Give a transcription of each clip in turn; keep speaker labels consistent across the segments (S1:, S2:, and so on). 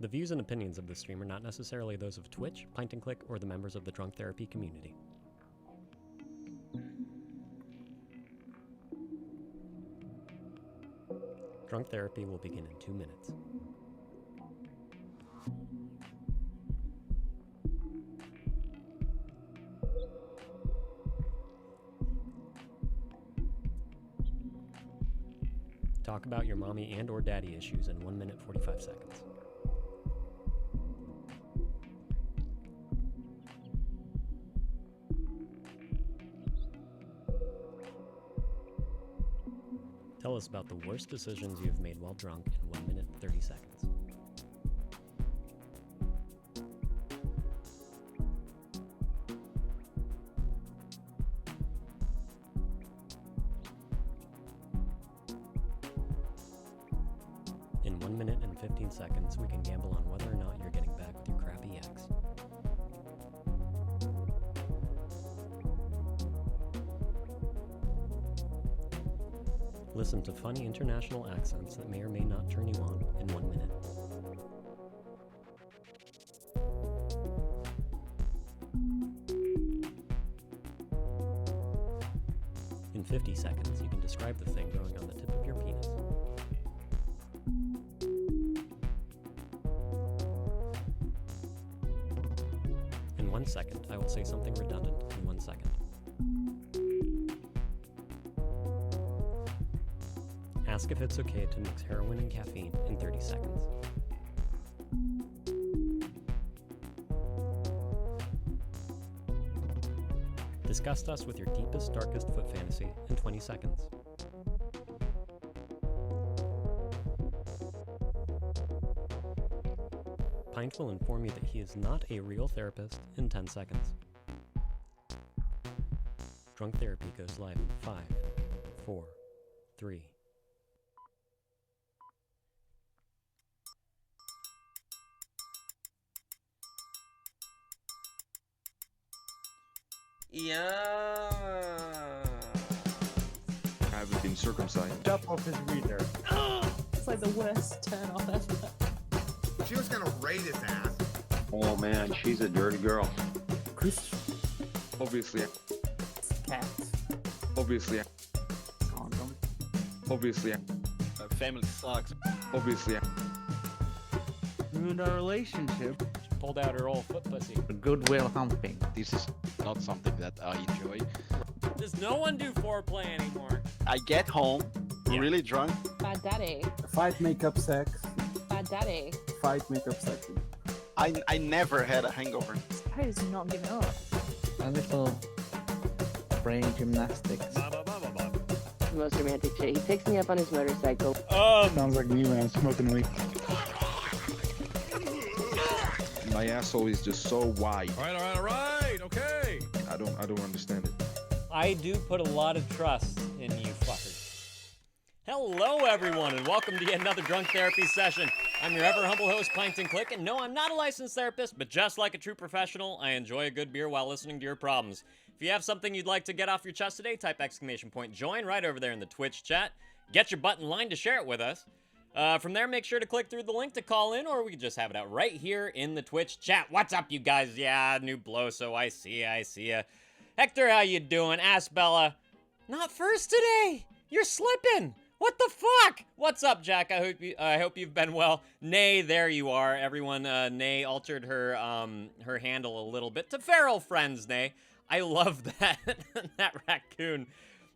S1: The views and opinions of this stream are not necessarily those of Twitch, Pint and Click, or the members of the Drunk Therapy community. Drunk Therapy will begin in 2 minutes. Talk about your mommy and or daddy issues in 1 minute 45 seconds. Tell us about the worst decisions you have made while drunk in 1 minute 30 seconds. In 1 minute and 15 seconds, we can gamble on whether or not you're getting back with your crappy ex. Listen to funny international accents that may or may not turn you on in 1 minute. In 50 seconds, you can describe the thing growing on the tip of your penis. In 1 second, I will say something redundant in 1 second. Ask if it's okay to mix heroin and caffeine in 30 seconds. Disgust us with your deepest, darkest foot fantasy in 20 seconds. Pint will inform you that he is not a real therapist in 10 seconds. Drunk Therapy goes live in 5, 4, 3.
S2: Yeah.
S3: I haven't been circumcised.
S4: Jump off his reader.
S5: It's like the worst turn off ever.
S6: She was gonna raid his ass.
S7: Oh man, she's a dirty girl.
S4: Chris.
S3: Obviously.
S4: Cat.
S3: Obviously.
S4: Condom.
S3: Obviously.
S2: Family sucks.
S3: Obviously.
S4: Ruined our relationship.
S8: Pulled out her old foot pussy.
S4: Goodwill humping.
S2: This is not something that I enjoy.
S8: Does no one do foreplay anymore?
S2: I get home, really drunk.
S5: Bad daddy.
S4: Fight makeup sex.
S5: Bad daddy.
S4: Fight makeup sex.
S2: I never had a hangover.
S5: Harry does not give it up.
S4: A little brain gymnastics.
S9: The most romantic shit. He picks me up on his motorcycle.
S4: Sounds like me when I'm smoking weed.
S3: My asshole is just so wide.
S10: All right, okay.
S3: I don't understand it.
S8: I do put a lot of trust in you fuckers. Hello everyone and welcome to yet another Drunk Therapy session. I'm your ever humble host, Pint and Click, and no, I'm not a licensed therapist, but just like a true professional, I enjoy a good beer while listening to your problems. If you have something you'd like to get off your chest today, type !join right over there in the Twitch chat. Get your butt in line to share it with us. From there, make sure to click through the link to call in, or we can just have it out right here in the Twitch chat. What's up, you guys? Yeah, new blow, so I see ya. Hector, how you doing? Ask Bella. Not first today. You're slipping. What the fuck? What's up, Jack? I hope you've been well. Nay, there you are. Everyone, Nay altered her her handle a little bit to feral friends. Nay, I love that that raccoon.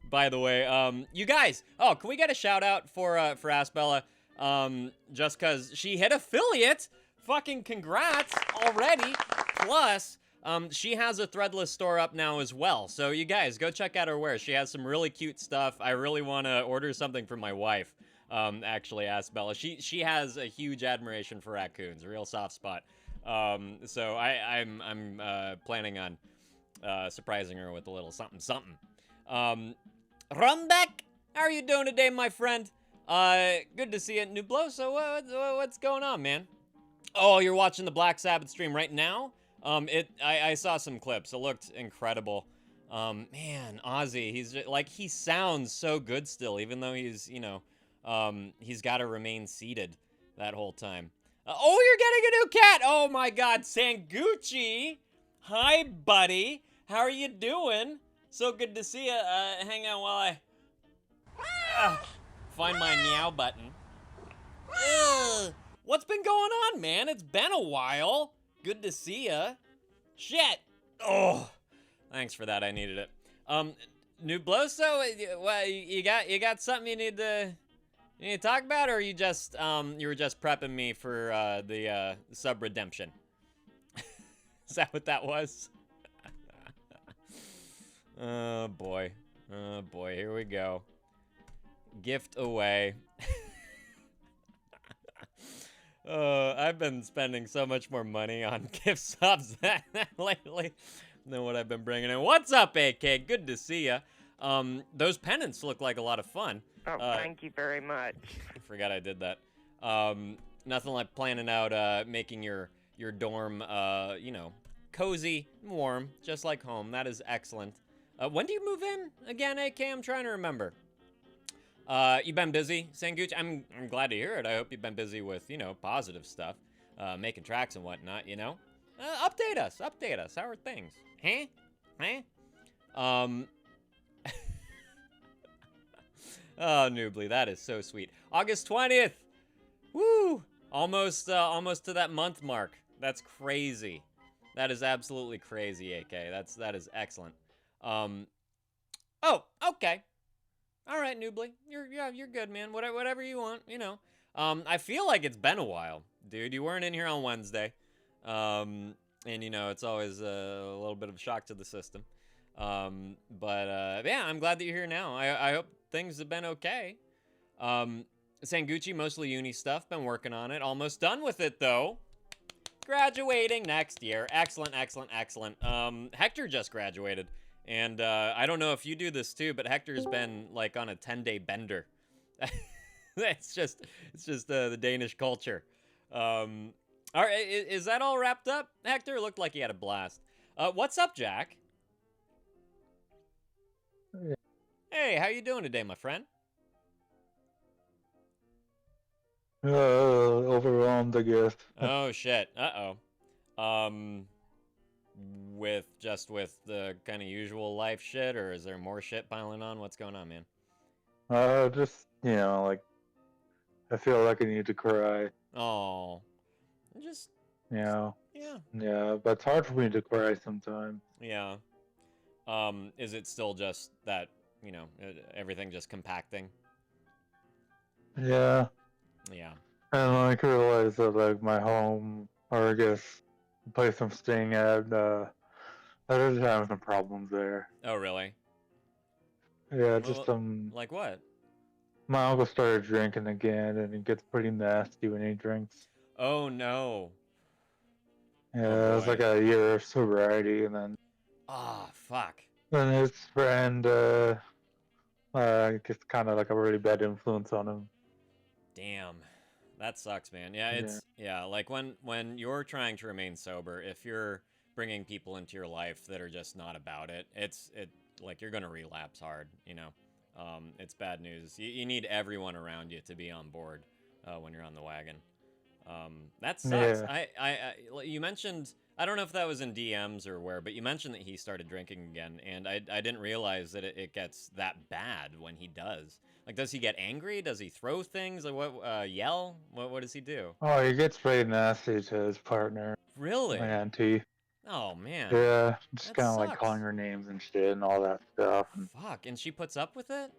S8: By the way, you guys. Oh, can we get a shout out for Ask Bella? Just cause she hit affiliate. Fucking congrats already. Plus, she has a Threadless store up now as well. So you guys, go check out her wares. She has some really cute stuff. I really want to order something for my wife. Actually, Ask Bella. She has a huge admiration for raccoons, a real soft spot. So I'm planning on surprising her with a little something. Rumbeck, how are you doing today, my friend? Good to see you, Nublo. So what's going on, man? Oh, you're watching the Black Sabbath stream right now? I saw some clips. It looked incredible. Man, Ozzy, he's just, like, he sounds so good still, even though he's, you know, he's got to remain seated that whole time. Oh, you're getting a new cat. Oh my God, Sangucci. Hi, buddy. How are you doing? So good to see you. Hang on while I find my meow button. Ugh. What's been going on, man? It's been a while. Good to see ya. Shit. Oh, thanks for that. I needed it. Nubloso, what, you got something you need to talk about, or you were just prepping me for the sub redemption? Is that what that was? Oh boy, here we go. Gift away. I've been spending so much more money on gift subs lately than what I've been bringing in. What's up, AK? Good to see ya. Those pennants look like a lot of fun.
S9: Oh, thank you very much.
S8: I forgot I did that. Nothing like planning out making your dorm, cozy, warm, just like home. That is excellent. When do you move in again, AK? I'm trying to remember. You've been busy, Sangucci? I'm glad to hear it. I hope you've been busy with, positive stuff, making tracks and whatnot, Update us. How are things? Huh? Oh, Noobly, that is so sweet. August 20th. Woo! Almost to that month mark. That's crazy. That is absolutely crazy, AK. That is excellent. Oh, okay. All right, Noobly. You're good, man. Whatever you want, I feel like it's been a while, dude. You weren't in here on Wednesday. And it's always a little bit of a shock to the system. But yeah, I'm glad that you're here now. I hope things have been okay. Sangucci, mostly uni stuff. Been working on it. Almost done with it, though. Graduating next year. Excellent. Hector just graduated. And I don't know if you do this too, but Hector's been like on a 10-day bender. It's just the Danish culture. All right, is that all wrapped up? Hector looked like he had a blast. What's up, Jack?
S4: Yeah.
S8: Hey, how you doing today, my friend?
S4: Overwhelmed, I guess.
S8: Oh shit. With the kind of usual life shit, or is there more shit piling on? What's going on, man?
S4: Just, I feel like I need to cry.
S8: Oh,
S4: Yeah,
S8: yeah,
S4: but it's hard for me to cry sometimes.
S8: yeah. Is it still just that, everything just compacting?
S4: Yeah,
S8: Yeah.
S4: and I realize that my home, or I guess the place I'm staying at, I just having some problems there.
S8: Oh, really?
S4: Yeah,
S8: Like what?
S4: my uncle started drinking again, and it gets pretty nasty when he drinks.
S8: Oh no.
S4: Yeah, it was like a year of sobriety, and then
S8: Fuck.
S4: his friend gets kind of like a really bad influence on him.
S8: Damn. That sucks, man. Yeah, like when you're trying to remain sober, if you're bringing people into your life that are just not about it, like you're going to relapse hard, It's bad news. You need everyone around you to be on board when you're on the wagon. That sucks.
S4: Yeah.
S8: You mentioned, I don't know if that was in DMs or where, but you mentioned that he started drinking again, and I didn't realize that it gets that bad when he does. Like, does he get angry? Does he throw things? Like, what? Yell? What does he do?
S4: Oh, he gets pretty nasty to his partner.
S8: Really?
S4: My auntie.
S8: Oh man.
S4: Yeah, just
S8: That
S4: kind of like
S8: sucks.
S4: calling her names and shit and all that stuff.
S8: Fuck, and she puts up with it?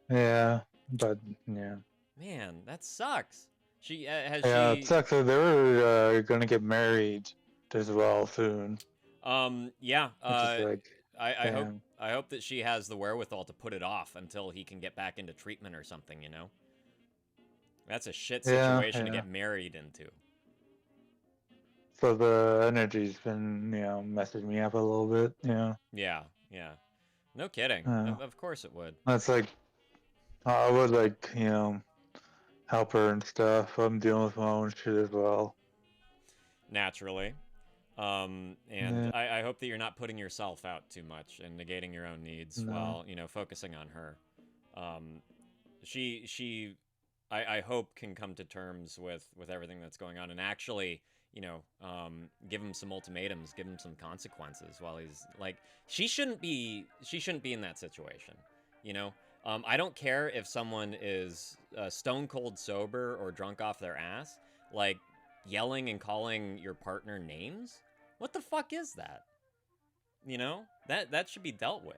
S4: Yeah, but yeah.
S8: Man, that sucks. She has
S4: Yeah,
S8: she.
S4: it sucks. So they were gonna get married as well soon.
S8: Yeah.
S4: Which is like,
S8: I hope that she has the wherewithal to put it off until he can get back into treatment or something. That's a shit situation to get married into.
S4: So the energy's been, messing me up a little bit.
S8: Yeah. No kidding. Of course it would.
S4: That's like, I would help her and stuff. I'm dealing with my own shit as well.
S8: Naturally. And I hope that you're not putting yourself out too much and negating your own needs while, focusing on her. She I hope can come to terms with everything that's going on and actually, give him some ultimatums, give him some consequences while he's like, she shouldn't be in that situation, I don't care if someone is stone cold sober or drunk off their ass, like yelling and calling your partner names. What the fuck is that? That should be dealt with.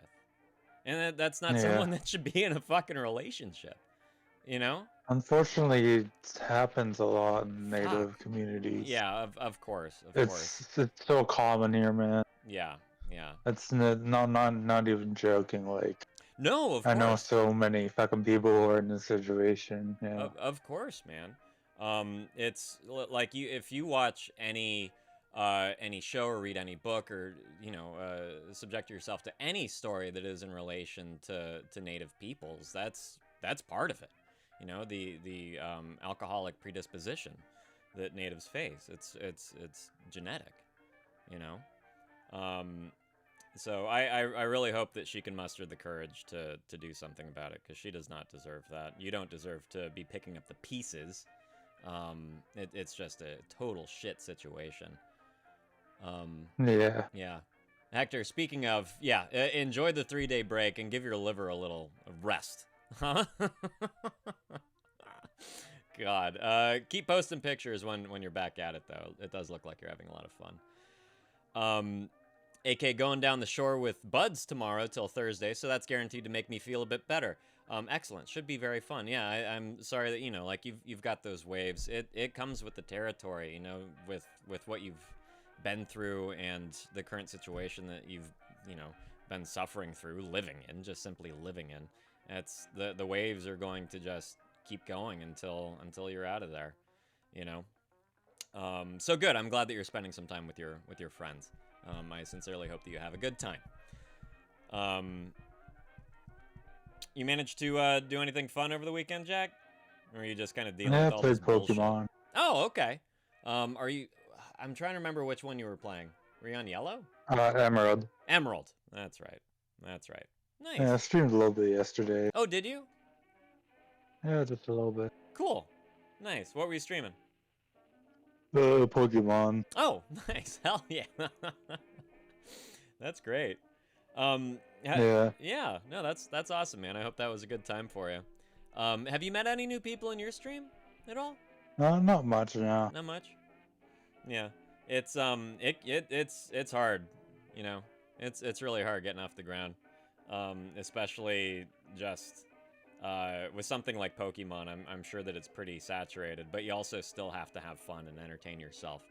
S8: And that's not someone that should be in a fucking relationship,
S4: Unfortunately, it happens a lot in Native communities.
S8: Yeah, of course.
S4: It's so common here, man.
S8: Yeah.
S4: It's not even joking. Like,
S8: no, of
S4: I
S8: course.
S4: know so many fucking people who are in this situation. Yeah.
S8: Of course, man. It's like if you watch any show or read any book or subject yourself to any story that is in relation to Native peoples, that's part of it. The alcoholic predisposition that natives face. It's genetic. So I really hope that she can muster the courage to do something about it, because she does not deserve that. You don't deserve to be picking up the pieces. It's just a total shit situation. Yeah. Hector, speaking of, enjoy the 3-day break and give your liver a little rest. Huh? God. Keep posting pictures when you're back at it, though. It does look like you're having a lot of fun. AK going down the shore with buds tomorrow till Thursday, so that's guaranteed to make me feel a bit better. Excellent. Should be very fun. Yeah, I'm sorry that, like you've got those waves. It comes with the territory, with what you've been through and the current situation that you've, been suffering through, just simply living in. It's the waves are going to just keep going until you're out of there, So good. I'm glad that you're spending some time with your friends. I sincerely hope that you have a good time. You managed to do anything fun over the weekend, Jack? Or are you just kind of dealing with all this bullshit?
S4: Pokemon.
S8: Oh, okay. Are you... I'm trying to remember which one you were playing. Were you on Yellow?
S4: Emerald.
S8: Emerald. That's right. Nice.
S4: Yeah, I streamed a little bit yesterday.
S8: Oh, did you?
S4: Yeah, just a little bit.
S8: Cool. Nice. What were you streaming?
S4: Pokemon.
S8: Oh, nice. Hell yeah. That's great.
S4: Yeah.
S8: Yeah. No, that's awesome, man. I hope that was a good time for you. Have you met any new people in your stream at all?
S4: Not much now.
S8: Not much. Yeah. It's it's hard, It's really hard getting off the ground. Especially just with something like Pokemon, I'm sure that it's pretty saturated, but you also still have to have fun and entertain yourself,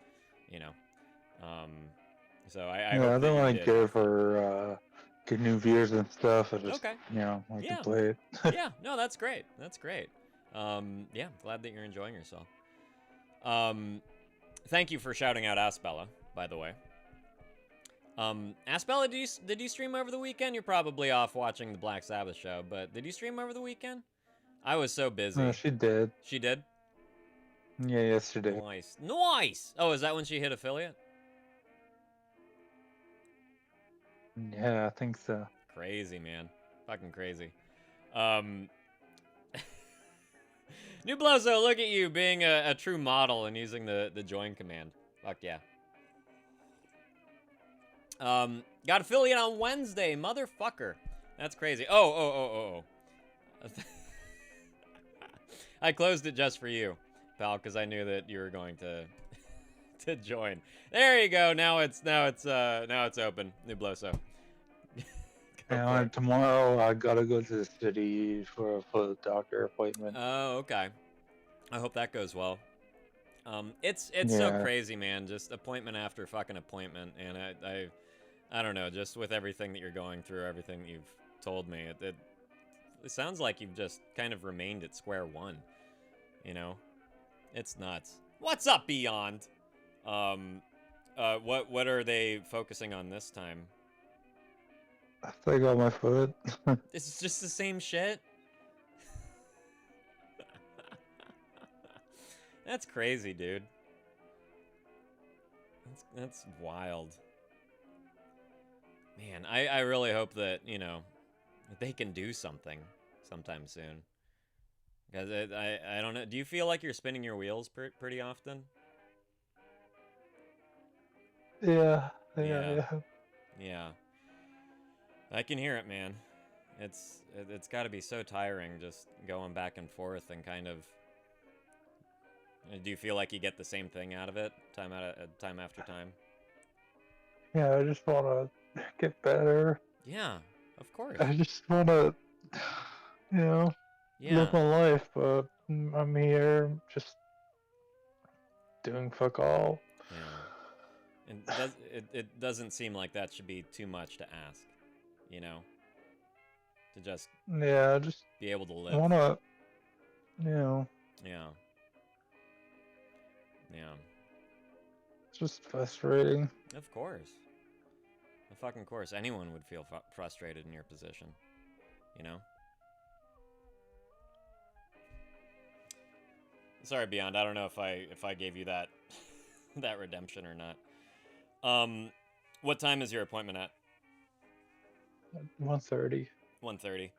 S8: So I
S4: I don't like go for get new viewers and stuff. I just
S8: Okay.
S4: Like to play it.
S8: Yeah, no, that's great. Yeah, glad that you're enjoying yourself. Thank you for shouting out Aspella, by the way. Aspella, did you stream over the weekend? You're probably off watching the Black Sabbath show, but did you stream over the weekend? I was so busy.
S4: She did.
S8: She did?
S4: Yeah, yesterday.
S8: Nice! Oh, is that when she hit affiliate?
S4: Yeah, I think so.
S8: Crazy, man. Fucking crazy. New Blozo, look at you being a true model and using the join command. Fuck yeah. Got affiliate on Wednesday, motherfucker. That's crazy. Oh. I closed it just for you, pal, because I knew that you were going to join. There you go. Now it's open. New Bloso.
S4: Tomorrow I gotta go to the city for a doctor appointment.
S8: Oh, okay. I hope that goes well. It's so crazy, man. Just appointment after fucking appointment, and I don't know. Just with everything that you're going through, everything that you've told me, it sounds like you've just kind of remained at square one. It's nuts. What's up, Beyond? What are they focusing on this time?
S4: I got my foot.
S8: It's just the same shit. That's crazy, dude. That's wild. Man, I really hope that, that they can do something sometime soon. Because I don't know. Do you feel like you're spinning your wheels pretty often?
S4: Yeah.
S8: Yeah. I can hear it, man. It's got to be so tiring just going back and forth and kind of. Do you feel like you get the same thing out of it time after time?
S4: Yeah, I just want to get better.
S8: Yeah, of course.
S4: I just want to, live my life, but I'm here just doing fuck all.
S8: Yeah. And it doesn't seem like that should be too much to ask, to just
S4: just
S8: be able to live.
S4: I want to,
S8: Yeah.
S4: It's just frustrating.
S8: Of course. Of fucking course. Anyone would feel frustrated in your position, Sorry, Beyond. I don't know if I gave you that that redemption or not. What time is your appointment at?
S4: 1:30.
S8: 1:30.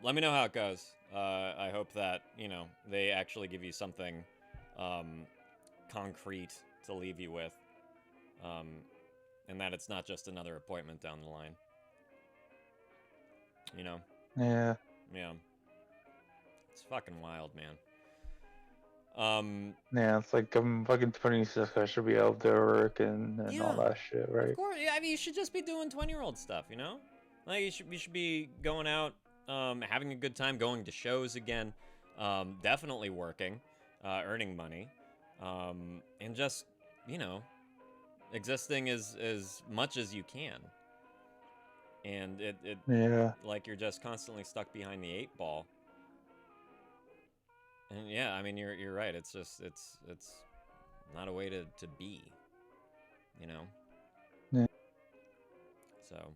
S8: Let me know how it goes. I hope that, they actually give you something concrete to leave you with. And that it's not just another appointment down the line.
S4: Yeah.
S8: Yeah. It's fucking wild, man.
S4: Yeah, it's like I'm fucking 26. I should be out there working and all that shit, right?
S8: Of course. Yeah, I mean, you should just be doing 20-year-old stuff, Like, you should be going out, having a good time, going to shows again, definitely working, earning money, and just, existing as much as you can. And like you're just constantly stuck behind the 8 ball. And yeah, I mean, you're right. It's not a way to be,
S4: Yeah.
S8: So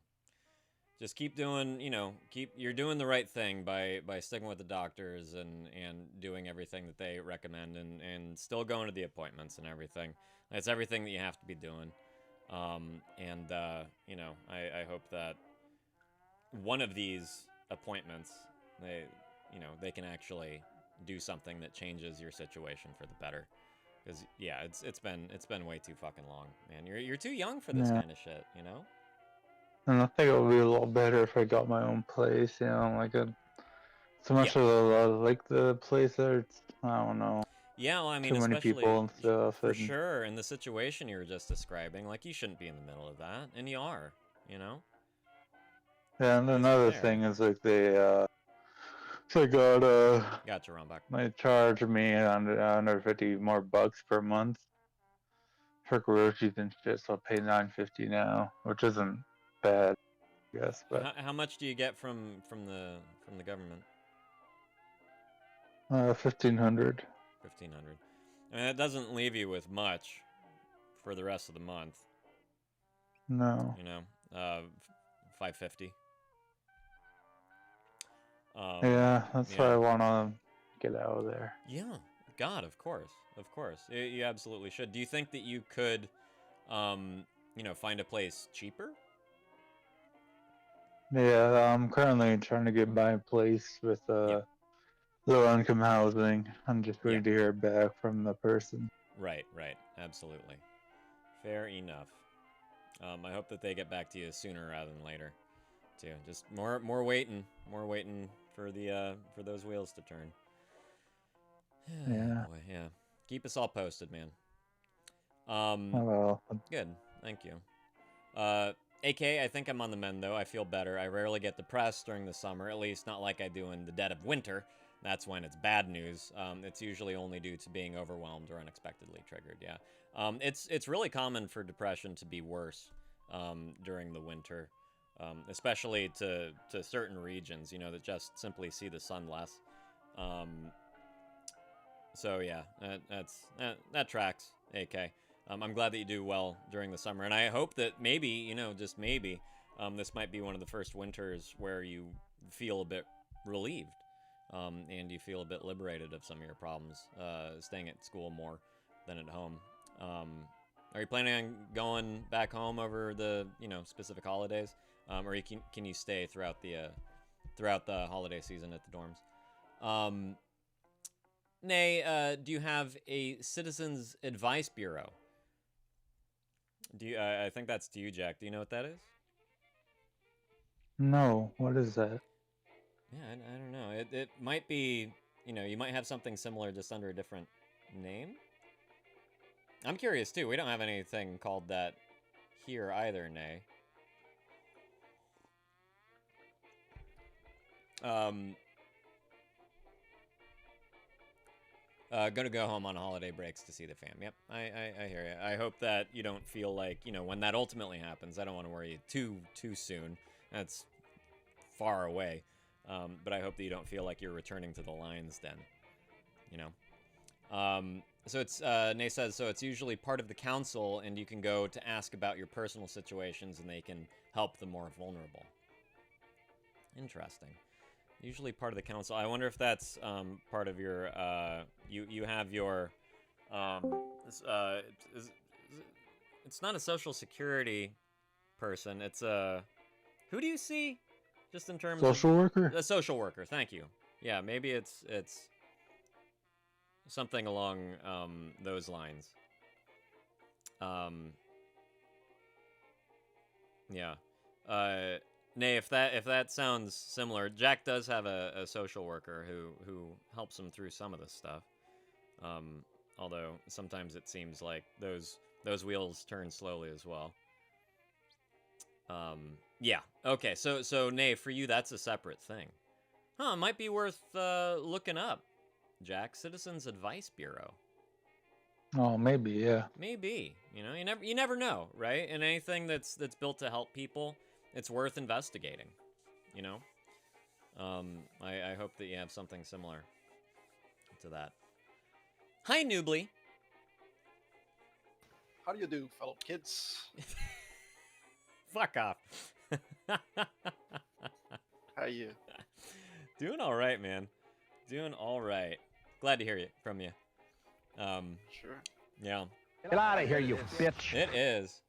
S8: just keep doing, you're doing the right thing by sticking with the doctors and doing everything that they recommend and still going to the appointments and everything. It's everything that you have to be doing. I hope that one of these appointments, they can actually do something that changes your situation for the better. Because yeah, it's been way too fucking long, man. You're too young for this kind of shit,
S4: And I think it would be a lot better if I got my own place, like so much of like the place there. I don't know.
S8: Yeah, well, I mean,
S4: too many
S8: especially
S4: people and stuff.
S8: For sure, in the situation you were just describing, like you shouldn't be in the middle of that, and you are,
S4: Yeah, and another thing is like they
S8: Gotcha, Rombach.
S4: They charge me under 50 more bucks per month for groceries and shit, so I pay $9.50 now, which isn't bad, I guess. But
S8: how much do you get from the government?
S4: 1,500.
S8: 1,500. I mean, that doesn't leave you with much for the rest of the month.
S4: No.
S8: 550.
S4: Yeah, that's why I want to get out of there.
S8: Yeah, God, of course. You absolutely should. Do you think that you could, find a place cheaper?
S4: Yeah, I'm currently trying to get my place with low-income housing. I'm just waiting to hear back from the person.
S8: Right, absolutely. Fair enough. I hope that they get back to you sooner rather than later, too. Just more waiting for those wheels to turn.
S4: Yeah.
S8: Boy, yeah. Keep us all posted, man.
S4: Well.
S8: Good. Thank you. AK, I think I'm on the mend, though. I feel better. I rarely get depressed during the summer, at least not like I do in the dead of winter. That's when it's bad news. It's usually only due to being overwhelmed or unexpectedly triggered, yeah. It's really common for depression to be worse during the winter, especially to certain regions, that just simply see the sun less. So yeah, that tracks, AK. I'm glad that you do well during the summer, and I hope that maybe, just maybe, this might be one of the first winters where you feel a bit relieved, and you feel a bit liberated of some of your problems, staying at school more than at home. Are you planning on going back home over the, specific holidays, or can you stay throughout the holiday season at the dorms? Nay, do you have a Citizens Advice Bureau? Do you? I think that's to you, Jack. Do you know what that is?
S4: No, what is that?
S8: Yeah, I don't know. It might be, you might have something similar just under a different name. I'm curious too. We don't have anything called that here either, Nay. Gonna go home on holiday breaks to see the fam. Yep, I hear you. I hope that you don't feel like, when that ultimately happens, I don't want to worry you too soon. That's far away. But I hope that you don't feel like you're returning to the lion's den, So it's, Nay says, so it's usually part of the council, and you can go to ask about your personal situations, and they can help the more vulnerable. Interesting. Usually part of the council. I wonder if that's part of your, you have your, it's not a social security person. It's a, who do you see? Just in terms
S4: Social worker?
S8: A social worker, thank you. Yeah, maybe it's something along those lines. Yeah. Nay, if that sounds similar, Jack does have a social worker who helps him through some of this stuff. Although sometimes it seems like those wheels turn slowly as well. Yeah. Okay. So Nay, for you, that's a separate thing. Huh? It might be worth looking up. Jack, Citizens Advice Bureau.
S4: Oh, maybe, yeah.
S8: Maybe. You never know, right? And anything that's built to help people, it's worth investigating. I hope that you have something similar to that. Hi, Noobly.
S2: How do you do, fellow kids?
S8: Fuck off.
S2: How are you?
S8: Doing all right, man. Doing all right. Glad to hear from you.
S2: Sure.
S8: Yeah.
S10: Get out of here, you bitch.
S8: It is.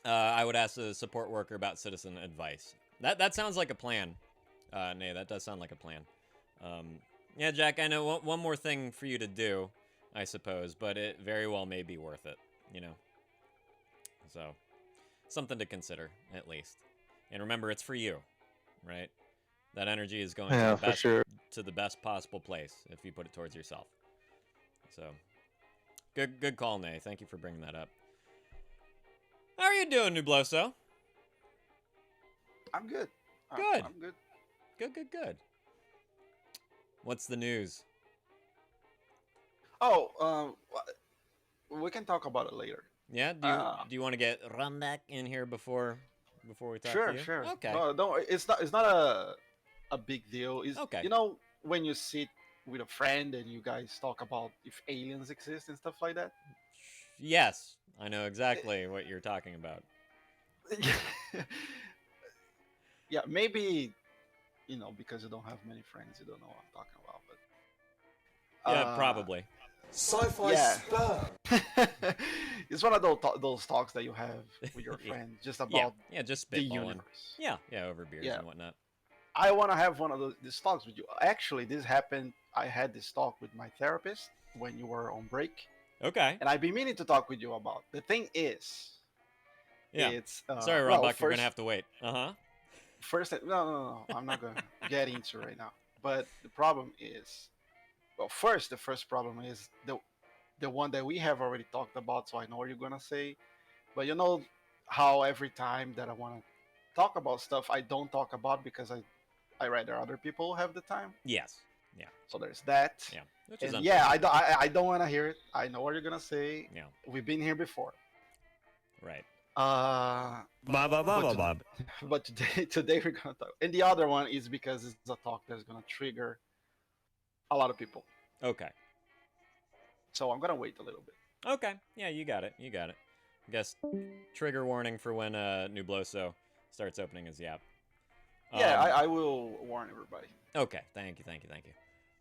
S8: I would ask the support worker about citizen advice. That sounds like a plan. Nay, that does sound like a plan. Yeah, Jack, I know one more thing for you to do, I suppose, but it very well may be worth it, So, something to consider, at least. And remember, it's for you, right? That energy is going to the best possible place if you put it towards yourself. So, good call, Nay. Thank you for bringing that up. How are you doing, Nubloso?
S2: I'm good.
S8: Good.
S2: I'm good.
S8: Good. What's the news?
S2: Oh, we can talk about it later.
S8: Yeah. Do you want to get Runback in here before we talk to you?
S2: Sure.
S8: Okay.
S2: No, it's not a big deal. It's,
S8: okay.
S2: When you sit with a friend and you guys talk about if aliens exist and stuff like that.
S8: Yes, I know exactly what you're talking about.
S2: Yeah, maybe, because you don't have many friends, you don't know what I'm talking about. But
S8: yeah, probably.
S10: Sci-fi
S2: yeah. It's one of those talks that you have with your friend just about
S8: just
S2: the
S8: spitballing.
S2: universe.
S8: Yeah, over beers and whatnot.
S2: I want to have one of these talks with you. Actually, this happened. I had this talk with my therapist when you were on break.
S8: Okay.
S2: And I've been meaning to talk with you about. The thing is, it's
S8: sorry, Runbuck, you're gonna have to wait.
S2: First, no, I'm not gonna get into it right now. But the problem is, the first problem is the one that we have already talked about. So I know what you're gonna say, but you know how every time that I want to talk about stuff, I don't talk about because I rather other people have the time.
S8: Yes. Yeah.
S2: So there's that.
S8: Yeah. Which
S2: and
S8: is
S2: I don't want to hear it. I know what you're gonna say.
S8: Yeah.
S2: We've been here before.
S8: Right.
S2: But today we're gonna talk. And the other one is because it's a talk that's gonna trigger a lot of people.
S8: Okay.
S2: So I'm gonna wait a little bit.
S8: Okay. Yeah, you got it. I guess trigger warning for when Nubloso starts opening his yap.
S2: Yeah, I will warn everybody.
S8: Okay. Thank you.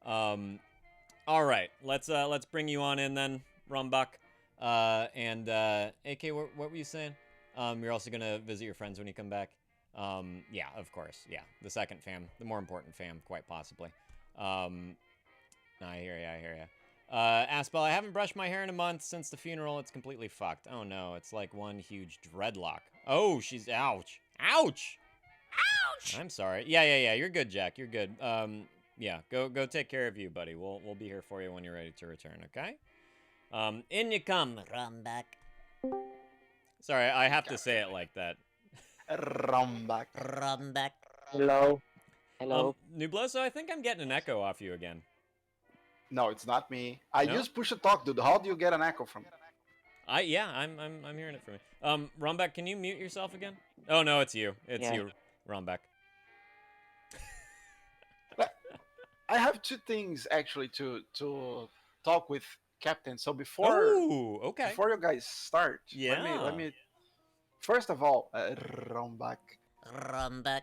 S8: All right. Let's bring you on in then, Rumbuck. And AK, what were you saying? You're also gonna visit your friends when you come back. Yeah, of course. Yeah, the second fam, the more important fam, quite possibly. I hear ya. I hear ya. Aspel, I haven't brushed my hair in a month since the funeral. It's completely fucked. Oh no, it's like one huge dreadlock. Oh, she's ouch. Ouch. Ouch. I'm sorry. Yeah. You're good, Jack. You're good. Yeah. Go take care of you, buddy. We'll be here for you when you're ready to return. Okay. In you come, Rumback. Sorry, I have to say it like that.
S2: Rumback.
S8: Rumback.
S9: Hello. Hello.
S8: Nubloso, I think I'm getting an echo off you again.
S2: No, it's not me. I
S8: No?
S2: use push to talk, dude. How do you get an echo from it?
S8: I'm hearing it from you. Rumback, can you mute yourself again? Oh no, it's you. It's
S9: Yeah.
S8: you, Rumback.
S2: I have two things actually to talk with Captain. So before
S8: Oh, okay.
S2: before you guys start,
S8: Yeah.
S2: let me first of all, Rumback.
S8: Rumback.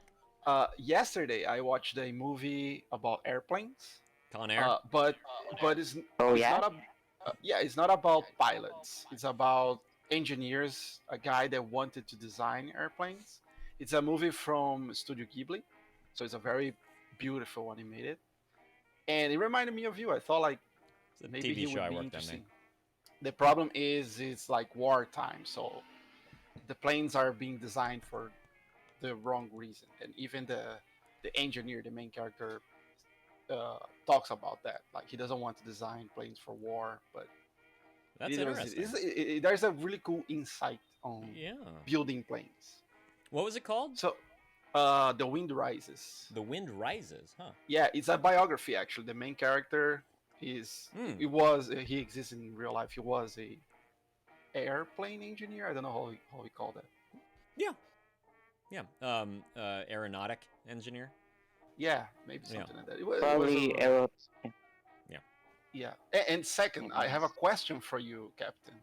S2: Yesterday I watched a movie about airplanes.
S8: Con Air.
S2: But it's
S9: Oh,
S2: it's
S9: yeah?
S2: not it's not about pilots. It's about engineers, a guy that wanted to design airplanes. It's a movie from Studio Ghibli, so it's a very beautiful animated, and it reminded me of you. I thought like
S8: It's a
S2: maybe
S8: TV
S2: he
S8: show I
S2: would be
S8: worked on.
S2: interesting. The problem is it's like wartime, so the planes are being designed for the wrong reason, and even the engineer, the main character, talks about that. Like he doesn't want to design planes for war, but
S8: That's interesting.
S2: there's a really cool insight on
S8: Yeah.
S2: building planes.
S8: What was it called?
S2: So, The Wind Rises.
S8: The Wind Rises, huh?
S2: Yeah, it's a biography actually. The main character is
S8: Hmm.
S2: he exists in real life. He was a airplane engineer. I don't know how he called it.
S8: Yeah. Aeronautic engineer.
S2: Yeah, maybe
S8: Yeah.
S2: something like that. It was
S9: Probably
S2: a-
S9: Aero.
S2: Yeah. And second, I have a question for you, Captain.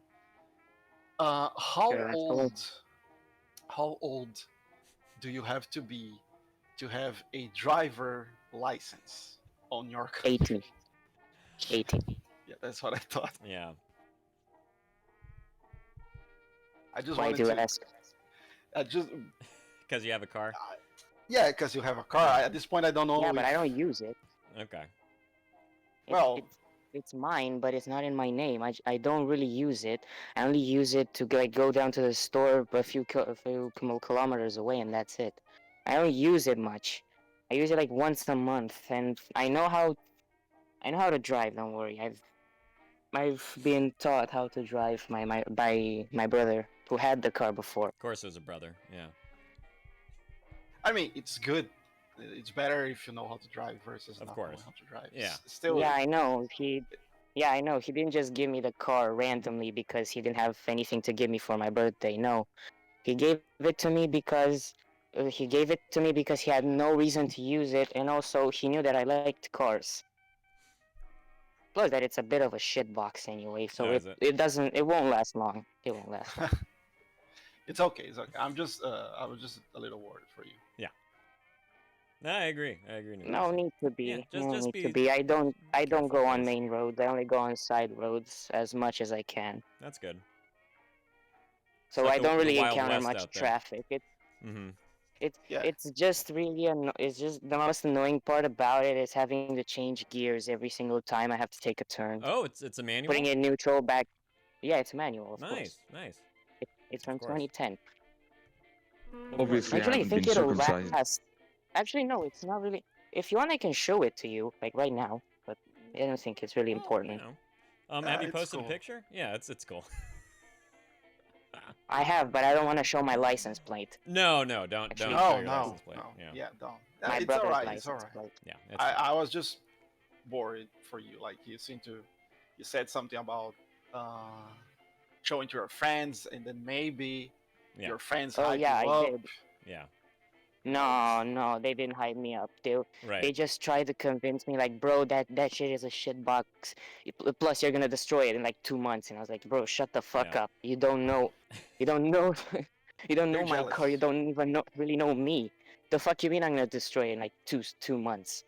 S2: How
S9: Sure, let's go.
S2: how old do you have to be to have a driver license on your car?
S9: 18. 18.
S2: Yeah, that's what I thought.
S8: Yeah.
S2: I just
S9: Why
S2: wanted
S9: do you
S2: to.
S9: ask?
S2: I just
S8: Because you have a car.
S2: yeah, because you have a car. At this point, I don't know.
S9: Yeah, but
S2: if-
S9: I don't use it.
S8: Okay.
S2: Well-
S9: It's mine, but it's not in my name. I don't really use it. I only use it to like go down to the store a few kilometers away, and that's it. I don't use it much. I use it like once a month, and I know how to drive. Don't worry. I've been taught how to drive by my brother who had the car before.
S8: Of course, it was a brother. Yeah.
S2: I mean, it's good. It's better if you know how to drive versus
S8: Of
S2: not
S8: course.
S2: knowing how to drive.
S8: Yeah.
S2: Still.
S9: Yeah, I know. Yeah, I know. He didn't just give me the car randomly because he didn't have anything to give me for my birthday. No, he gave it to me because he had no reason to use it, and also he knew that I liked cars. Plus, that it's a bit of a shit box anyway, so
S8: Oh, is it?
S9: it won't last long. It won't last. long.
S2: It's okay. It's okay. I was just a little worried for you.
S8: No, I agree.
S9: No
S8: Nubloso.
S9: need to be.
S8: Yeah,
S9: no
S8: just
S9: need to
S8: be
S9: be. I don't
S8: careful,
S9: go on
S8: please.
S9: main roads. I only go on side roads as much as I can.
S8: That's good.
S9: So
S8: like
S9: I
S8: the-
S9: don't
S8: the
S9: really
S8: Wild
S9: encounter
S8: West
S9: much
S8: out there.
S9: traffic.
S8: Mm-hmm.
S2: Yeah.
S9: It's just really it's just the most annoying part about it is having to change gears every single time I have to take a turn.
S8: Oh, it's a manual.
S9: Putting in neutral back. Yeah, it's manual. Of course.
S8: Nice.
S9: It's from
S8: Of course.
S9: 2010.
S3: Obviously, I
S9: Actually, I
S3: haven't
S9: think
S3: been
S9: it'll
S3: circumcised.
S9: last. Actually, no, it's not really. If you want, I can show it to you, like right now. But I don't think it's really
S8: Well,
S9: important.
S8: You know. Have you
S2: it's
S8: posted
S2: cool.
S8: a picture? Yeah, it's cool.
S9: I have, but I don't want to show my license plate.
S8: No, don't
S9: Actually-
S8: show
S2: Oh
S8: your
S2: no,
S8: license plate.
S2: no.
S8: Yeah.
S2: Yeah, don't.
S9: My
S2: It's
S9: brother's
S2: alright.
S9: license
S2: It's alright.
S9: plate.
S8: Yeah. It's
S2: I was just worried for you. Like you said something about showing to your friends, and then maybe
S8: Yeah.
S2: your friends
S9: Oh,
S2: hype
S9: yeah,
S2: you
S9: I
S2: up.
S9: did.
S8: Yeah.
S9: No, they didn't hype me up. They
S8: Right.
S9: just tried to convince me, like, bro, that shit is a shit box. Plus, you're gonna destroy it in like 2 months. And I was like, bro, shut the fuck
S8: Yeah.
S9: up. You don't know, you don't know, you don't know
S2: They're
S9: my car. You
S2: jealous.
S9: don't even really know me. The fuck you mean I'm gonna destroy it in like two months?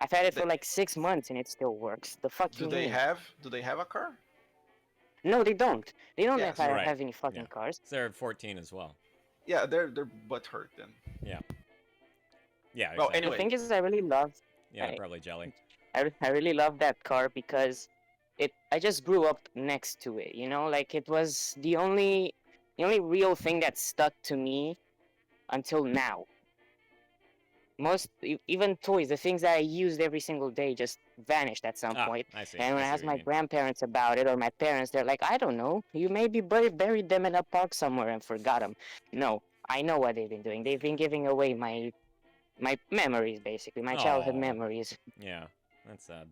S9: I've had it for
S2: They-
S9: like 6 months and it still works. The fuck
S2: Do
S9: you
S2: they
S9: mean?
S2: have a car?
S9: No, they don't. They don't
S2: Yes,
S9: have,
S8: right.
S9: have any fucking
S8: Yeah.
S9: cars.
S8: They're 14 as well.
S2: Yeah, they're butt hurt then.
S8: Yeah.
S2: Well,
S8: Exactly.
S9: The
S2: anyway,
S9: thing is, I really love
S8: Yeah,
S9: I-
S8: probably jelly.
S9: I really love that car because I just grew up next to it, you know, like it was the only real thing that stuck to me until now. Even toys, the things that I used every single day just vanished at some point.
S8: I see.
S9: And when
S8: I
S9: I
S8: see
S9: asked
S8: what
S9: my
S8: you mean.
S9: grandparents about it or my parents, they're like, I don't know. You maybe buried them in a park somewhere and forgot them. No, I know what they've been doing. They've been giving away my memories, basically, my childhood
S8: Aw.
S9: memories.
S8: Yeah, that's sad.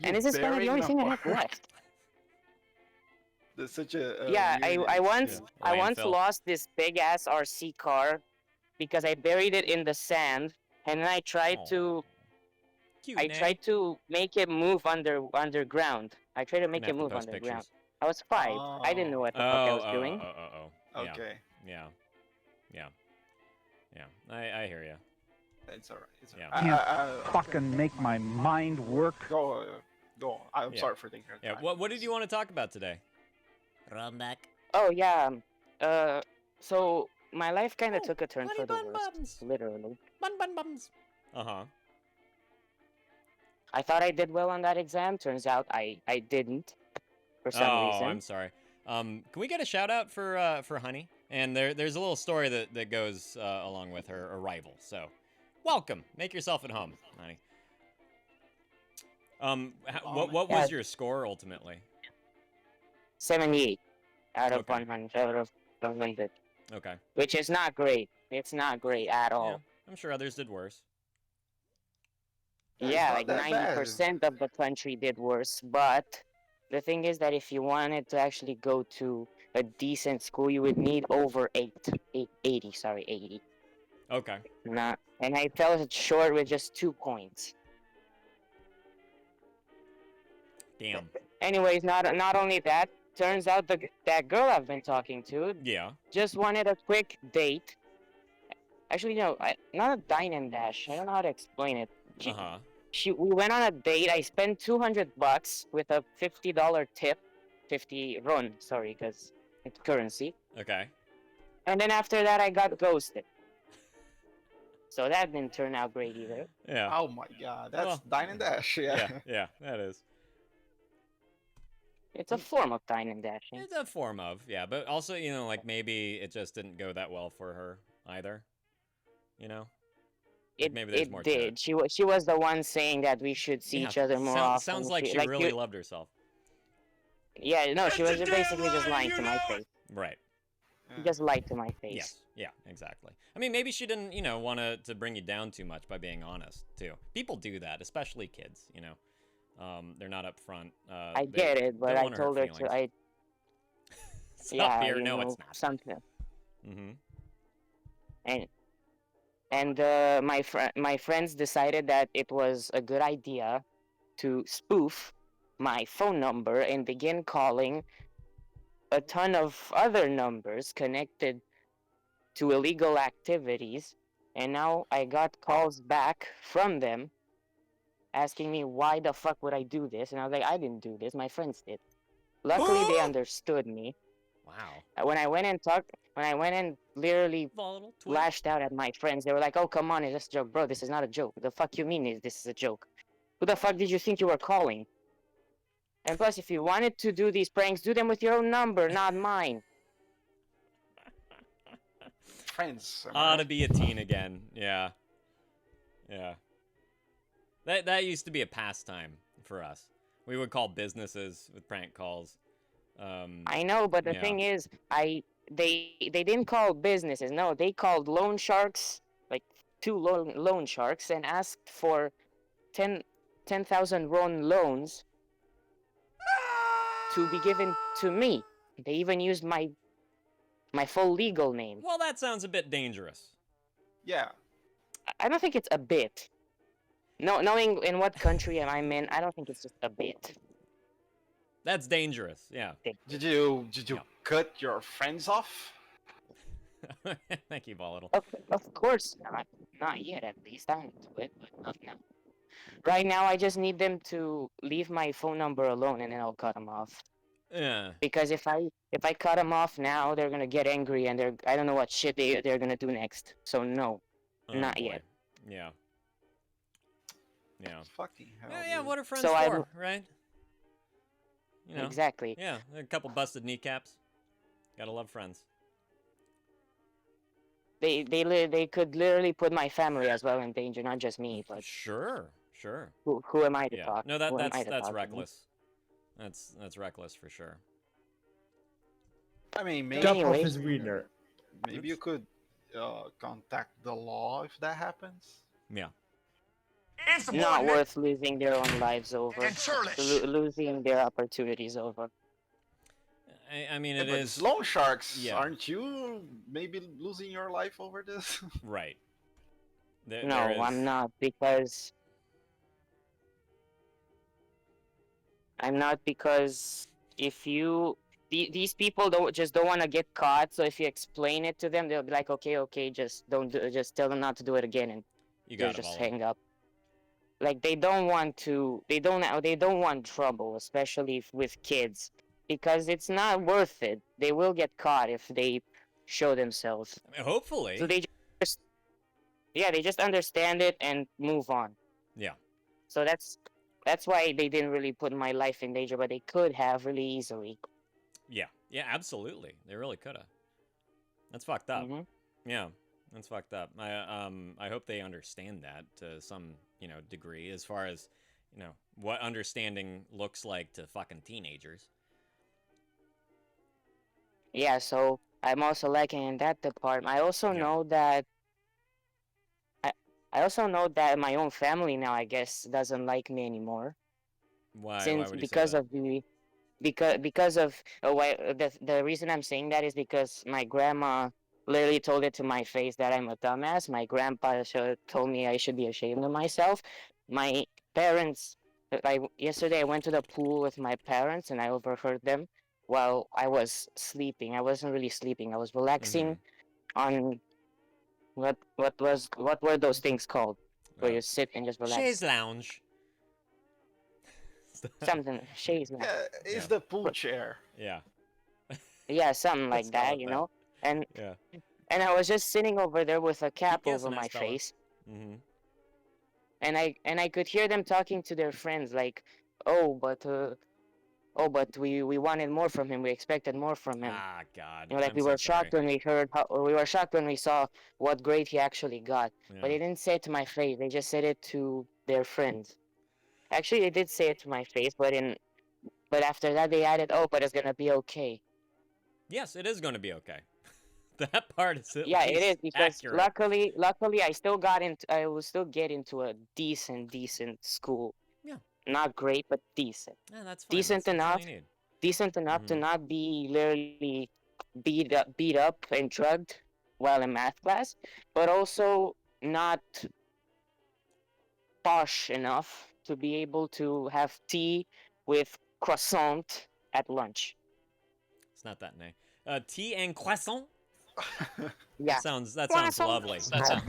S9: And this is kind of the only thing I have left.
S2: There's such a
S9: Yeah,
S2: weird
S9: I once
S2: experience.
S9: I once
S8: Landfill.
S9: lost this big ass RC car because I buried it in the sand, and then I tried to
S8: Cute
S9: I
S8: name.
S9: tried to make it move underground. I tried to make
S8: Gonna
S9: it
S8: have to
S9: move
S8: post
S9: underground.
S8: pictures.
S9: I was 5. I didn't know what the fuck I was doing.
S8: Yeah.
S2: Okay,
S8: Yeah. I hear you.
S2: it's alright. It's
S8: Yeah.
S2: alright.
S10: Fucking make my mind work.
S2: Go on. I'm
S8: Yeah.
S2: sorry for taking your
S8: Yeah.
S2: time.
S8: What did you want to talk about today? Run back.
S9: Oh yeah. So my life kind of
S8: Oh,
S9: took a turn
S8: honey
S9: for the
S8: bun
S9: worst,
S8: buns.
S9: literally.
S8: Bun bums. Uh-huh.
S9: I thought I did well on that exam. Turns out I didn't, for some reason.
S8: I'm sorry. Can we get a shout out for Honey? And there's a little story that goes along with her arrival. So, welcome. Make yourself at home, Honey. What was your score ultimately?
S9: 78 out of
S8: Okay.
S9: 100. Out of 100.
S8: Okay.
S9: Which is not great. It's not great at
S8: Yeah,
S9: all.
S8: I'm sure others did worse.
S2: It's
S9: Yeah,
S2: not
S9: like
S2: that bad.
S9: 90% of the country did worse. But the thing is that if you wanted to actually go to a decent school, you would need over 80.
S8: Okay.
S9: And I fell short with just 2 points.
S8: Damn.
S9: Anyways, not only that, turns out that girl I've been talking to
S8: Yeah.
S9: just wanted a quick date. Actually, no, not a dine and dash. I don't know how to explain it.
S8: Uh-huh.
S9: We went on a date. I spent $200 with a $50 tip, 50 RON, sorry, because it's currency.
S8: Okay.
S9: And then after that, I got ghosted. So that didn't turn out great either.
S8: Yeah.
S2: Oh my god, that's
S8: Well,
S2: dine and dash. Yeah.
S8: Yeah, that is.
S9: It's a form of dine and dashing.
S8: It's a form of, yeah, but also, like maybe it just didn't go that well for her either. You know? Like, maybe there's more to
S9: did. She was the one saying that we should see each other more often.
S8: Sounds like she
S9: like
S8: really loved herself.
S9: Yeah, no, she was basically just lying to my face.
S8: Right.
S9: She just lied to my face.
S8: Yes. Yeah, exactly. I mean, maybe she didn't, want to bring you down too much by being honest, too. People do that, especially kids, they're not upfront.
S9: I get it, but I told her to.
S8: Stop here. No, it's not.
S9: Something.
S8: Mm-hmm.
S9: And my friends decided that it was a good idea to spoof my phone number and begin calling a ton of other numbers connected to illegal activities. And now I got calls back from them asking me why the fuck would I do this, and I was like, I didn't do this, my friends did. Luckily they understood me.
S8: Wow.
S9: When I went and literally
S8: Volatile twin.
S9: lashed out at my friends, they were like, oh come on, it's just a joke. Bro, this is not a joke. The fuck you mean this is a joke? Who the fuck did you think you were calling? And plus, if you wanted to do these pranks, do them with your own number, not mine.
S2: Friends. am I
S8: Ought
S2: right?
S8: to be a teen again. Yeah. Yeah. That used to be a pastime for us. We would call businesses with prank calls.
S9: I know, but the
S8: yeah.
S9: thing is, they didn't call businesses. No, they called loan sharks, like 2 loan sharks, and asked for 10,000 RON loans to be given to me. They even used my full legal name.
S8: Well, that sounds a bit dangerous.
S2: Yeah.
S9: I don't think it's a bit. No, knowing in what country I'm in, I don't think it's just a bit.
S8: That's dangerous. Yeah.
S2: Did you
S8: Yeah.
S2: cut your friends off?
S8: Thank you, Volatile.
S9: Of course not yet, at least. I don't do it, but not now. Right now, I just need them to leave my phone number alone, and then I'll cut them off.
S8: Yeah.
S9: Because if I cut them off now, they're gonna get angry and I don't know what shit they're gonna do next. So no,
S8: Oh,
S9: not
S8: boy.
S9: yet.
S8: Yeah. Yeah.
S2: Fucking hell.
S8: Yeah,
S2: dude.
S8: what are friends
S9: So I
S8: for, right? You know.
S9: Exactly.
S8: Yeah, a couple busted kneecaps. Gotta love friends.
S9: They could literally put my family as well in danger, not just me. But
S8: Sure.
S9: who am I to
S8: Yeah.
S9: talk?
S8: No,
S9: Who am I
S8: that's
S9: to
S8: that's
S9: talk, you know?
S8: reckless. That's reckless for sure.
S2: I mean, maybe
S9: Jump off Anyway.
S3: his wiener.
S2: maybe you could contact the law if that happens.
S8: Yeah.
S9: Not worth losing their own lives over, losing their opportunities over.
S8: I mean,
S2: Yeah,
S8: it
S2: but
S8: is
S2: loan sharks.
S8: Yeah.
S2: Aren't you maybe losing your life over this?
S8: right. There
S9: No,
S8: is-
S9: I'm not because if you these people don't want to get caught. So if you explain it to them, they'll be like, okay, just don't do, just tell them not to do it again, and
S8: You
S9: they'll
S8: got it,
S9: just
S8: Oliver.
S9: hang up. Like they don't want trouble, especially with kids, because it's not worth it. They will get caught if they show themselves.
S8: I mean, hopefully.
S9: So they just understand it and move on.
S8: Yeah.
S9: So that's why they didn't really put my life in danger, but they could have really easily.
S8: Yeah, absolutely. They really could have. That's fucked up.
S9: Mhm.
S8: Yeah, that's fucked up. I hope they understand that to some, degree, as far as, what understanding looks like to fucking teenagers.
S9: Yeah, so I'm also lacking in that department. I also
S8: Yeah.
S9: know that I also know that my own family now, I guess, doesn't like me anymore.
S8: Why
S9: Since
S8: would you
S9: because
S8: say that?
S9: of why the reason I'm saying that is because my grandma literally told it to my face that I'm a dumbass. My grandpa told me I should be ashamed of myself. My parents, yesterday I went to the pool with my parents and I overheard them while I was sleeping. I wasn't really sleeping. I was relaxing on what were those things called where you sit and just relax?
S8: Chaise lounge.
S9: Something chaise lounge.
S2: Yeah, it's
S8: Yeah.
S2: the pool chair.
S8: Yeah.
S9: Yeah, something like
S8: Let's call
S9: that,
S8: it
S9: you
S8: that.
S9: know. And
S8: Yeah.
S9: and I was just sitting over there with a cap
S8: Yes,
S9: over
S8: nice
S9: my
S8: fella.
S9: face,
S8: Mm-hmm.
S9: and I could hear them talking to their friends like, oh, but we wanted more from him. We expected more from him.
S8: Ah, God.
S9: You know, like
S8: I'm
S9: we
S8: so
S9: were shocked
S8: sorry.
S9: when we were shocked when we saw what grade he actually got. But
S8: Yeah.
S9: they didn't say it to my face. They just said it to their friends. Actually, they did say it to my face, but after that they added, oh, but it's gonna be okay.
S8: Yes, it is going to be okay. That part is at
S9: Yeah, it
S8: least
S9: is because
S8: accurate.
S9: luckily I will still get into a decent school.
S8: Yeah.
S9: Not great, but decent.
S8: Yeah, that's fine.
S9: Decent
S8: That's all
S9: enough.
S8: you need.
S9: Decent enough to
S8: Mhm.
S9: not be literally beat up and drugged while in math class, but also not posh enough to be able to have tea with croissant at lunch.
S8: It's not that nice. Tea and croissant?
S9: Yeah.
S8: That sounds lovely.
S2: Yeah.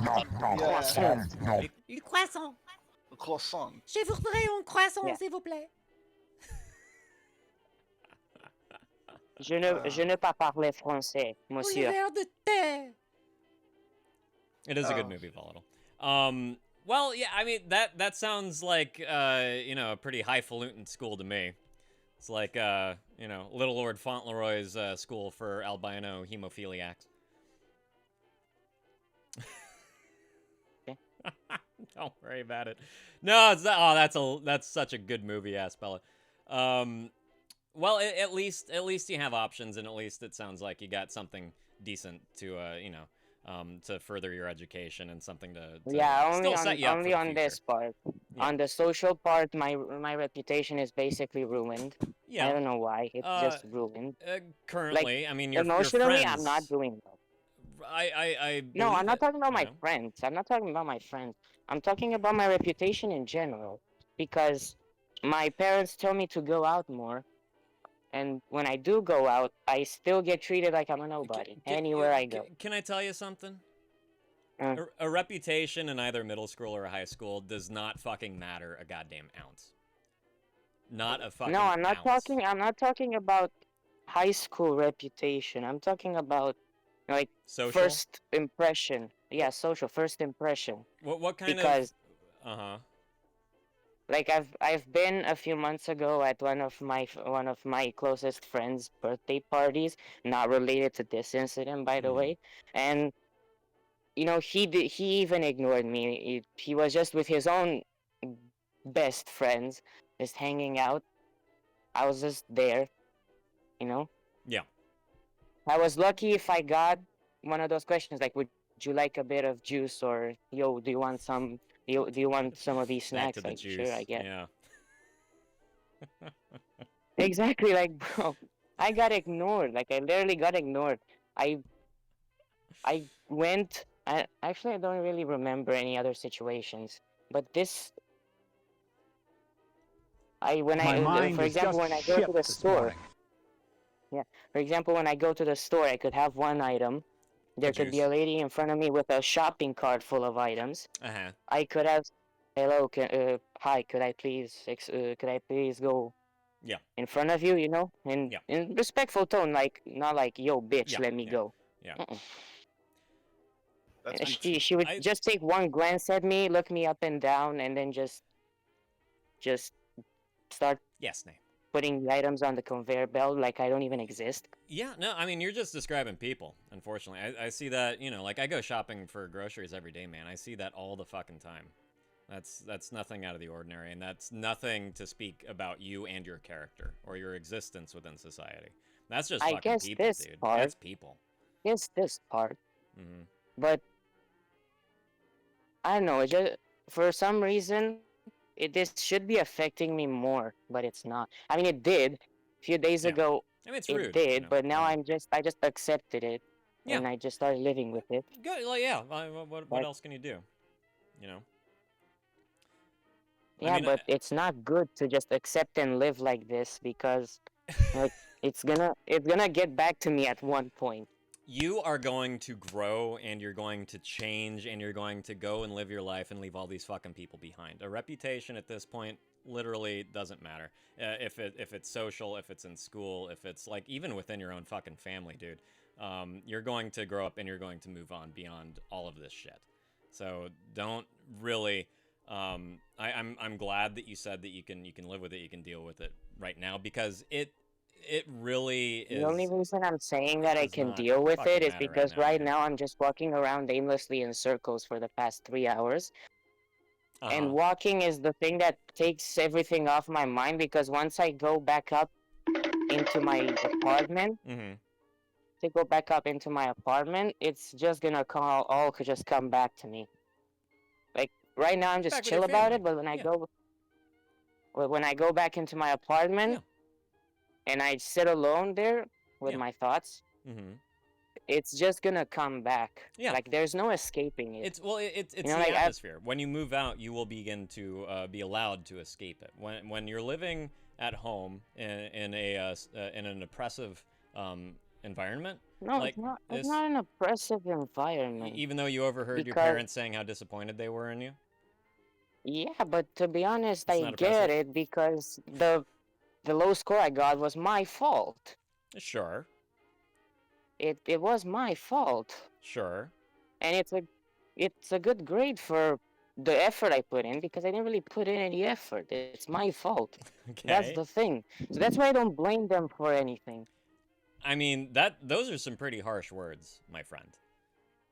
S8: Une croissant.
S2: Croissant.
S8: Je voudrais un croissant,
S9: Yeah.
S8: s'il vous plaît.
S9: Je ne pas parler français, monsieur.
S8: de thé. It is a good
S2: Oh.
S8: movie, Volatile. Well, yeah, I mean that sounds like a pretty highfalutin school to me. It's like Little Lord Fauntleroy's school for albino hemophiliacs. Don't worry about it. No, it's not, that's such a good movie, Aspella. Well, at least you have options, and at least it sounds like you got something decent to to further your education and something to
S9: Yeah,
S8: still set you up
S9: only
S8: for the
S9: on this
S8: future.
S9: part.
S8: Yeah.
S9: On the social part, my reputation is basically ruined. I
S8: Yeah.
S9: don't know why. It's just ruined.
S8: Currently, I mean, your
S9: Emotionally,
S8: friends,
S9: I'm not doing well.
S8: I
S9: No,
S8: believe
S9: I'm not
S8: it,
S9: talking about
S8: you
S9: my
S8: know?
S9: friends. I'm not talking about my friends. I'm talking about my reputation in general. Because my parents tell me to go out more. And when I do go out, I still get treated like I'm a nobody. Anywhere I go.
S8: Can I tell you something?
S9: Mm.
S8: A reputation in either middle school or high school does not fucking matter a goddamn ounce. not a fucking
S9: No, I'm not
S8: ounce.
S9: talking. I'm not talking about high school reputation. I'm talking about like
S8: Social?
S9: first impression. Yeah, social first impression.
S8: What kind
S9: Because
S8: of... Uh-huh.
S9: like I've been a few months ago at one of my closest friends' birthday parties, not related to this incident, by the
S8: Mhm.
S9: way, and he even ignored me. He was just with his own best friends, just hanging out. I was just there, you know.
S8: Yeah.
S9: I was lucky if I got one of those questions like, "Would you like a bit of juice?" or "Yo, do you want some? Do you want some of these
S8: Back
S9: snacks?"
S8: to the
S9: Like,
S8: juice.
S9: sure, I get.
S8: Yeah.
S9: Exactly, like, bro, I got ignored. Like, I literally got ignored. I went. Actually, I don't really remember any other situations, but this.
S10: My mind
S9: For
S10: is
S9: example,
S10: just
S9: when I go to
S10: shit
S9: the
S10: this
S9: store.
S10: morning.
S9: Yeah. For example, when I go to the store, I could have one item. There could be
S8: juice.
S9: a lady in front of me with a shopping cart full of items.
S8: Uh-huh.
S9: I could have, hello, hi, could I please go
S8: Yeah.
S9: in front of you,
S8: Yeah.
S9: in respectful tone, like not like, yo, bitch,
S8: Yeah,
S9: let me
S8: yeah,
S9: go.
S8: yeah.
S9: Mm-mm.
S2: That's
S9: And
S2: me.
S9: she would
S8: I-
S9: just take one glance at me, look me up and down, and then just start
S8: Yes, Nate.
S9: putting the items on the conveyor belt like I don't even exist.
S8: Yeah, no, I mean, you're just describing people, unfortunately. I see that, like, I go shopping for groceries every day, man. I see that all the fucking time. That's nothing out of the ordinary, and that's nothing to speak about you and your character, or your existence within society. That's just
S9: I
S8: fucking
S9: guess
S8: people,
S9: this
S8: dude.
S9: part-
S8: That's people.
S9: Yes, this part.
S8: Hmm.
S9: But I don't know. For some reason, this should be affecting me more, but it's not. I mean, it did a few days
S8: Yeah.
S9: ago.
S8: I mean, it's
S9: It
S8: rude.
S9: did, but now
S8: yeah.
S9: I just accepted it,
S8: Yeah.
S9: and I just started living with it.
S8: Good, like, yeah, what
S9: But-
S8: else can you do? You know?
S9: Yeah,
S8: mean,
S9: but it's not good to just accept and live like this because, like, it's gonna get back to me at one point.
S8: You are going to grow, and you're going to change, and you're going to go and live your life and leave all these fucking people behind. A reputation at this point literally doesn't matter. If it's social, if it's in school, if it's like even within your own fucking family, dude. You're going to grow up and you're going to move on beyond all of this shit. So don't really. I'm glad that you said that you can live with it, you can deal with it right now, because it really is.
S9: The only reason I'm saying that I
S8: does
S9: can
S8: not
S9: deal with
S8: fucking
S9: it is
S8: matter right
S9: because
S8: now,
S9: right
S8: man.
S9: now I'm just walking around aimlessly in circles for the past 3 hours. And
S8: Uh-huh.
S9: walking is the thing that takes everything off my mind because once I go back up into my apartment,
S8: Mm-hmm.
S9: it's just gonna all could just come back to me. Like right now, I'm just
S8: Back with
S9: chill
S8: your
S9: about
S8: family.
S9: it, but
S8: Yeah.
S9: when I go back into my apartment and I sit alone there with
S8: Yeah.
S9: my thoughts,
S8: Mm-hmm.
S9: it's just gonna come back.
S8: Yeah.
S9: Like there's no escaping it.
S8: It's it's
S9: know,
S8: the
S9: like,
S8: atmosphere. When you move out, you will begin to be allowed to escape it. When you're living at home in an oppressive environment,
S9: No,
S8: like
S9: it's not.
S8: this,
S9: It's not an oppressive environment.
S8: even though you overheard your
S9: Because-
S8: parents saying how disappointed they were in you.
S9: Yeah, but to be honest,
S8: It's
S9: I
S8: not
S9: get
S8: oppressive?
S9: it because the low score I got was my fault.
S8: Sure,
S9: It was my fault,
S8: sure.
S9: and it's a good grade for the effort I put in because I didn't really put in any effort. It's my fault.
S8: Okay.
S9: That's the thing. So that's why I don't blame them for anything.
S8: I mean, those are some pretty harsh words, my friend.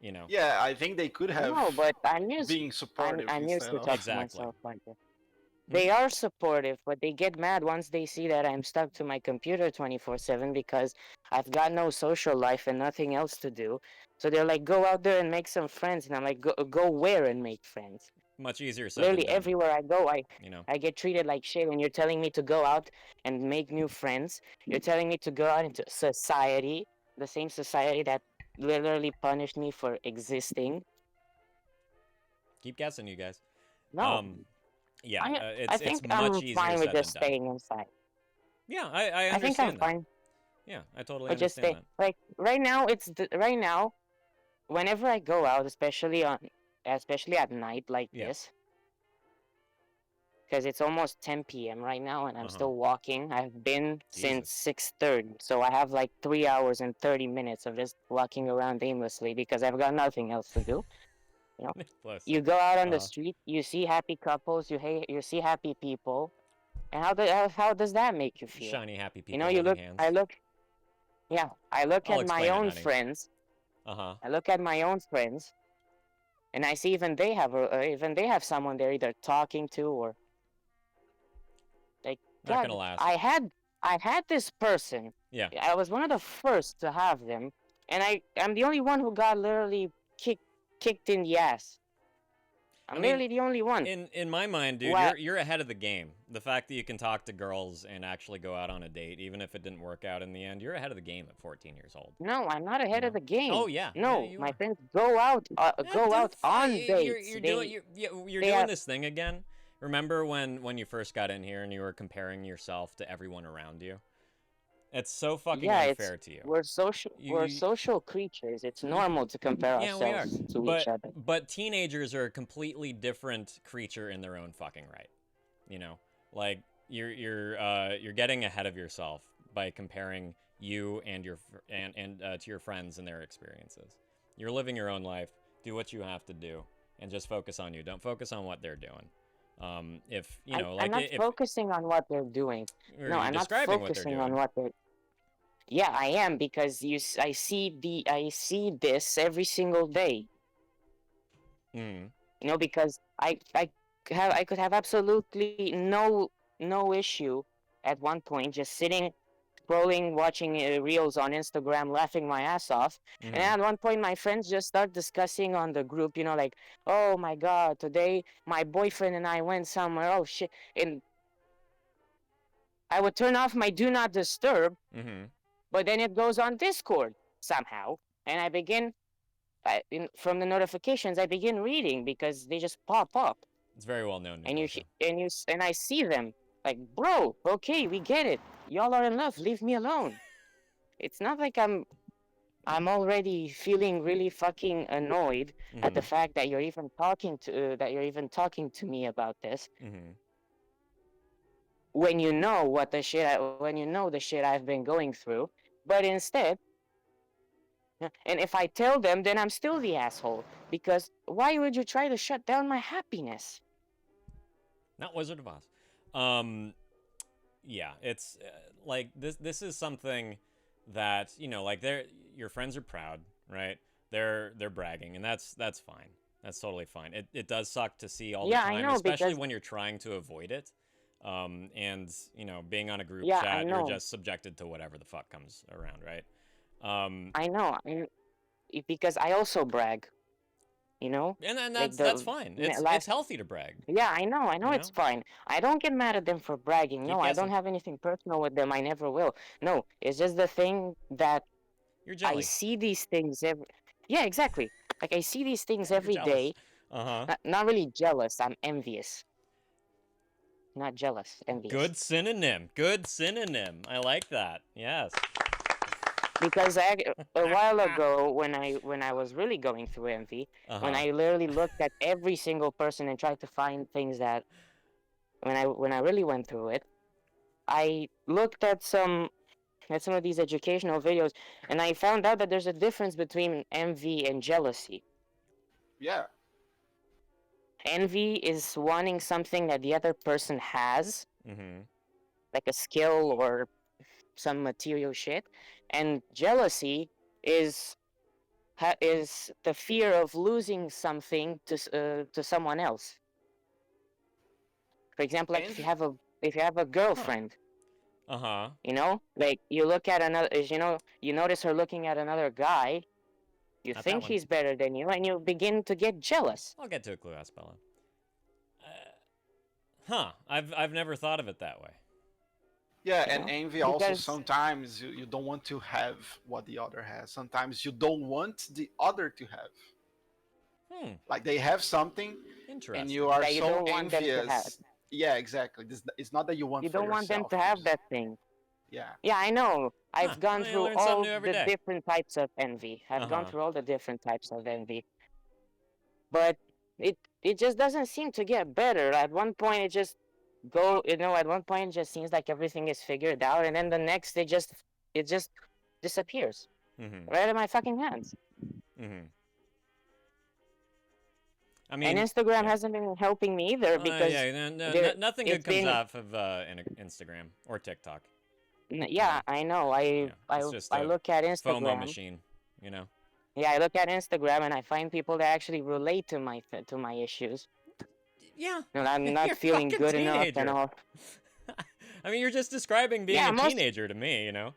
S8: You know.
S2: Yeah, I think they could have
S9: No, but I'm used.
S2: being supportive
S9: I'm used
S2: instead
S9: to
S2: of.
S9: talk
S8: Exactly.
S9: to myself like that. They are supportive, but they get mad once they see that I'm stuck to my computer 24/7 because I've got no social life and nothing else to do. So they're like, go out there and make some friends. And I'm like, go where and make friends?
S8: Much easier said
S9: Literally
S8: than done,
S9: everywhere I go,
S8: you know.
S9: I get treated like shit. When you're telling me to go out and make new friends, you're telling me to go out into society, the same society that literally punished me for existing.
S8: Keep guessing, you guys.
S9: No,
S8: Yeah,
S9: I think
S8: it's much
S9: I'm
S8: easier
S9: fine with
S8: said
S9: just
S8: than done.
S9: staying inside.
S8: Yeah, I
S9: I think
S8: understand
S9: I'm
S8: that.
S9: fine.
S8: Yeah, I totally
S9: But just stay.
S8: understand that.
S9: Like right now, right now, whenever I go out, especially at night like
S8: Yeah.
S9: this, because it's almost 10 p.m. right now, and I'm
S8: Uh-huh.
S9: still walking. I've been since
S8: Jesus.
S9: 6:30, so I have like 3 hours and 30 minutes of just walking around aimlessly because I've got nothing else to do. You know,
S8: Bless
S9: you
S8: you.
S9: go out on the
S8: Uh-huh.
S9: street, you see happy couples, you see happy people, and how does that make you feel?
S8: Shiny, happy
S9: You know,
S8: people
S9: you
S8: holding
S9: look, I
S8: hands.
S9: look, yeah, I look
S8: I'll
S9: at my
S8: explain it,
S9: own
S8: honey.
S9: friends.
S8: Uh-huh.
S9: I look at my own friends, and I see even they have someone they're either talking to or like
S8: Not
S9: God.
S8: gonna last.
S9: I had this person.
S8: Yeah.
S9: I was one of the first to have them, and I'm the only one who got literally kicked in the ass. I'm
S8: I mean,
S9: literally the only one.
S8: In my mind, dude,
S9: What?
S8: you're ahead of the game. The fact that you can talk to girls and actually go out on a date, even if it didn't work out in the end, you're ahead of the game at 14 years old.
S9: No, I'm not ahead
S8: You
S9: of
S8: know?
S9: the game.
S8: Oh yeah.
S9: No,
S8: yeah, you
S9: my
S8: are.
S9: friends go out on dates.
S8: You're
S9: They
S8: doing you're
S9: they
S8: doing
S9: have
S8: this thing again. Remember when you first got in here and you were comparing yourself to everyone around you? It's so fucking
S9: yeah, it's
S8: unfair to you.
S9: we're social creatures. It's normal to compare
S8: Yeah, we are.
S9: ourselves to each other.
S8: But teenagers are a completely different creature in their own fucking right. You know, like you're getting ahead of yourself by comparing you and to your friends and their experiences. You're living your own life. Do what you have to do, and just focus on you. Don't focus on what they're doing. If you know,
S9: I'm
S8: like
S9: not
S8: if
S9: focusing on what they're doing.
S8: or
S9: No,
S8: you're
S9: I'm not
S8: describing what they're
S9: focusing
S8: doing.
S9: on what they're. Yeah, I am because I see this every single day.
S8: Mm.
S9: You know, because I could have absolutely no issue at one point just sitting scrolling, watching reels on Instagram, laughing my ass off.
S8: Mhm.
S9: And at one point, my friends just start discussing on the group, you know, like, oh my God, today my boyfriend and I went somewhere. Oh shit. And I would turn off my do not disturb,
S8: Mm-hmm.
S9: but then it goes on Discord somehow. And I begin, from the notifications, I begin reading because they just pop up.
S8: It's very well known.
S9: And
S8: Nicosa.
S9: and I see them like, bro, okay, we get it. Y'all are in love. Leave me alone. It's not like I'm already feeling really fucking annoyed at the
S8: Mhm.
S9: fact that you're even talking to me about this
S8: Mm-hmm.
S9: when you know the shit I've been going through. But instead, and if I tell them, then I'm still the asshole because why would you try to shut down my happiness?
S8: Not Wizard of Oz. Yeah, it's like this is something that, you know, like your friends are proud, right? They're bragging, and that's fine. That's totally fine. It does suck to see all the
S9: Yeah, I
S8: time,
S9: know,
S8: especially
S9: because
S8: when you're trying to avoid it. And you know, being on a group
S9: yeah, I
S8: chat, you're
S9: know.
S8: just subjected to whatever the fuck comes around, right?
S9: I know. Because I also brag, you know?
S8: And then
S9: Like
S8: that's fine. It's
S9: last.
S8: it's healthy to brag.
S9: Yeah, I know
S8: You
S9: it's
S8: know?
S9: fine. I don't get mad at them for bragging.
S8: Keep
S9: No, I don't
S8: guessing.
S9: have anything personal with them. I never will. No, it's just the thing that
S8: You're
S9: I
S8: jelly.
S9: see these things every. Yeah, exactly. Like I see these things
S8: You're
S9: every
S8: jealous.
S9: day.
S8: Uh-huh.
S9: Not really jealous. I'm envious. Not jealous. Envious.
S8: Good synonym. Good synonym. I like that. Yes.
S9: Because a while ago, when I was really going through envy, when
S8: Uh-huh.
S9: I literally looked at every single person and tried to find things that, when I really went through it, I looked at some of these educational videos, and I found out that there's a difference between envy and jealousy.
S2: Yeah.
S9: Envy is wanting something that the other person has,
S8: Mm-hmm.
S9: like a skill or some material shit, and jealousy is the fear of losing something to someone else. For example, like if you have a girlfriend,
S8: Uh-huh.
S9: you know, like you look at another, you notice her looking at another guy, you
S8: Not that
S9: think
S8: one.
S9: he's better than you, and you begin to get jealous.
S8: I'll get to it, Clue Aspella. I've never thought of it that way.
S2: Yeah,
S9: You
S2: and
S9: know?
S2: envy also
S9: Because-
S2: sometimes you don't want to have what the other has. Sometimes you don't want the other to have. Like they have something
S8: Interesting.
S2: and you are
S9: That you
S2: so
S9: don't want them to have.
S2: envious. Yeah, exactly. It's not that you want
S9: You
S2: for
S9: don't want them
S2: yourself,
S9: to have
S2: it's-
S9: that thing.
S2: Yeah.
S9: Yeah, I know. I've
S8: Huh,
S9: gone
S8: well, you
S9: through
S8: learn something
S9: all
S8: new every
S9: the
S8: day.
S9: different types of envy. I've gone
S8: Uh-huh.
S9: through all the different types of envy. But it just doesn't seem to get better. At one point, go. At one point, it just seems like everything is figured out, and then the next, it just disappears
S8: Mm-hmm.
S9: right out of my fucking hands.
S8: Mm-hmm. I
S9: And
S8: mean,
S9: Instagram
S8: yeah.
S9: hasn't been helping me either because
S8: nothing good
S9: it's
S8: comes
S9: been-
S8: off of Instagram or TikTok.
S9: yeah, I know.
S8: Yeah, it's just
S9: I
S8: a
S9: look at
S8: FOMO
S9: Instagram.
S8: machine, you know.
S9: Yeah, I look at Instagram and I find people that actually relate to my issues.
S8: Yeah.
S9: And I'm
S8: You're
S9: not
S8: a
S9: feeling
S8: fucking
S9: good enough and
S8: teenager.
S9: all.
S8: I mean, you're just describing being
S9: Yeah,
S8: a
S9: most-
S8: teenager to me, you know.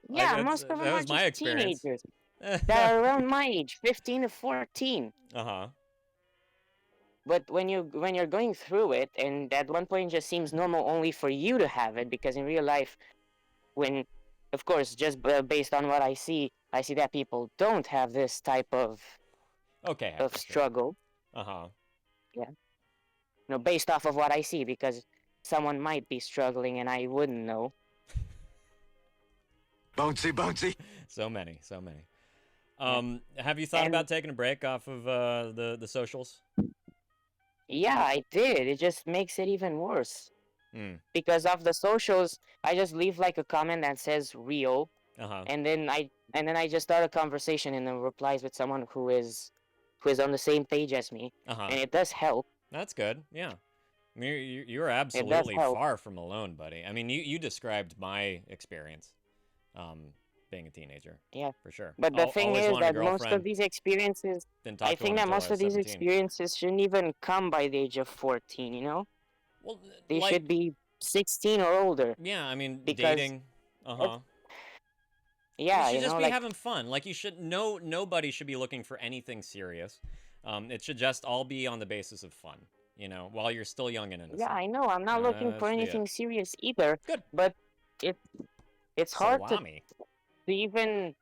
S9: Yeah,
S8: Like,
S9: most of them
S8: that
S9: are
S8: was my
S9: just
S8: experience.
S9: teenagers that are around my age, 15 to 14.
S8: Uh-huh.
S9: But when you're going through it, and at one point it just seems normal only for you to have it, because in real life, when, of course, just based on what I see that people don't have this type of
S8: Okay. Hector, sure.
S9: struggle.
S8: Uh-huh.
S9: Based off of what I see, because someone might be struggling and I wouldn't know.
S6: Bouncy.
S8: So many. Have you thought
S9: And-
S8: about taking a break off of the socials?
S9: Yeah, I did. It just makes it even worse.
S8: Mm.
S9: Because of the socials, I just leave like a comment that says real,
S8: Uh-huh.
S9: and then I just start a conversation and then replies with someone who is on the same page as me,
S8: Uh-huh.
S9: and it does help.
S8: That's good. Yeah. I mean, you're absolutely
S9: help.
S8: far from alone, buddy. I mean, you described my experience, being a teenager.
S9: Yeah.
S8: For sure.
S9: But the thing
S8: Always
S9: is
S8: wanted a
S9: that most
S8: girlfriend,
S9: of these experiences,
S8: didn't talk
S9: I
S8: to
S9: think
S8: one
S9: that
S8: until I
S9: most
S8: was
S9: of these
S8: 17.
S9: experiences shouldn't even come by the age of 14.
S8: Well,
S9: They
S8: like,
S9: should be 16 or older.
S8: yeah, I mean,
S9: because
S8: dating. Uh-huh.
S9: Yeah,
S8: You should just be
S9: like,
S8: having fun. Like, you should nobody should be looking for anything serious. It should just all be on the basis of fun, while you're still young and innocent.
S9: yeah, I know. I'm not looking
S8: That's
S9: for
S8: the
S9: anything serious either.
S8: Good.
S9: But it's hard to
S8: Salami.
S9: even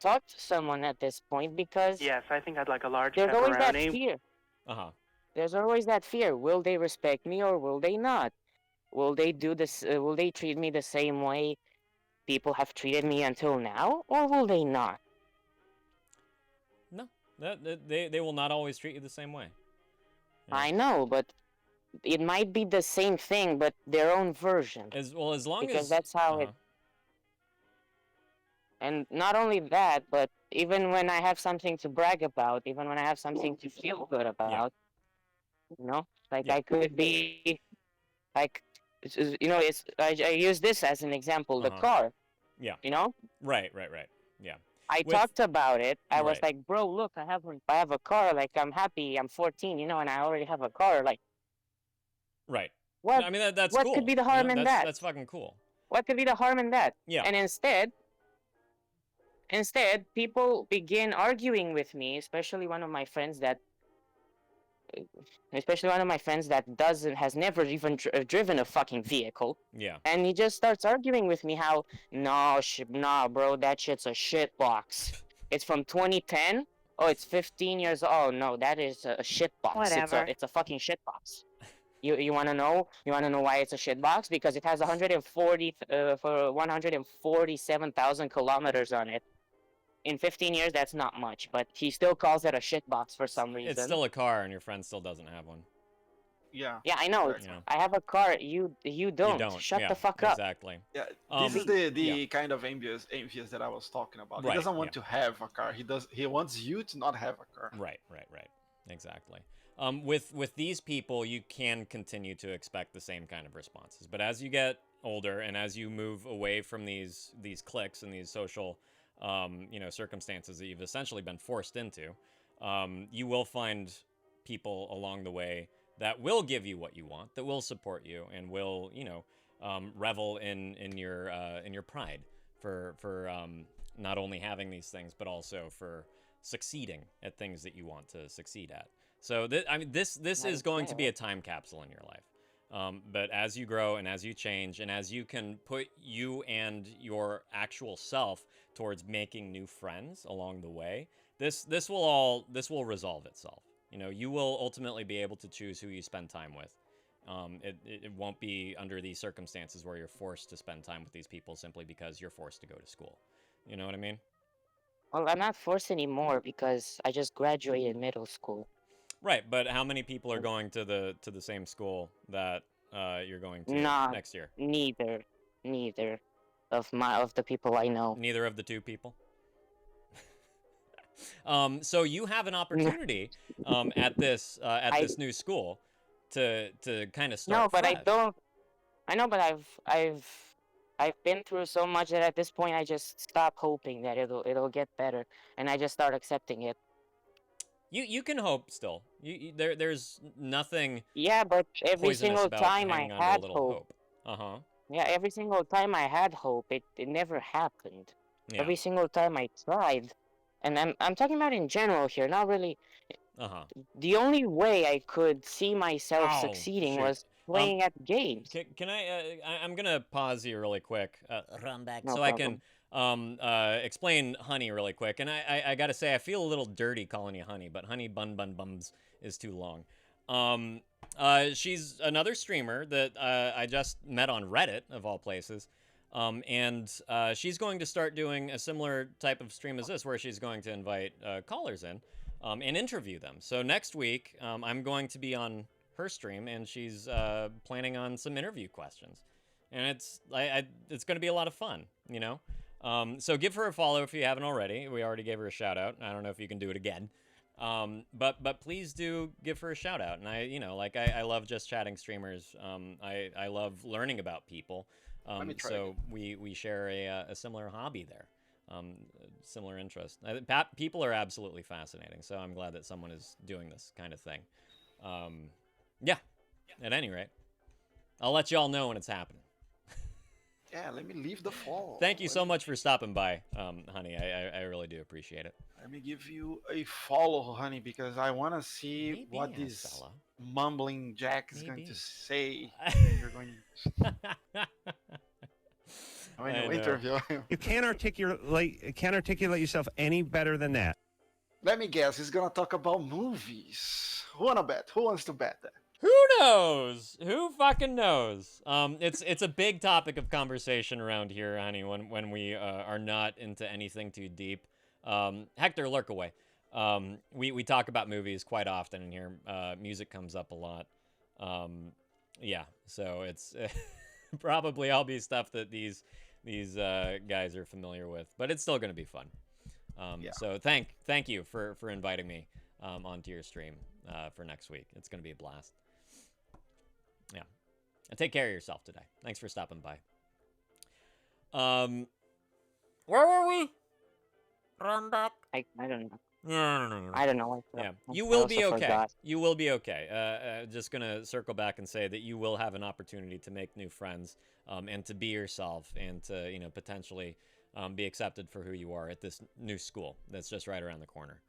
S9: talk to someone at this point, because
S10: Yes, I think I'd like a large
S9: there's always that
S10: pepperoni.
S9: fear.
S8: Uh-huh.
S9: There's always that fear. Will they respect me or will they not? Will they do this? Will they treat me the same way people have treated me until now, or will they not?
S8: No. They will not always treat you the same way. Yeah.
S9: I know, but it might be the same thing, but their own version.
S8: As long
S9: Because
S8: as
S9: that's how it.
S8: uh-huh.
S9: And not only that, but even when I have something to brag about, even when I have something to feel good about, like
S8: Yeah.
S9: I could be, like, I use this as an example, the
S8: Uh-huh.
S9: car.
S8: Yeah.
S9: Right.
S8: Right. Yeah.
S9: I
S8: With-
S9: talked about it. I was
S8: Right.
S9: like, bro, look, I have a car. Like, I'm happy. I'm 14, and I already have a car. Like,
S8: Right.
S9: what?
S8: I mean, that's
S9: what
S8: cool.
S9: could be the harm in that?
S8: That's fucking cool.
S9: What could be the harm in that?
S8: Yeah.
S9: And instead, people begin arguing with me, especially one of my friends that has never even driven a fucking vehicle.
S8: Yeah.
S9: And he just starts arguing with me how, nah, bro, that shit's a shit box. It's from 2010. Oh, it's 15 years old. Oh, no, that is a shit box.
S5: Whatever.
S9: It's a fucking shit box. You want to know? You want to know why it's a shit box? Because it has 147,000 kilometers on it. In 15 years, that's not much, but he still calls it a shit box for some reason.
S8: It's still a car, and your friend still doesn't have one.
S2: Yeah.
S9: Yeah, I know.
S2: Correct.
S8: You know.
S9: I have a car. You don't.
S8: You don't.
S9: Shut
S8: Yeah,
S9: the fuck up.
S8: Exactly.
S2: Yeah,
S8: Um,
S2: this is the
S8: yeah.
S2: kind of envious that I was talking about.
S8: Right,
S2: He doesn't want
S8: yeah.
S2: to have a car. He wants you to not have a car.
S8: Right. Exactly. With these people, you can continue to expect the same kind of responses. But as you get older and as you move away from these cliques and these social, circumstances that you've essentially been forced into, you will find people along the way that will give you what you want, that will support you, and will, revel in your pride for not only having these things, but also for succeeding at things that you want to succeed at. So this is going to be a time capsule in your life. But as you grow and as you change and as you can put you and your actual self towards making new friends along the way, this will resolve itself. You will ultimately be able to choose who you spend time with. It won't be under these circumstances where you're forced to spend time with these people simply because you're forced to go to school. You know what I mean?
S9: Well, I'm not forced anymore because I just graduated middle school.
S8: Right, but how many people are going to the same school that you're going to
S9: Nah.
S8: next year?
S9: Neither of the people I know.
S8: Neither of the two people. So you have an opportunity at this this new school to kind of start.
S9: No, but I
S8: fresh.
S9: don't. I know, but I've been through so much that at this point I just stop hoping that it'll get better, and I just start accepting it.
S8: You can hope still. There's nothing.
S9: Yeah, but every
S8: poisonous
S9: single
S8: about
S9: time I
S8: hanging on to a
S9: had
S8: little
S9: hope.
S8: Uh-huh.
S9: Yeah, every single time I had hope, it never happened.
S8: Yeah.
S9: Every single time I tried, and I'm talking about in general here, not really.
S8: Uh-huh.
S9: The only way I could see myself
S8: Oh,
S9: succeeding
S8: shoot.
S9: was playing at games.
S8: Can I'm gonna pause you really quick, run back,
S9: No
S8: so
S9: problem.
S8: I can explain Honey really quick. And I gotta say, I feel a little dirty calling you Honey, but Honey Bun Bun Bums is too long. She's another streamer that I just met on Reddit, of all places. And she's going to start doing a similar type of stream as this, where she's going to invite callers in and interview them. So next week, I'm going to be on her stream, and she's planning on some interview questions. And it's going to be a lot of fun, you know? So give her a follow if you haven't already. We already gave her a shout out. I don't know if you can do it again. But please do give her a shout out. And I love just chatting streamers. I love learning about people. So we share a similar hobby there, similar interest. People are absolutely fascinating. So I'm glad that someone is doing this kind of thing. Yeah. At any rate, I'll let you all know when it's happening.
S2: Yeah, let me leave the fall.
S8: Thank you so much for stopping by, Honey. I really do appreciate it.
S2: Let me give you a follow, Honey, because I want to see
S8: Maybe,
S2: what this
S8: Estella.
S2: mumbling Jack is going
S8: Maybe.
S2: to say. You're going
S8: I
S2: to
S8: know.
S2: interview him.
S6: You can't articulate yourself any better than that.
S2: Let me guess. He's gonna talk about movies. Who wanna bet? Who wants to bet that?
S8: Who knows? Who fucking knows? It's a big topic of conversation around here, Honey, when we are not into anything too deep. Hector, lurk away. We talk about movies quite often in here. Music comes up a lot. Yeah, so it's probably all be stuff that these guys are familiar with, but it's still gonna be fun. So thank you for inviting me onto your stream for next week. It's gonna be a blast. Yeah, and take care of yourself today. Thanks for stopping by. Where were we? Run back.
S9: I don't know.
S8: No.
S9: I don't know.
S8: Yeah,
S9: I
S8: you will be
S9: also
S8: okay.
S9: forgot.
S8: You will be okay. Just gonna circle back and say that you will have an opportunity to make new friends, and to be yourself, and to potentially be accepted for who you are at this new school that's just right around the corner.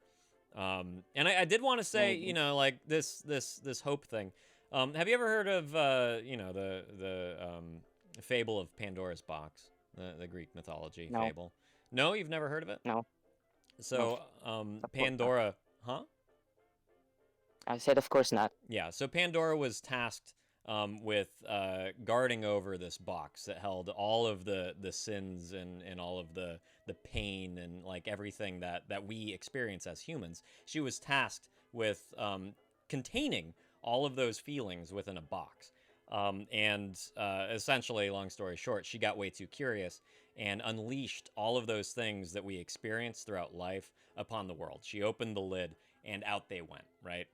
S8: And I did want to say, like this hope thing. Have you ever heard of the fable of Pandora's box, the Greek mythology
S9: No.
S8: fable? No, you've never heard of it?
S9: No.
S8: So, Pandora, huh?
S9: I said, of course not.
S8: Yeah, so Pandora was tasked with guarding over this box that held all of the sins and all of the pain and like everything that we experience as humans. She was tasked with containing all of those feelings within a box. And essentially, long story short, she got way too curious and unleashed all of those things that we experience throughout life upon the world. She opened the lid and out they went, right?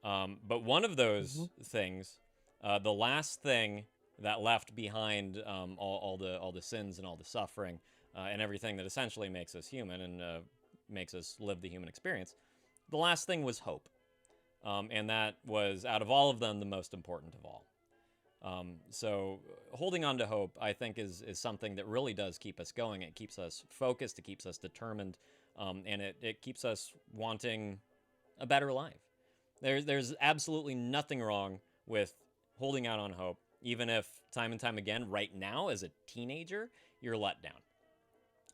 S8: But one of those things, the last thing that left behind all the sins and all the suffering and everything that essentially makes us human and makes us live the human experience, the last thing was hope. And that was, out of all of them, the most important of all. So holding on to hope, I think, is something that really does keep us going. It keeps us focused, it keeps us determined, and it keeps us wanting a better life. There's absolutely nothing wrong with holding out on hope, even if time and time again, right now, as a teenager, you're let down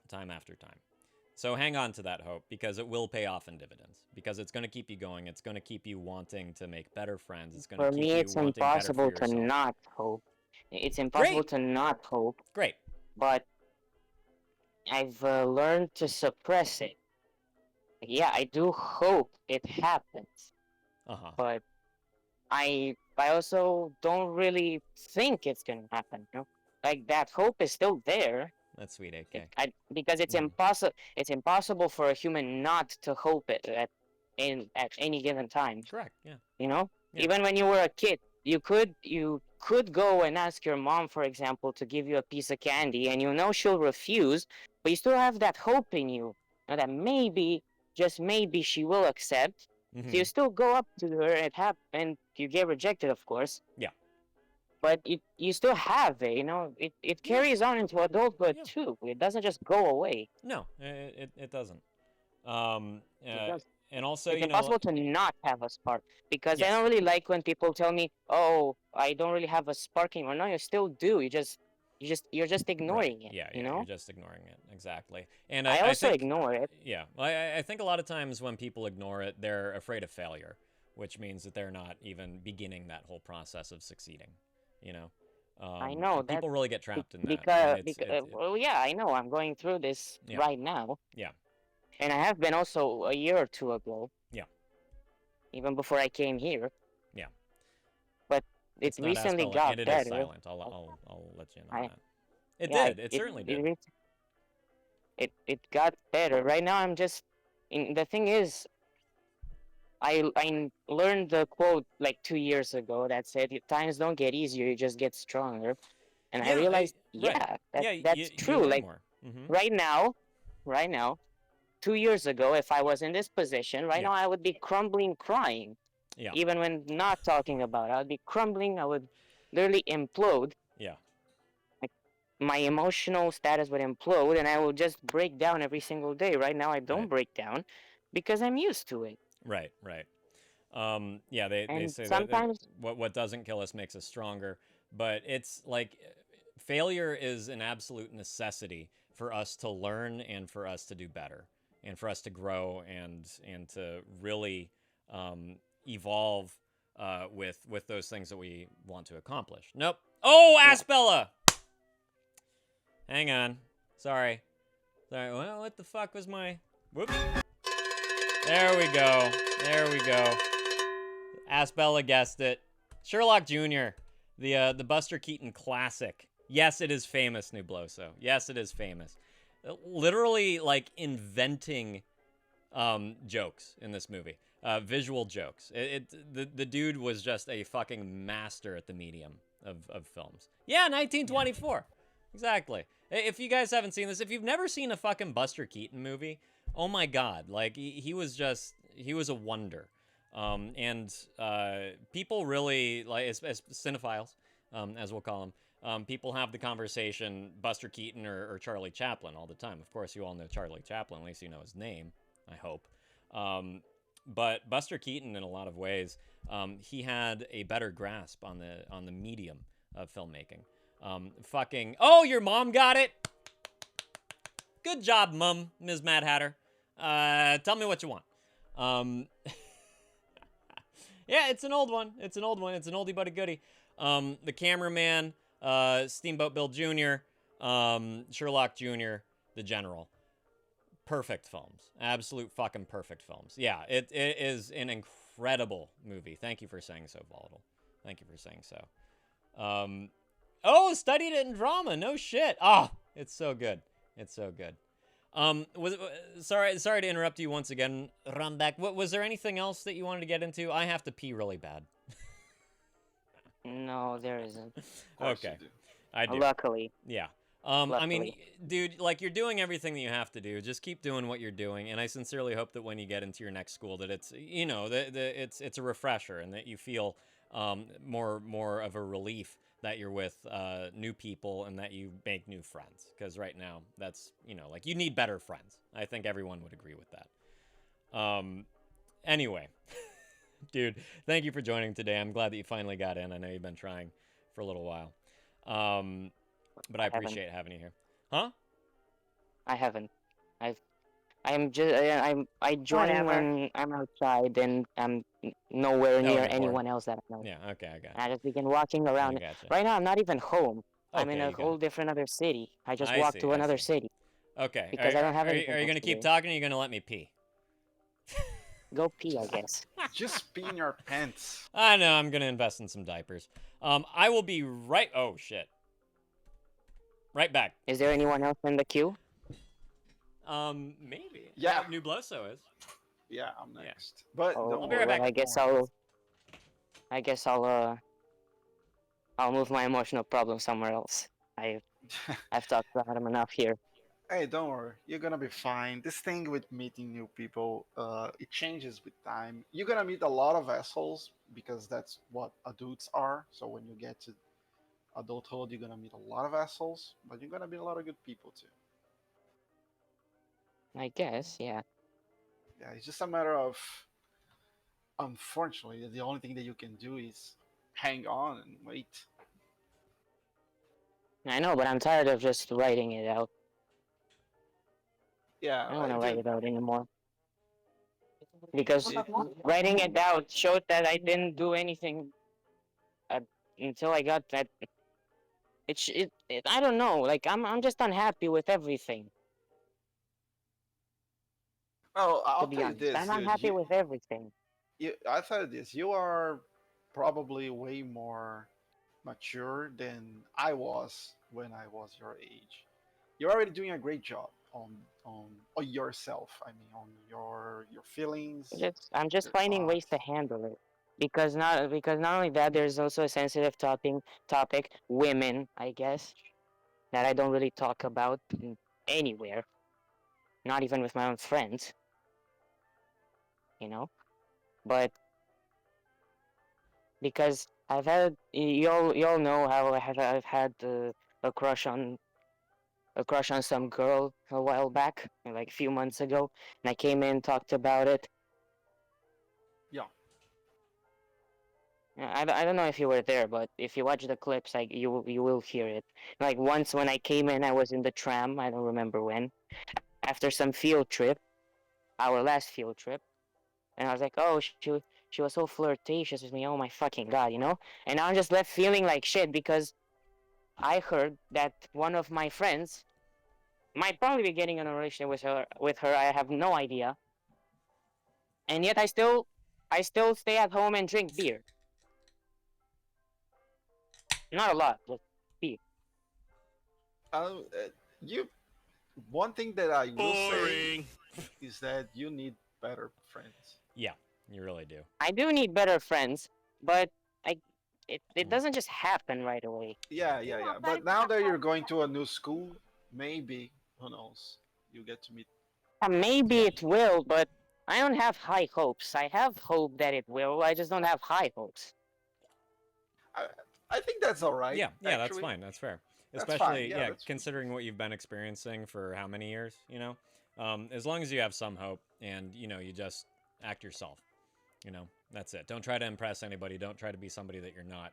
S8: time after time. So hang on to that hope, because it will pay off in dividends, because it's going to keep you going. It's going to keep you wanting to make better friends. It's going to
S9: For
S8: keep
S9: me,
S8: you
S9: it's
S8: wanting
S9: impossible
S8: better for
S9: to
S8: yourself.
S9: not hope. It's impossible to not hope.
S8: Great.
S9: But I've learned to suppress it. Yeah, I do hope it happens.
S8: Uh-huh.
S9: But I I also don't really think it's gonna happen. You know, like that hope is still there.
S8: That's sweet, AK.
S9: Because it's
S8: Mhm.
S9: impossible. It's impossible for a human not to hope it at any given time.
S8: Correct. Yeah.
S9: You know,
S8: Yeah.
S9: even when you were a kid, you could go and ask your mom, for example, to give you a piece of candy, and you know she'll refuse, but you still have that hope in you, that maybe, just maybe, she will accept. So you
S8: Mhm.
S9: still go up to her and you get rejected, of course.
S8: Yeah.
S9: But you still have it, you know. It
S8: Yeah.
S9: carries on into adulthood
S8: Yeah.
S9: too. It doesn't just go away.
S8: No, it doesn't.
S9: It does.
S8: And also,
S9: It's
S8: you know,
S9: impossible to not have a spark, because I
S8: yes.
S9: don't really like when people tell me, "Oh, I don't really have a spark anymore." No, you still do. You're just
S8: Right.
S9: ignoring it.
S8: Yeah,
S9: You
S8: yeah,
S9: know.
S8: you're just ignoring it. Exactly. And
S9: I
S8: I
S9: also
S8: think,
S9: ignore it.
S8: yeah, I think a lot of times when people ignore it, they're afraid of failure, which means that they're not even beginning that whole process of succeeding. You know,
S9: I know that
S8: people really get trapped in that.
S9: because,
S8: And it's
S9: well, yeah, I know. I'm going through this
S8: yeah,
S9: right now,
S8: yeah,
S9: and I have been also a year or two ago,
S8: yeah,
S9: even before I came here.
S8: yeah.
S9: But it
S8: It's not
S9: recently
S8: Aspella,
S9: got
S8: and it is
S9: better.
S8: silent. I'll let you know
S9: I
S8: that. It
S9: yeah,
S8: did. It certainly did.
S9: it got better. Right now, I'm just. The thing is, I learned the quote like 2 years ago that said, "Times don't get easier; you just get stronger." And I
S8: Yeah,
S9: realized,
S8: right.
S9: yeah,
S8: Yeah,
S9: that's
S8: you
S9: true.
S8: learn
S9: Like
S8: more. Mm-hmm.
S9: right now, 2 years ago, if I was in this position, right
S8: Yeah.
S9: now I would be crumbling, crying.
S8: Yeah.
S9: Even when not talking about it, I'd be crumbling. I would literally implode.
S8: Yeah.
S9: Like my emotional status would implode, and I would just break down every single day. Right now, I don't
S8: Right.
S9: break down because I'm used to it.
S8: Right. Right. Yeah, they
S9: And
S8: say that
S9: sometimes,
S8: what doesn't kill us makes us stronger, but it's like failure is an absolute necessity for us to learn and for us to do better and for us to grow and to really evolve with those things that we want to accomplish. Nope. Oh, Aspella. Hang on. Sorry. Well, what the fuck was my? Whoops. There we go. There we go. Aspella guessed it. Sherlock Jr., the Buster Keaton classic. Yes, it is famous, Nubloso. Yes, it is famous. Literally, like, inventing jokes in this movie. Visual jokes. The dude was just a fucking master at the medium of films. Yeah, 1924. Exactly. If you guys haven't seen this, if you've never seen a fucking Buster Keaton movie, oh my god, like, he was a wonder. And people really, like, as cinephiles, as we'll call them, people have the conversation Buster Keaton or Charlie Chaplin all the time. Of course, you all know Charlie Chaplin, at least you know his name, I hope. But Buster Keaton, in a lot of ways, he had a better grasp on the medium of filmmaking. Fucking, oh, your mom got it. Good job, Mum, Ms. Mad Hatter. Tell me what you want. Yeah, it's an old one. It's an oldie but a goodie. The Cameraman, Steamboat Bill Jr., Sherlock Jr., The General. Perfect films. Absolute fucking perfect films. Yeah, it is an incredible movie. Thank you for saying so, Volatile. Thank you for saying so. Oh, studied it in drama. No shit. Oh, it's so good. It's so good. Sorry to interrupt you once again, Rambek. Was there anything else that you wanted to get into? I have to pee really bad.
S9: no, there isn't.
S8: Okay, I do.
S9: Luckily.
S8: Yeah. I mean, dude, like, you're doing everything that you have to do. Just keep doing what you're doing, and I sincerely hope that when you get into your next school, that it's, you know, it's a refresher, and that you feel more of a relief that you're with new people and that you make new friends. Because right now, that's, you know, like, you need better friends. I think everyone would agree with that. Anyway, dude, thank you for joining today. I'm glad that you finally got in. I know you've been trying for a little while. But I appreciate having you here. Huh?
S9: I haven't. I join when I'm outside and I'm nowhere near anyone else that I know.
S8: Yeah, okay, I got it.
S9: I just begin walking around. Right now, I'm not even home. I'm in a
S8: Okay,
S9: whole different other city. I just
S8: I
S9: walked
S8: see,
S9: to
S8: I
S9: another
S8: see.
S9: city.
S8: Okay.
S9: Because I don't have anything
S8: Are you
S9: else
S8: going to
S9: to
S8: keep
S9: do.
S8: talking or are you going to let me pee?
S9: Go pee, I guess.
S2: Just pee in your pants.
S8: I know, I'm gonna invest in some diapers. I will be right. Oh shit. Right back.
S9: Is there anyone else in the queue?
S8: Maybe.
S2: Yeah.
S8: Nubloso is.
S2: Yeah, I'm next. But
S9: Oh,
S2: don't
S8: I'll be
S2: worry.
S8: right back.
S9: I guess I'll move my emotional problem somewhere else. I've talked about them enough here.
S2: Hey, don't worry. You're gonna be fine. This thing with meeting new people, it changes with time. You're gonna meet a lot of assholes because that's what adults are. So when you get to adulthood, you're gonna meet a lot of assholes, but you're gonna meet a lot of good people too.
S9: I guess, yeah.
S2: Yeah, it's just a matter of, unfortunately, the only thing that you can do is hang on and wait.
S9: I know, but I'm tired of just writing it out.
S2: Yeah,
S9: I don't want to
S2: dude,
S9: write it out anymore. Because writing it out showed that I didn't do anything until I got that. I don't know. Like I'm just unhappy with everything.
S2: Oh,
S9: To
S2: I'll
S9: be
S2: tell you
S9: honest,
S2: this,
S9: I'm
S2: dude.
S9: unhappy with everything.
S2: I tell you this. You are probably way more mature than I was when I was your age. You're already doing a great job on yourself. I mean, on your feelings,
S9: I'm just
S2: your
S9: finding ways to
S2: thoughts.
S9: handle it. Because not only that, there's also a sensitive topic, women, I guess, that I don't really talk about anywhere, not even with my own friends, you know. But because y'all know how I've had a crush on some girl a while back, like a few months ago, and I came in talked about it.
S2: Yeah.
S9: I don't know if you were there, but if you watch the clips, like you will hear it. Like once when I came in, I was in the tram. I don't remember when. After some field trip, our last field trip, and I was like, oh, she was so flirtatious with me. Oh my fucking god, you know. And now I'm just left feeling like shit because I heard that one of my friends might probably be getting in a relationship with her. I have no idea, and yet I still stay at home and drink beer. Not a lot, just beer.
S2: You. One thing that I will say is that you need better friends.
S8: Yeah, you really do.
S9: I do need better friends, but it doesn't just happen right away.
S2: Yeah. But now that you're going to a new school, maybe, who knows, you get to meet.
S9: Maybe it will, but I don't have high hopes. I have hope that it will. I just don't have high hopes.
S2: I think that's all right.
S8: Yeah, that's
S2: actually.
S8: fine. That's fair.
S2: That's
S8: Especially,
S2: fine. Yeah, that's
S8: considering what you've been experiencing for how many years, you know? As long as you have some hope and, you know, you just act yourself, you know? That's it. Don't try to impress anybody. Don't try to be somebody that you're not.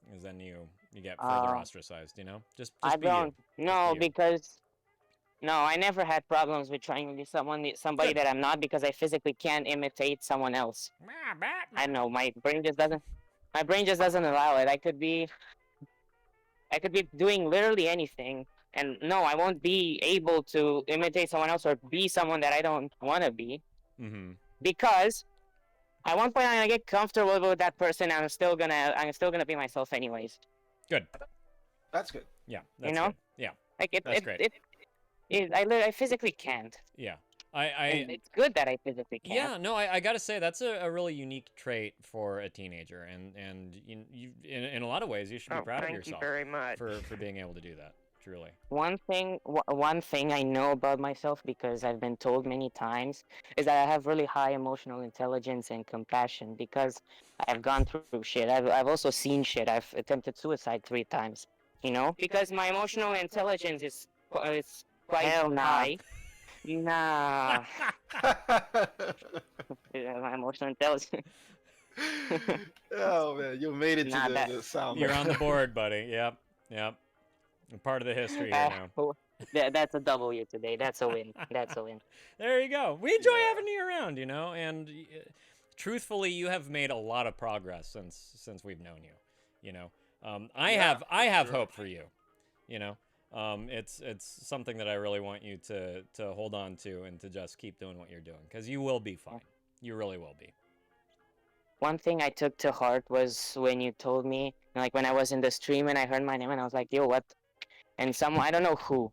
S8: Because then you get further ostracized, you know? Just
S9: I
S8: be you.
S9: don't.
S8: Just
S9: No,
S8: be you.
S9: because no, I never had problems with trying to be somebody
S8: Good.
S9: that I'm not because I physically can't imitate someone else. I don't know. My brain just doesn't allow it. I could be doing literally anything, and no, I won't be able to imitate someone else or be someone that I don't want to be
S8: Mm-hmm.
S9: because at one point I'm gonna get comfortable with that person. And I'm still gonna be myself anyways.
S8: Good.
S2: That's good.
S8: Yeah, that's
S9: know?
S8: good. Yeah,
S9: Like
S8: That's great.
S9: I physically can't.
S8: yeah.
S9: And it's good that I physically can't.
S8: Yeah, no, I gotta say that's a really unique trait for a teenager, and you in a lot of ways you should be proud of
S9: thank
S8: yourself
S9: you very much.
S8: for being able to do that. Truly.
S9: One thing I know about myself because I've been told many times is that I have really high emotional intelligence and compassion because I've gone through shit. I've also seen shit. I've attempted suicide 3 times. You know, because my emotional intelligence is quite high. Nah, my emotional intelligence.
S2: Oh man, you made it
S9: Nah,
S2: to
S9: that-
S2: the sound.
S8: You're on the board, buddy. Yep. You're part of the history here now.
S9: That's a W today. That's a win. That's a win.
S8: There you go. We enjoy having you around, you know, and truthfully, you have made a lot of progress since we've known you. You know, I have hope for you. You know, it's something that I really want you to hold on to and to just keep doing what you're doing because you will be fine. You really will be.
S9: One thing I took to heart was when you told me, like when I was in the stream and I heard my name and I was like, yo, what? And someone, I don't know who,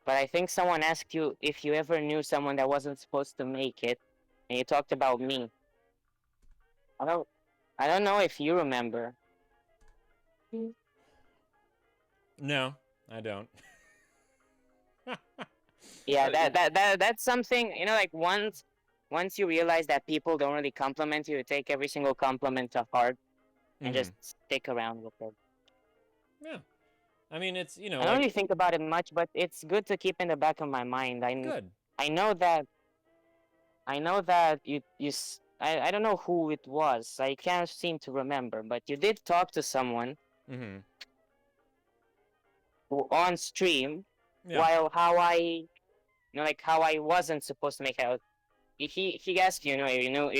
S9: but I think someone asked you if you ever knew someone that wasn't supposed to make it, and you talked about me. I don't know if you remember.
S8: No, I don't.
S9: Yeah, that's something, like once you realize that people don't really compliment you, you take every single compliment to heart and just stick around with it.
S8: Yeah. I mean, it's,
S9: I don't really think about it much, but it's good to keep in the back of my mind.
S8: Good.
S9: I know that I don't know who it was. I can't seem to remember, but you did talk to someone
S8: Mm-hmm.
S9: who on stream
S8: Yeah.
S9: while how I wasn't supposed to make it. He asked you,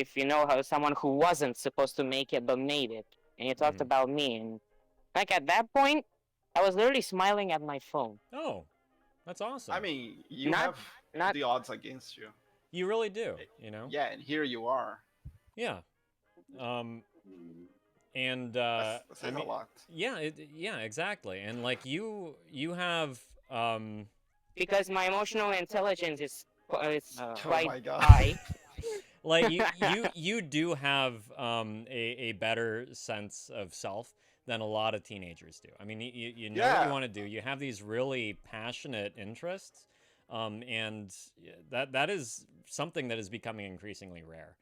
S9: if you know how someone who wasn't supposed to make it but made it, and you talked about me, and like at that point, I was literally smiling at my phone.
S8: Oh, that's awesome.
S2: I mean, you
S9: Not-
S2: have the odds against you.
S8: you really do,
S2: Yeah, and here you are.
S8: Yeah. And
S2: That
S8: I
S2: says a
S8: mean,
S2: lot.
S8: yeah, yeah, exactly. And like you have
S9: Because my emotional intelligence is
S2: Oh
S9: quite
S2: my God.
S9: high.
S8: like you do have a better sense of self than a lot of teenagers do. I mean, you know what
S2: Yeah.
S8: you want to do. You have these really passionate interests, and that is something that is becoming increasingly rare.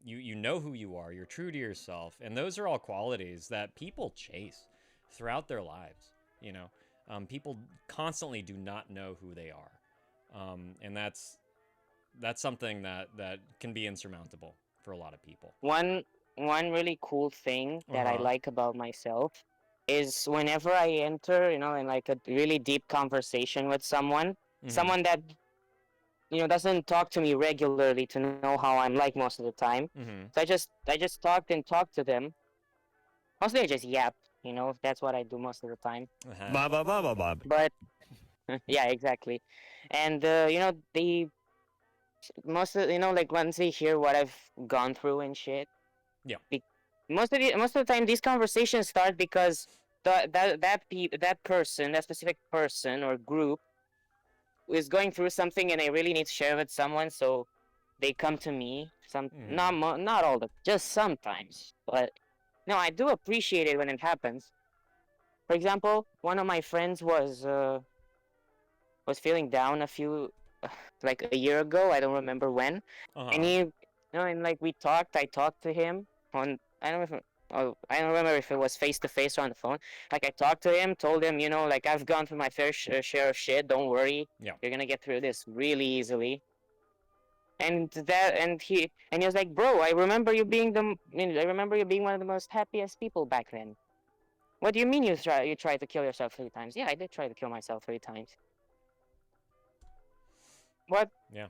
S8: You know who you are. You're true to yourself, and those are all qualities that people chase throughout their lives. People constantly do not know who they are, and that's something that can be insurmountable for a lot of people.
S9: One really cool thing that I
S8: Uh-huh.
S9: like about myself is whenever I enter, in like a really deep conversation with someone, someone that doesn't talk to me regularly to know how I'm like most of the time.
S8: Mm-hmm.
S9: So I just talked to them. Mostly I just yap, that's what I do most of the time.
S8: Uh-huh.
S6: Bob, Bob, Bob, Bob, Bob.
S9: But yeah, exactly. And they most of like once they hear what I've gone through and shit.
S8: Yeah.
S9: Most of the time these conversations start because that specific person or group is going through something and they really need to share with someone, so they come to me. Not all just sometimes, but no, I do appreciate it when it happens. For example, one of my friends was feeling down like a year ago. I don't remember when,
S8: Uh-huh.
S9: and he, and like we talked. I talked to him on. I don't remember if it was face to face or on the phone. Like I talked to him, told him, like I've gone through my fair share of shit. Don't worry, you're gonna get through this really easily. And he was like, bro, I remember you being one of the most happiest people back then. What do you mean you tried to kill yourself 3 times? Yeah, I did try to kill myself 3 times. What?
S8: Yeah.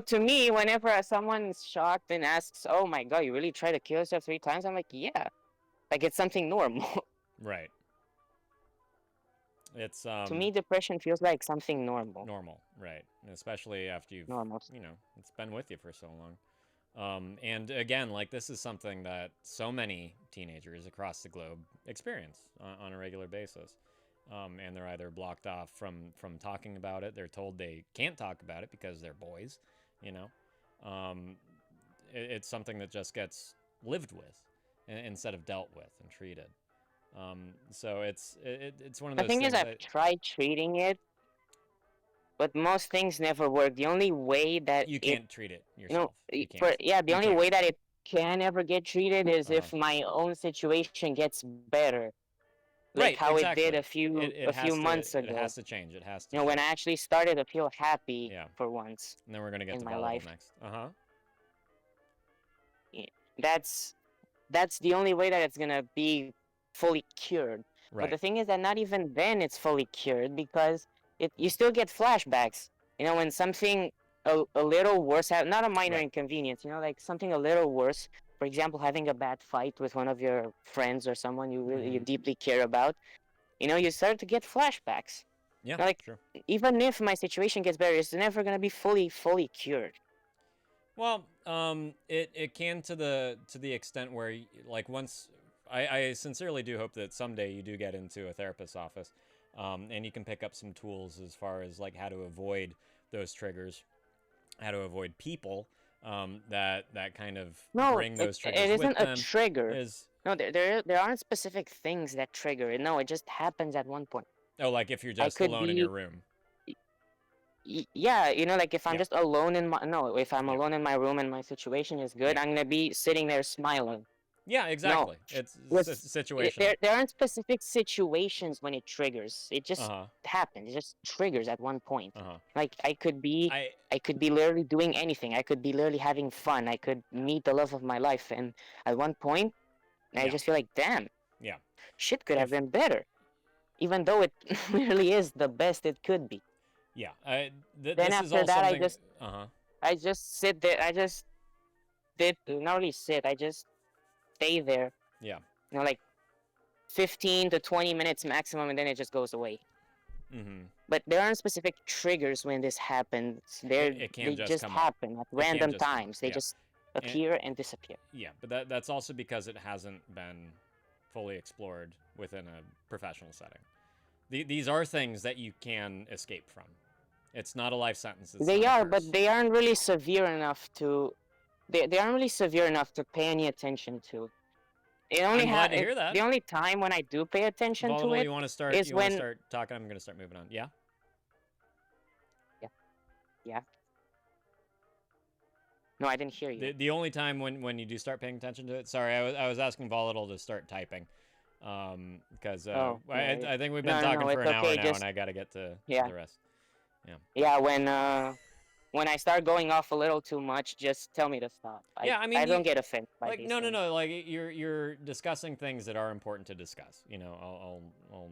S9: To me, whenever someone is shocked and asks, "Oh my God, you really tried to kill yourself 3 times?" I'm like, "Yeah," like it's something normal.
S8: Right. It's
S9: To me, depression feels like something normal.
S8: normal, right? And especially after you've
S9: Normal.
S8: it's been with you for so long. And again, like this is something that so many teenagers across the globe experience on a regular basis. And they're either blocked off from talking about it. They're told they can't talk about it because they're boys. It's something that just gets lived with instead of dealt with and treated. So it's one of those
S9: The thing
S8: things
S9: is, I've tried treating it, but most things never work. The only way that
S8: you can't treat it
S9: the
S8: yourself.
S9: only
S8: can't.
S9: way that it can ever get treated is
S8: Uh-huh.
S9: if my own situation gets better. Like
S8: Right,
S9: how
S8: exactly.
S9: it did a few months ago.
S8: It has to change. It has to.
S9: when I
S8: change.
S9: actually started to feel happy
S8: Yeah.
S9: for once.
S8: And then we're gonna get
S9: in
S8: to
S9: my
S8: volatile
S9: life.
S8: next. Uh-huh.
S9: That's the only way that it's gonna be fully cured.
S8: Right.
S9: But the thing is that not even then it's fully cured because you still get flashbacks. When something a little worse, not a minor
S8: Right.
S9: inconvenience, like something a little worse. For example, having a bad fight with one of your friends or someone you deeply care about. You start to get flashbacks.
S8: Yeah.
S9: Like
S8: True.
S9: even if my situation gets better, it's never gonna be fully cured.
S8: Well, it can to the extent where like once I sincerely do hope that someday you do get into a therapist's office, and you can pick up some tools as far as like how to avoid those triggers, how to avoid people that kind of
S9: No,
S8: bring those triggers
S9: it isn't
S8: with
S9: a
S8: them.
S9: trigger.
S8: Is
S9: No, there aren't specific things that trigger it. No, it just happens at one point.
S8: like if you're just
S9: could
S8: alone in
S9: be-
S8: your room.
S9: Yeah, like if I'm
S8: Yeah.
S9: just alone in my if I'm
S8: Yeah.
S9: alone in my room and my situation is good,
S8: Yeah.
S9: I'm gonna be sitting there smiling.
S8: Yeah, exactly. It's
S9: With-
S8: situational.
S9: There aren't specific situations when it triggers. It just
S8: Uh-huh.
S9: happens. It just triggers at one point.
S8: Uh-huh.
S9: Like I could be literally doing anything. I could be literally having fun. I could meet the love of my life, and at one point, I
S8: Yeah.
S9: just feel like, damn,
S8: Yeah.
S9: shit could have been better, even though it really is the best it could be.
S8: Yeah.
S9: Then
S8: This is
S9: after
S8: all
S9: that, I
S8: something.
S9: just-
S8: Uh-huh.
S9: I just sit there. I just not really sit. I just stay there.
S8: Yeah.
S9: Like 15 to 20 minutes maximum, and then it just goes away.
S8: Mm-hmm.
S9: But there aren't specific triggers when this happens.
S8: It can
S9: They
S8: just
S9: just
S8: come up.
S9: happen at random
S8: just come up,
S9: times. They
S8: yeah.
S9: just appear and disappear.
S8: Yeah, but that's also because it hasn't been fully explored within a professional setting. These are things that you can escape from. It's not a life sentence. It's
S9: They
S8: not a
S9: are, but
S8: curse.
S9: they aren't really severe enough to. They aren't really severe enough to pay any attention to. It only
S8: I'm glad to hear that.
S9: The only time when I do pay attention to
S8: Volatile,
S9: it
S8: you want to start?
S9: is
S8: You want to
S9: when-
S8: start talking? I'm going to start moving on. Yeah.
S9: No, I didn't hear you.
S8: The only time when you do start paying attention to it. Sorry, I was asking Volatile to start typing, because
S9: Oh,
S8: I
S9: yeah.
S8: think we've
S9: No,
S8: been
S9: no,
S8: talking
S9: no,
S8: for an
S9: it's
S8: hour
S9: okay,
S8: now,
S9: just-
S8: and I got to get to
S9: Yeah.
S8: the rest.
S9: Yeah, when I start going off a little too much, just tell me to stop.
S8: Yeah, I mean,
S9: I
S8: you-
S9: don't get offended by
S8: Like
S9: these
S8: no,
S9: things.
S8: like you're discussing things that are important to discuss. You know, I'll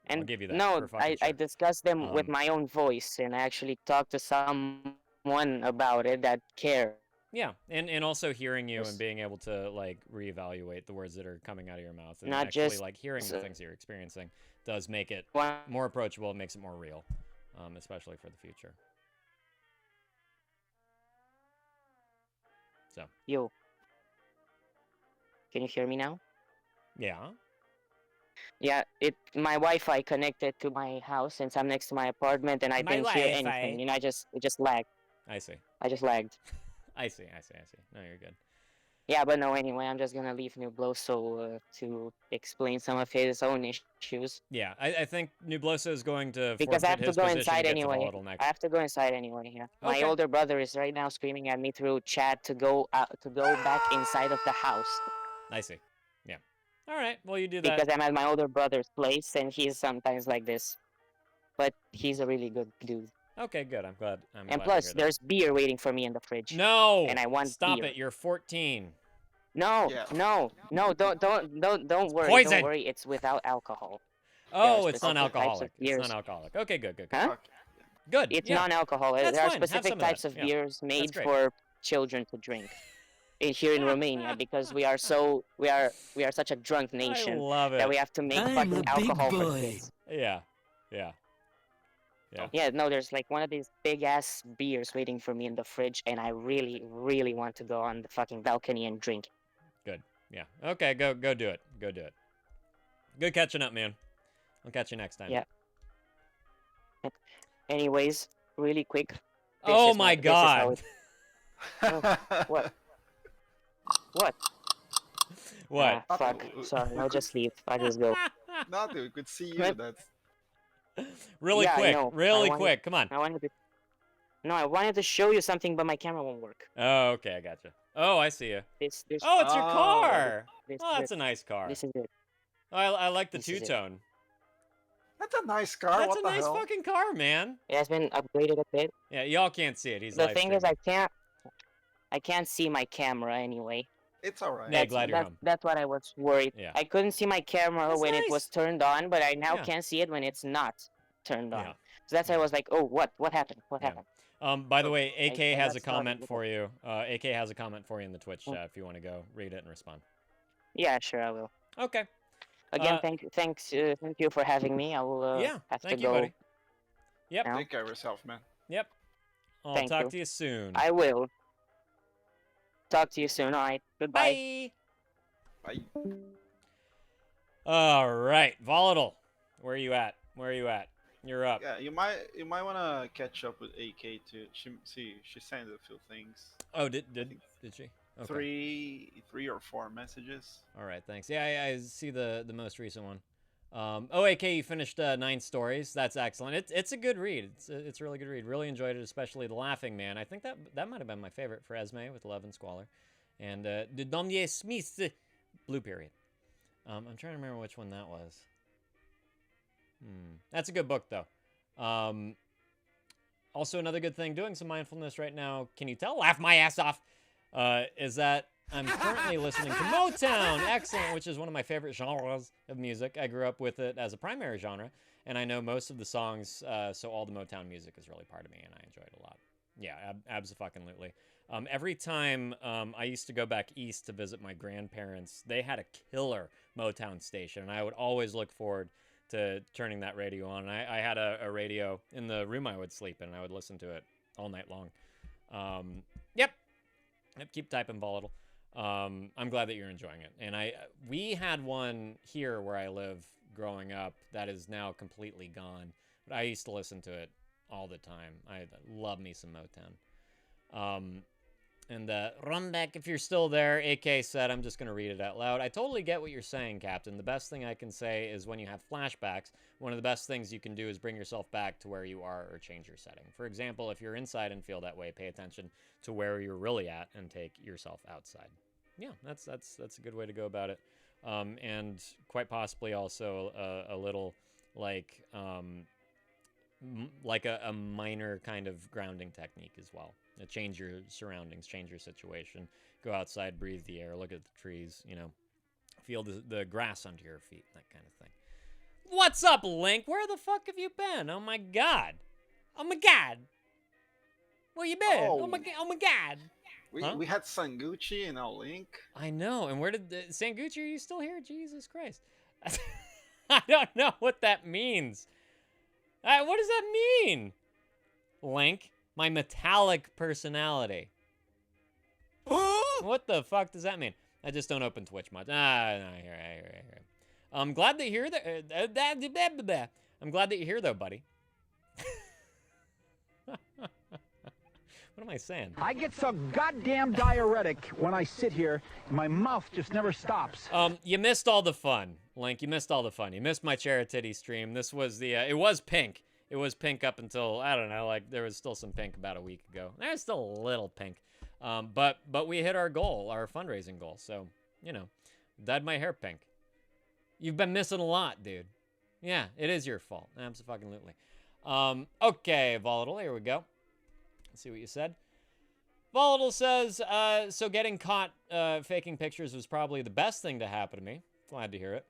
S9: And
S8: give you that.
S9: no,
S8: for fucking
S9: I
S8: sure.
S9: discuss them with
S8: Um,
S9: my own voice, and I actually talk to someone about it that cares.
S8: Yeah, and also hearing you
S9: Yes.
S8: and being able to like reevaluate the words that are coming out of your mouth, and
S9: Not
S8: actually
S9: just
S8: like hearing the
S9: so-
S8: things that you're experiencing does make it
S9: One-
S8: more approachable. It makes it more real, especially for the future. So
S9: Yo, can you hear me now?
S8: yeah,
S9: Yeah, my Wi-Fi connected to my house since I'm next to my apartment, and I
S8: My
S9: didn't hear
S8: Wi-Fi.
S9: anything. It just lagged.
S8: I see,
S9: I just lagged.
S8: I see. No, you're good.
S9: Yeah, but no, anyway, I'm just gonna leave Nubloso to explain some of his own issues.
S8: Yeah, I think Nubloso is going to
S9: Because I
S8: forfeit
S9: have to
S8: his
S9: go
S8: position
S9: inside
S8: to get
S9: anyway.
S8: to Volatile next.
S9: I have to go inside anyway. Yeah. My
S8: Okay.
S9: older brother is right now screaming at me through chat to go back inside of the house
S8: I see. Yeah. All right. Well, you do that.
S9: because I'm at my older brother's place and he's sometimes like this. But he's a really good dude.
S8: Okay, good. I'm glad.
S9: And
S8: glad
S9: plus,
S8: to hear
S9: there's beer waiting for me in the fridge.
S8: that. No.
S9: and I want
S8: Stop
S9: beer.
S8: it. You're 14.
S9: No,
S2: Yeah.
S9: no, don't worry.
S8: poison.
S9: Don't worry. It's without alcohol.
S8: Oh,
S9: are
S8: it's
S9: specific types of
S8: non-alcoholic. It's
S9: beers.
S8: non-alcoholic. Okay, good.
S9: Huh?
S2: Okay.
S8: Good.
S9: It's
S8: yeah.
S9: non-alcoholic.
S8: That's
S9: There are
S8: fine. Have some
S9: specific
S8: of that.
S9: types of
S8: Yeah.
S9: beers made
S8: great.
S9: for children to drink. Here in Romania, because we are such a drunk
S8: I
S9: nation
S8: love it.
S9: that we have to make fucking alcohol for kids.
S8: Yeah.
S9: Yeah, no, there's like one of these big ass beers waiting for me in the fridge, and I really, really want to go on the fucking balcony and drink.
S8: Yeah. Okay, go do it. Go do it. Good catching up, man. I'll catch you next time.
S9: Yeah. Anyways, really quick. this
S8: Oh
S9: is
S8: my
S9: this is how
S8: god.
S9: it- What? What?
S8: What?
S9: Ah, fuck. Sorry, I'll just leave. I'll just go.
S2: Nothing. We could see you.
S9: What?
S2: That's
S8: Really
S9: Yeah, I
S8: quick.
S9: know.
S8: Really
S9: I wanted-
S8: quick. Come on.
S9: I wanted to show you something, but my camera won't work.
S8: Oh, okay. I gotcha. Oh, I see you.
S9: This
S8: Oh, it's your
S2: Oh.
S8: car.
S9: this,
S8: Oh,
S9: this,
S8: that's a nice car.
S9: this is it.
S8: I like the
S9: this is it.
S8: two-tone.
S2: that's a nice car.
S8: That's
S2: what
S8: a
S2: the
S8: nice
S2: hell?
S8: fucking car, man.
S9: It has been upgraded a bit.
S8: Yeah, y'all can't see it. He's
S9: The
S8: live
S9: thing is,
S8: streaming.
S9: I can't see my camera anyway.
S2: It's alright.
S8: Yeah, glad you're home.
S9: That's what I was worried.
S8: Yeah.
S9: I couldn't see my camera
S8: That's
S9: when it was
S8: nice.
S9: turned on, but I now
S8: Yeah.
S9: can see it when it's not turned on.
S8: Yeah.
S9: So that's why I was like, oh, what happened? What
S8: Yeah.
S9: happened?
S8: By the way,
S9: I
S8: AK has a
S9: got started
S8: comment
S9: with
S8: for you. AK has a comment for you in the Twitch
S9: Oh.
S8: chat if you want to go read it and respond.
S9: Yeah, sure, I will.
S8: Okay.
S9: Again, thank you for having me. I will
S8: Yeah.
S9: have
S8: Thank
S9: to
S8: you,
S9: go
S8: buddy. Yep.
S9: now.
S2: Take care of yourself, man.
S8: Yep. I'll
S9: Thank
S8: talk
S9: you.
S8: to you soon.
S9: I will. Talk to you soon. All right. Goodbye.
S8: Bye.
S2: Bye.
S8: All right, Volatile. Where are you at? Where are you at? You're up.
S2: Yeah, you might wanna catch up with AK too. She sent a few things.
S8: Oh, did she? Okay.
S2: Three or four messages.
S8: All right, thanks. Yeah, I see the most recent one. AK, you finished 9 stories. That's excellent. It's a good read. It's a really good read. Really enjoyed it, especially The Laughing Man. I think that might have been my favorite for Esme with Love and Squalor. And De Domnier Smith, Blue Period. I'm trying to remember which one that was. That's a good book, though. Also, another good thing, doing some mindfulness right now, can you tell? Laugh my ass off! Is that I'm currently listening to Motown, excellent, which is one of my favorite genres of music. I grew up with it as a primary genre, and I know most of the songs, so all the Motown music is really part of me, and I enjoy it a lot. Yeah, abso-fucking-lutely. Every time I used to go back east to visit my grandparents, they had a killer Motown station, and I would always look forward to turning that radio on. And I had a radio in the room I would sleep in, and I would listen to it all night long. Yep, keep typing, Volatile. I'm glad that you're enjoying it. And we had one here where I live growing up that is now completely gone, but I used to listen to it all the time. I love me some Motown. And run back if you're still there. AK said, I'm just going to read it out loud. I totally get what you're saying, Captain. The best thing I can say is when you have flashbacks, one of the best things you can do is bring yourself back to where you are or change your setting. For example, if you're inside and feel that way, pay attention to where you're really at and take yourself outside. Yeah, that's a good way to go about it. And quite possibly also a little like a minor kind of grounding technique as well. Change your surroundings, change your situation, go outside, breathe the air, look at the trees, feel the grass under your feet, that kind of thing. What's up, Link? Where the fuck have you been? Oh my god. Where you been? Oh my god.
S2: We had Sangucci and our Link.
S8: I know. And where did Sangucci, are you still here? Jesus Christ. I don't know what that means. What does that mean? Link, my metallic personality. What the fuck does that mean? I just don't open Twitch much. No, here. I'm glad that you're here. I'm glad that you're here, though, buddy. What am I saying?
S10: I get so goddamn diuretic when I sit here. My mouth just never stops.
S8: You missed all the fun, Link. You missed all the fun. You missed my Charitity stream. This was the, it was pink. It was pink up until, I don't know, like there was still some pink about a week ago. There's still a little pink. But we hit our goal, our fundraising goal. So, dyed my hair pink. You've been missing a lot, dude. Yeah, it is your fault. Absolutely. Okay, Volatile, here we go. Let's see what you said. Volatile says, so getting caught faking pictures was probably the best thing to happen to me. Glad to hear it.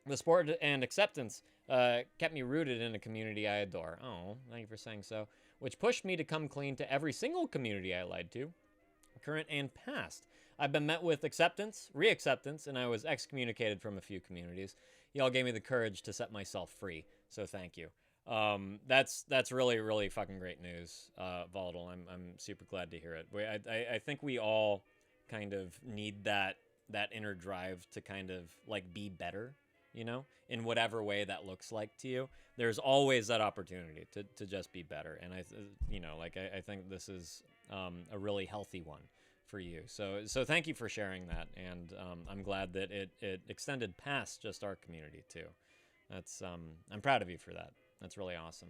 S8: The support and acceptance kept me rooted in a community I adore. Oh, thank you for saying so. Which pushed me to come clean to every single community I lied to, current and past. I've been met with acceptance, re-acceptance, and I was excommunicated from a few communities. Y'all gave me the courage to set myself free, so thank you. That's really, really fucking great news, Volatile. I'm super glad to hear it. I think we all kind of need that inner drive to kind of like be better, in whatever way that looks like to you. There's always that opportunity to just be better, and I think this is a really healthy one for you. So thank you for sharing that, and I'm glad that it extended past just our community too. That's I'm proud of you for that. That's really awesome.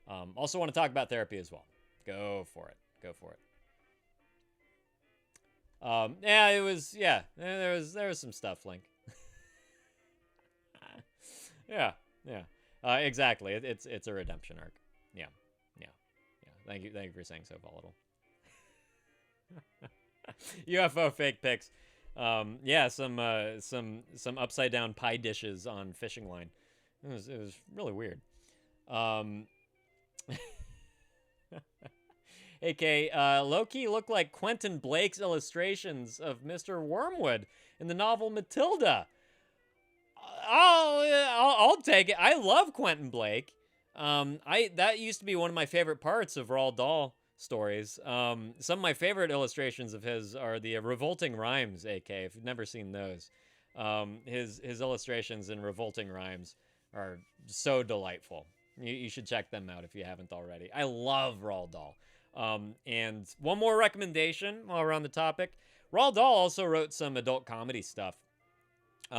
S8: Also want to talk about therapy as well. Go for it. There was some stuff, Link. Yeah. Exactly. It's a redemption arc. Yeah. Thank you for saying so, Volatile. UFO fake pics. Some upside down pie dishes on fishing line. It was really weird. AK, low-key look like Quentin Blake's illustrations of Mr. Wormwood in the novel Matilda. I'll take it. I love Quentin Blake. That used to be one of my favorite parts of Roald Dahl stories. Some of my favorite illustrations of his are the Revolting Rhymes, AK. If you've never seen those, his illustrations in Revolting Rhymes are so delightful. You should check them out if you haven't already. I love Roald Dahl. And one more recommendation while we're on the topic. Roald Dahl also wrote some adult comedy stuff.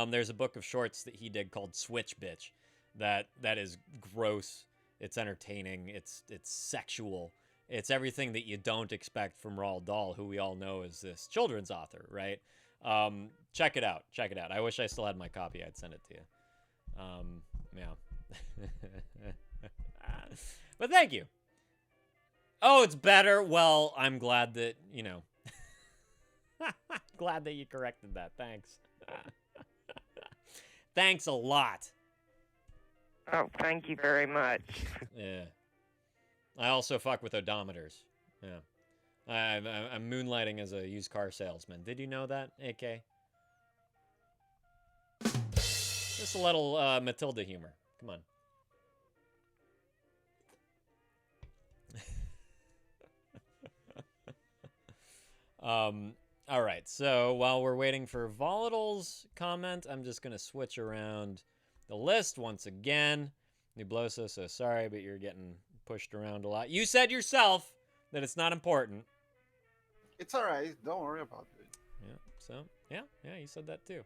S8: There's a book of shorts that he did called Switch Bitch that is gross. It's entertaining. It's sexual. It's everything that you don't expect from Roald Dahl, who we all know is this children's author, right? Check it out. Check it out. I wish I still had my copy. I'd send it to you. Yeah. But thank you. Oh, it's better. Well, I'm glad that, you know. Glad that you corrected that. Thanks. Thanks a lot.
S11: Oh, thank you very much.
S8: Yeah. I also fuck with odometers. Yeah. I'm moonlighting as a used car salesman. Did you know that, AK? Just a little Matilda humor. Come on. All right, so while we're waiting for Volatile's comment, I'm just going to switch around the list once again. Nubloso, so sorry, but you're getting pushed around a lot. You said yourself that it's not important.
S2: It's all right. Don't worry about it.
S8: Yeah, so, yeah, you said that too.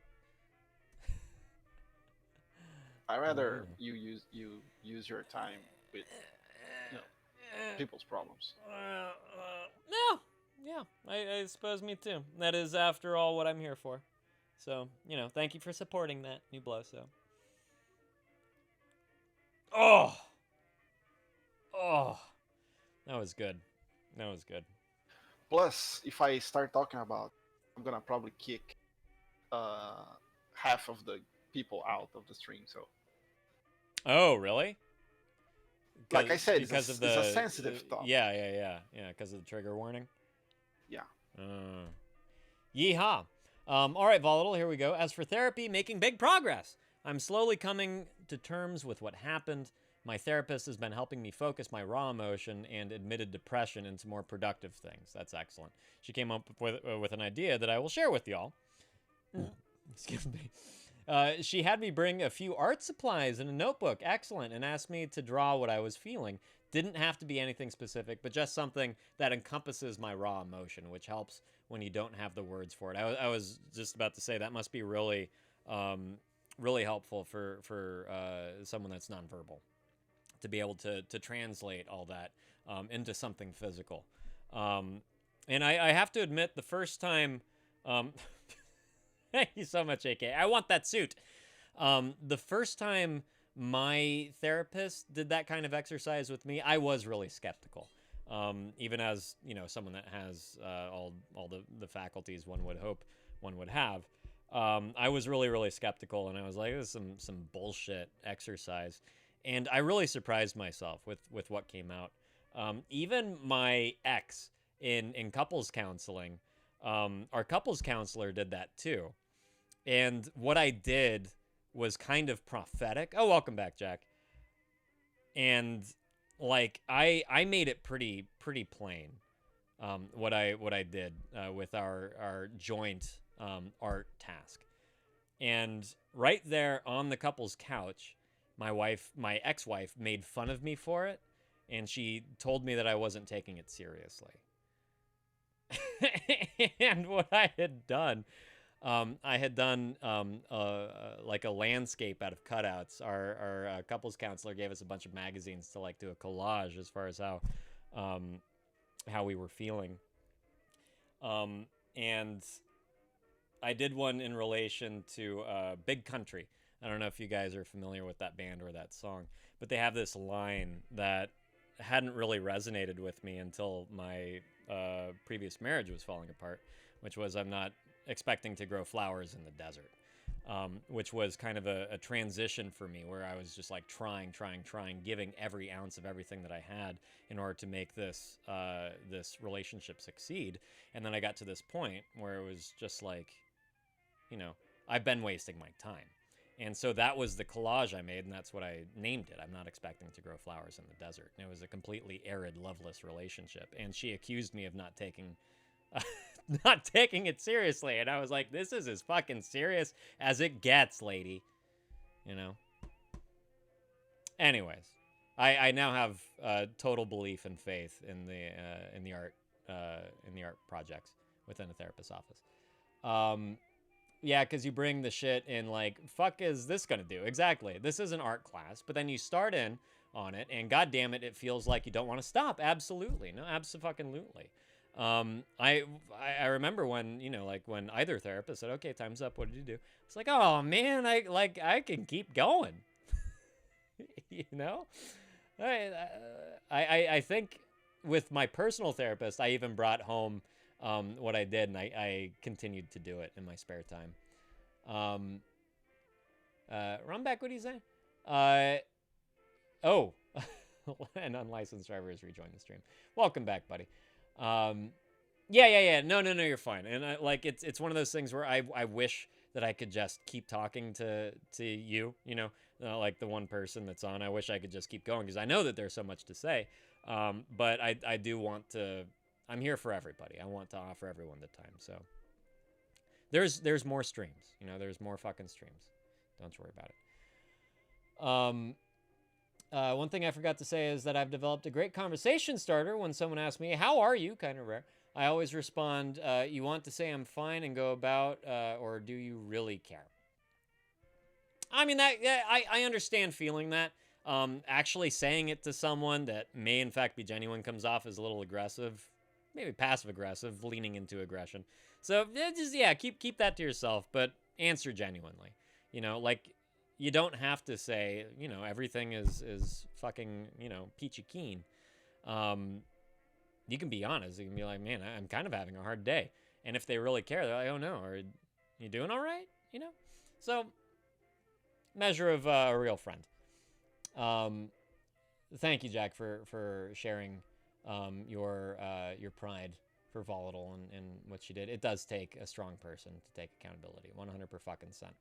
S2: I rather you use your time with people's problems.
S8: Yeah, I suppose me too. That is, after all, what I'm here for. So, you know, thank you for supporting that, Nubloso. Oh, that was good. That was good.
S2: Plus, if I start talking about, I'm gonna probably kick half of the people out of the stream. So.
S8: Oh, really?
S2: Like I said,
S8: because
S2: it's a sensitive topic.
S8: Yeah, because of the trigger warning.
S2: Yeah.
S8: Yeehaw. All right, Volatile, here we go. As for therapy, making big progress. I'm slowly coming to terms with what happened. My therapist has been helping me focus my raw emotion and admitted depression into more productive things. That's excellent. She came up with an idea that I will share with y'all. Excuse me. She had me bring a few art supplies and a notebook. Excellent. And asked me to draw what I was feeling. Didn't have to be anything specific, but just something that encompasses my raw emotion, which helps when you don't have the words for it. I was just about to say that must be really, really helpful for someone that's nonverbal to be able to translate all that into something physical. And I have to admit, the first time, thank you so much, AK. I want that suit. The first time my therapist did that kind of exercise with me, I was really skeptical. Even as, you know, someone that has all the faculties one would hope one would have. I was really, really skeptical, and I was like, this is some bullshit exercise. And I really surprised myself with what came out. Even my ex in couples counseling, our couples counselor did that too. And what I did was kind of prophetic. Oh, welcome back, Jack. And like I made it pretty plain what I did with our joint art task. And right there on the couple's couch, my ex-wife made fun of me for it, and she told me that I wasn't taking it seriously. And what I had done, like a landscape out of cutouts. Our couples counselor gave us a bunch of magazines to like do a collage as far as how we were feeling. And I did one in relation to Big Country. I don't know if you guys are familiar with that band or that song, but they have this line that hadn't really resonated with me until my previous marriage was falling apart, which was, I'm not expecting to grow flowers in the desert, which was kind of a transition for me, where I was just like trying, giving every ounce of everything that I had in order to make this relationship succeed. And then I got to this point where it was just like, you know, I've been wasting my time. And so that was the collage I made, and that's what I named it. I'm not expecting to grow flowers in the desert. And it was a completely arid, loveless relationship. And she accused me of not taking it seriously. And I was like, this is as fucking serious as it gets, lady. You know? Anyways, I now have total belief and faith in the art projects within a therapist's office. Yeah, because you bring the shit in like, fuck is this gonna do? Exactly. This is an art class, but then you start in on it, and god damn it, it feels like you don't want to stop. Absolutely. No, abso-fucking-lutely. I remember when, you know, like when either therapist said, okay, time's up, what did you do? It's like, oh man, I can keep going. You know? I think with my personal therapist, I even brought home what I did, and I continued to do it in my spare time. Rumback, what do you say? Oh, an unlicensed driver has rejoined the stream. Welcome back, buddy. Yeah. No, you're fine. And it's one of those things where I wish that I could just keep talking to you, you know, like the one person that's on. I wish I could just keep going because I know that there's so much to say. But I do want to. I'm here for everybody. I want to offer everyone the time. So there's more streams. You know, there's more fucking streams. Don't worry about it. One thing I forgot to say is that I've developed a great conversation starter. When someone asks me, how are you? Kind of rare. I always respond, you want to say I'm fine and go about, or do you really care? I mean, I understand feeling that. Actually saying it to someone that may in fact be genuine comes off as a little aggressive. Maybe passive-aggressive, leaning into aggression. So, just, yeah, keep that to yourself, but answer genuinely. You know, like, you don't have to say, you know, everything is fucking, you know, peachy keen. You can be honest. You can be like, man, I'm kind of having a hard day. And if they really care, they're like, oh, no, are you doing all right? You know? So, measure of a real friend. Thank you, Jack, for sharing your pride for Volatile and what she did. It does take a strong person to take accountability, 100%.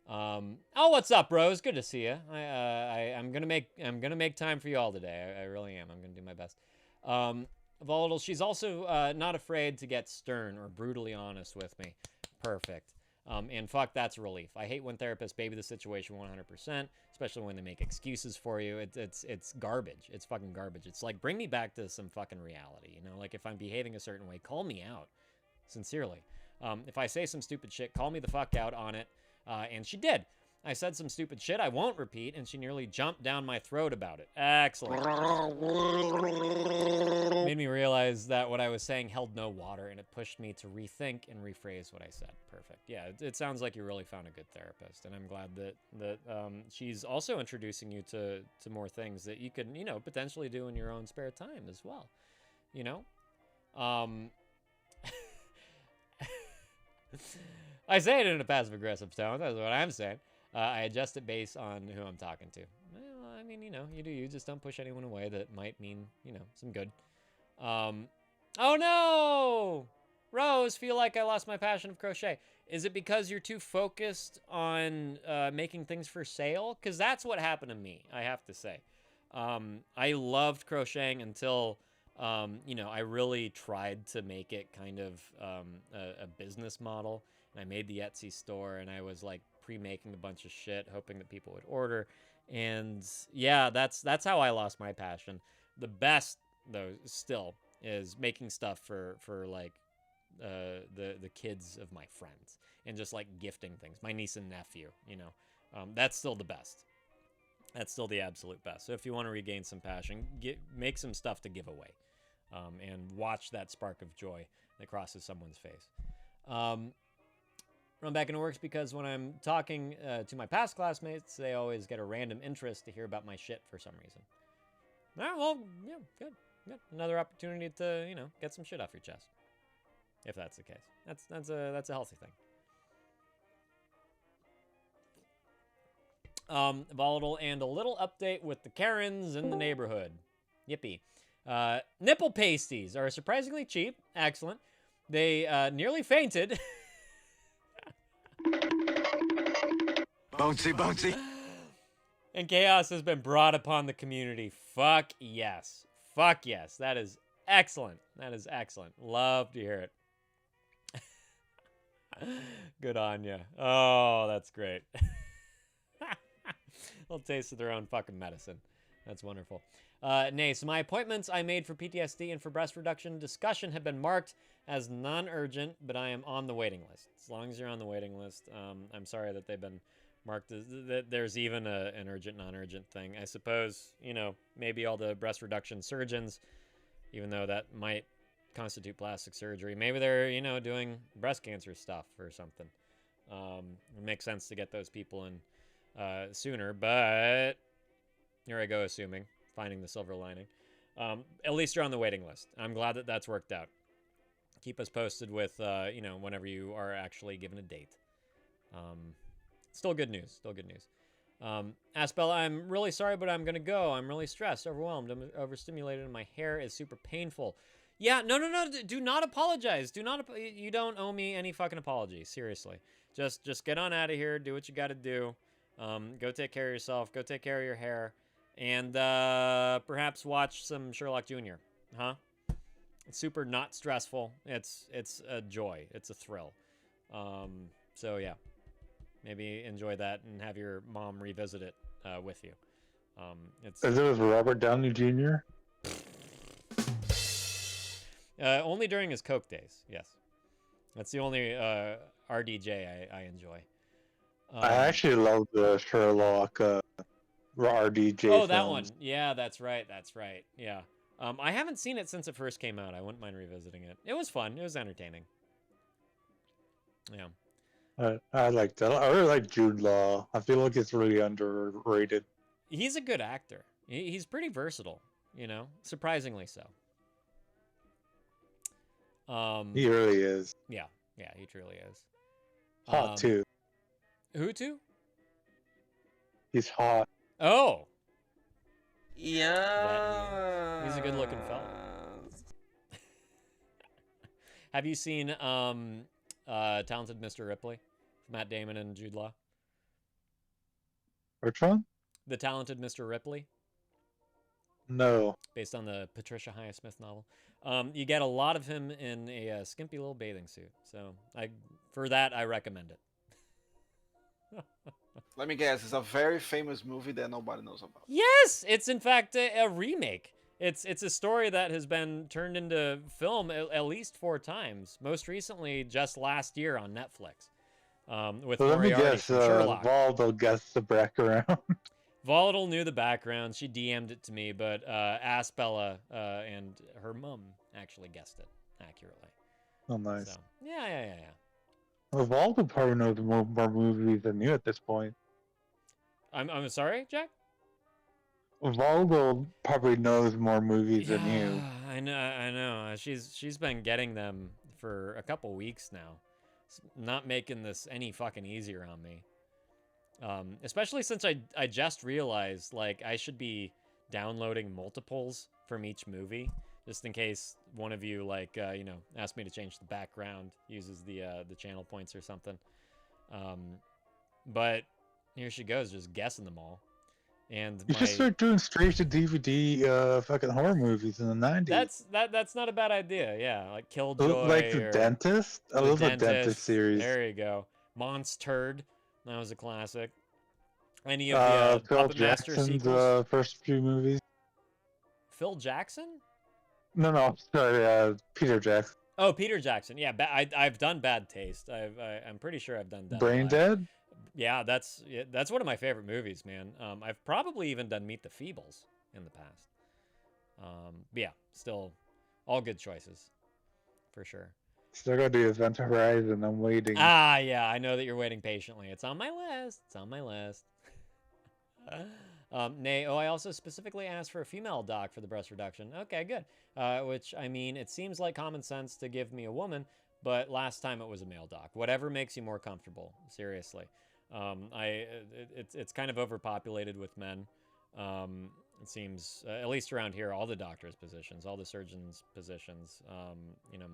S8: Oh, what's up, bros? Good to see you. I'm gonna make time for you all today. I really am. I'm gonna do my best. Volatile. She's also not afraid to get stern or brutally honest with me. Perfect. And fuck, that's a relief. I hate when therapists baby the situation 100%, especially when they make excuses for you. It's garbage. It's fucking garbage. It's like, bring me back to some fucking reality, you know? Like, if I'm behaving a certain way, call me out. Sincerely. If I say some stupid shit, call me the fuck out on it. And she did. I said some stupid shit I won't repeat, and she nearly jumped down my throat about it. Excellent. Made me realize that what I was saying held no water, and it pushed me to rethink and rephrase what I said. Perfect. Yeah, it sounds like you really found a good therapist, and I'm glad that she's also introducing you to more things that you can, you know, potentially do in your own spare time as well. You know? I say it in a passive-aggressive tone. That's what I'm saying. I adjust it based on who I'm talking to. Well, I mean, you know, you do you. Just don't push anyone away that might mean, you know, some good. Oh, no! Rose, feel like I lost my passion of crochet. Is it because you're too focused on making things for sale? Because that's what happened to me, I have to say. I loved crocheting until, you know, I really tried to make it kind of a business model. And I made the Etsy store, and I was like pre-making a bunch of shit, hoping that people would order. And yeah, that's how I lost my passion. The best, though, still is making stuff for like the kids of my friends, and just like gifting things, my niece and nephew, you know. That's still the best. That's still the absolute best. So if you want to regain some passion, make some stuff to give away, and watch that spark of joy that crosses someone's face. Run back into works because when I'm talking to my past classmates, they always get a random interest to hear about my shit for some reason. All right, well, yeah, good. Another opportunity to, you know, get some shit off your chest, if that's the case. That's a healthy thing. Volatile and a little update with the Karens in the neighborhood. Yippee. Nipple pasties are surprisingly cheap. Excellent. They nearly fainted.
S12: Bouncy, bouncy.
S8: And chaos has been brought upon the community. Fuck yes. Fuck yes. That is excellent. That is excellent. Love to hear it. Good on ya. Oh, that's great. Little taste of their own fucking medicine. That's wonderful. Nay, so my appointments I made for PTSD and for breast reduction discussion have been marked as non-urgent, but I am on the waiting list. As long as you're on the waiting list, I'm sorry that they've been marked as, that there's even an urgent, non-urgent thing. I suppose, you know, maybe all the breast reduction surgeons, even though that might constitute plastic surgery, maybe they're, you know, doing breast cancer stuff or something. It makes sense to get those people in sooner, but here I go assuming, finding the silver lining. At least you're on the waiting list. I'm glad that that's worked out. Keep us posted with, you know, whenever you are actually given a date. Still good news. Still good news. Aspel, I'm really sorry, but I'm going to go. I'm really stressed, overwhelmed, I'm overstimulated, and my hair is super painful. Yeah, no. Do not apologize. You don't owe me any fucking apology. Seriously. Just get on out of here. Do what you got to do. Go take care of yourself. Go take care of your hair. And perhaps watch some Sherlock Jr. Huh? It's super not stressful. It's a joy. It's a thrill. So yeah, maybe enjoy that and have your mom revisit it with you.
S4: Is it with Robert Downey Jr.?
S8: Only during his Coke days. Yes, that's the only RDJ I enjoy.
S4: I actually love the Sherlock RDJ.
S8: Oh, that
S4: films.
S8: one. Yeah, that's right. Yeah. I haven't seen it since it first came out. I wouldn't mind revisiting it. It was fun. It was entertaining. Yeah.
S4: I like that. I really like Jude Law. I feel like it's really underrated.
S8: He's a good actor. He's pretty versatile, you know, surprisingly so.
S4: He really is.
S8: Yeah, he truly is.
S4: Hot too.
S8: Who too?
S4: He's hot.
S8: Oh.
S3: Yeah.
S8: He's a good looking fella. Have you seen Talented Mr. Ripley? Matt Damon and Jude Law.
S4: Which one?
S8: The Talented Mr. Ripley.
S4: No.
S8: Based on the Patricia Highsmith novel. You get a lot of him in a skimpy little bathing suit. So for that, I recommend it.
S2: Let me guess, it's a very famous movie that nobody knows about.
S8: Yes, it's in fact a remake. It's a story that has been turned into film at least 4 times. Most recently, just last year on Netflix. With
S4: So let me
S8: Moriarty
S4: guess,
S8: from Sherlock.
S4: Valdo guessed the background.
S8: Volatile knew the background. She DM'd it to me, but Aspella and her mom actually guessed it accurately.
S4: Oh, nice.
S8: So, yeah.
S4: Well, Valdo probably knows more movies than you at this point.
S8: I'm sorry, Jack?
S4: Valdo probably knows more movies than you.
S8: I know. She's been getting them for a couple weeks now. It's not making this any fucking easier on me. Especially since I just realized, like, I should be downloading multiples from each movie, just in case one of you, like, you know, asked me to change the background, uses the channel points or something. But here she goes, just guessing them all. And
S4: You should start doing straight to DVD fucking horror movies in the 90s.
S8: That's not a bad idea. Yeah, like Killjoy,
S4: Like The Dentist. I love the Dentist series.
S8: There you go. Monster'd. That was a classic. Any of the
S4: Phil
S8: Puppet Master
S4: Jackson's
S8: sequels?
S4: first few movies.
S8: Phil Jackson?
S4: No, sorry, Peter Jackson.
S8: Oh, Peter Jackson. Yeah, I've done Bad Taste. I'm pretty sure I've done that.
S4: Brain Dead?
S8: Yeah, that's one of my favorite movies, man. I've probably even done Meet the Feebles in the past. But yeah, still all good choices, for sure.
S4: Still gotta do Event Horizon. I'm waiting.
S8: Ah, yeah, I know that you're waiting patiently. It's on my list. Nay, I also specifically asked for a female doc for the breast reduction. Okay, good. Which, I mean, it seems like common sense to give me a woman, but last time it was a male doc. Whatever makes you more comfortable, seriously. It's kind of overpopulated with men. It seems, at least around here, all the doctors' positions, all the surgeons' positions. You know,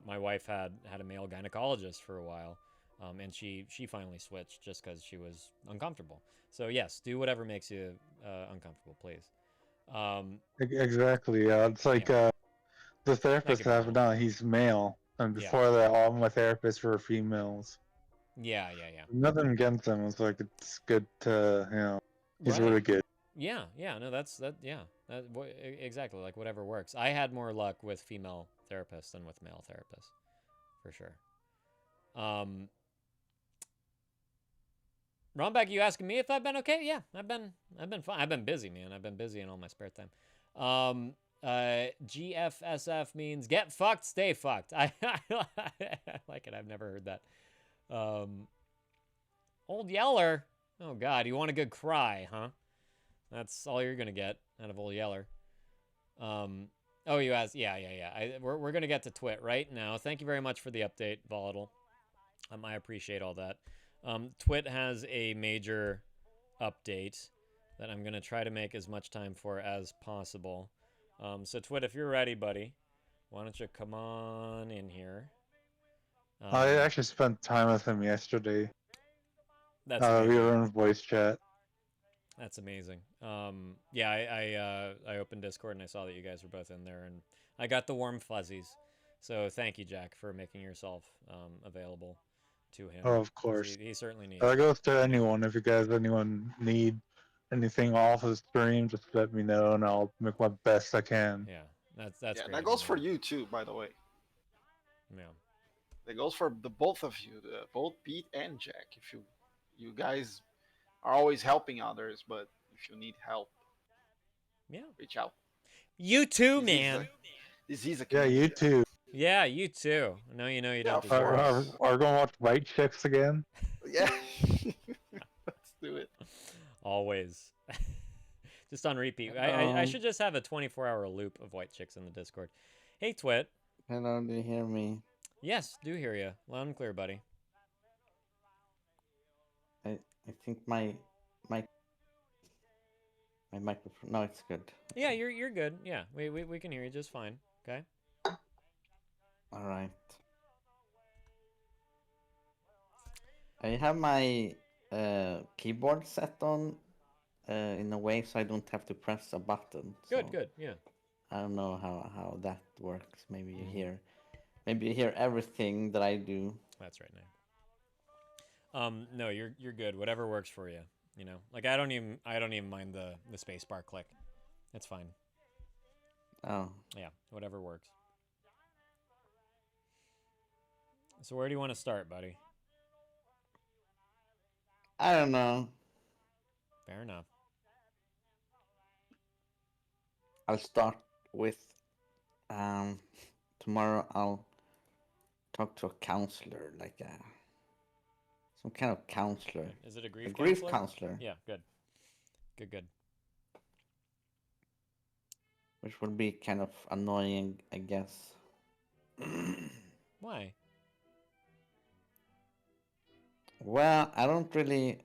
S8: my wife had a male gynecologist for a while. And she finally switched just because she was uncomfortable. So yes, do whatever makes you uncomfortable, please.
S4: Exactly. It's like the therapist I have now. He's male, and before that, all my therapists were females.
S8: Yeah.
S4: Nothing against him. It's like it's good to he's
S8: Right.
S4: really good.
S8: Yeah. No, exactly, like whatever works. I had more luck with female therapists than with male therapists, for sure. Rombeck, you asking me if I've been okay? Yeah, I've been fine. I've been busy, man. I've been busy in all my spare time. GFSF means get fucked, stay fucked. I like it. I've never heard that. Old Yeller. Oh God, you want a good cry, huh? That's all you're gonna get out of Old Yeller. Oh, you asked. Yeah. We're gonna get to Twit right now. Thank you very much for the update, Volatile. I appreciate all that. Twit has a major update that I'm gonna try to make as much time for as possible. So Twit, if you're ready, buddy, why don't you come on in here?
S4: I actually spent time with him yesterday.
S8: That's
S4: we were in voice chat.
S8: That's amazing. Yeah, I opened Discord and I saw that you guys were both in there, and I got the warm fuzzies. So thank you, Jack, for making yourself available to him.
S4: Oh, of course.
S8: He certainly needs.
S4: That goes to anyone. If you guys anyone need anything off of the stream, just let me know and I'll make my best I can.
S8: Yeah, that's great.
S2: That goes for you too, by the way.
S8: Yeah.
S2: That goes for the both of you, both Pete and Jack. If you guys are always helping others, but if you need help, reach out.
S8: You too, man.
S2: Disease.
S4: Yeah, you too.
S8: Yeah, you too. No, you know you don't.
S4: Are we gonna watch White Chicks again?
S2: Yeah. Let's do it.
S8: Always. Just on repeat. I should just have a 24-hour loop of White Chicks in the Discord. Hey, Twit.
S12: Hello, do you hear me?
S8: Yes, do hear you. Loud and clear, buddy.
S12: I think my microphone. No, it's good.
S8: Yeah, you're good. Yeah, we can hear you just fine. Okay.
S12: All right. I have my keyboard set on in a way so I don't have to press a button. So
S8: Good. Yeah.
S12: I don't know how that works. Maybe you hear everything that I do.
S8: That's right, now. No, you're good. Whatever works for you. You know, like I don't even mind the space bar click. It's fine.
S12: Oh.
S8: Yeah, whatever works. So where do you want to start, buddy?
S12: I don't know.
S8: Fair enough.
S12: I'll start with tomorrow I'll talk to a counselor, like some kind of counselor.
S8: Is it a grief
S12: counselor?
S8: Yeah, good. Good.
S12: Which would be kind of annoying, I guess.
S8: Why?
S12: Well, I don't really.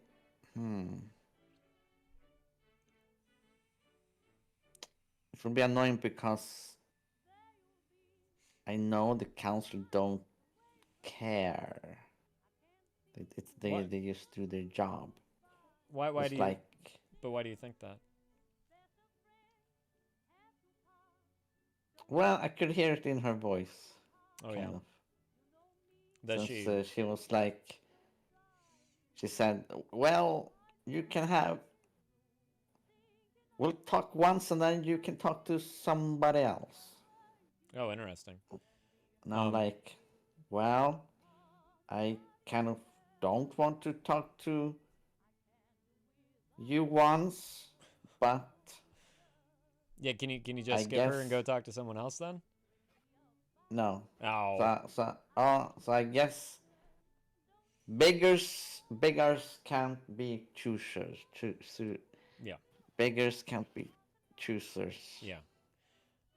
S12: It would be annoying because I know the council don't care. They just do their job.
S8: Why
S12: it's
S8: do you? But why do you think that?
S12: Well, I could hear it in her voice.
S8: Oh yeah.
S12: Of.
S8: Does
S12: Since, she was like. She said, "Well, you can have. We'll talk once, and then you can talk to somebody else."
S8: Oh, interesting.
S12: And I'm like, "Well, I kind of don't want to talk to you once, but."
S8: Yeah, can you just skip her and go talk to someone else then?
S12: No.
S8: Oh.
S12: So I guess beggars can't be choosers.
S8: Yeah.
S12: Beggars can't be choosers.
S8: Yeah.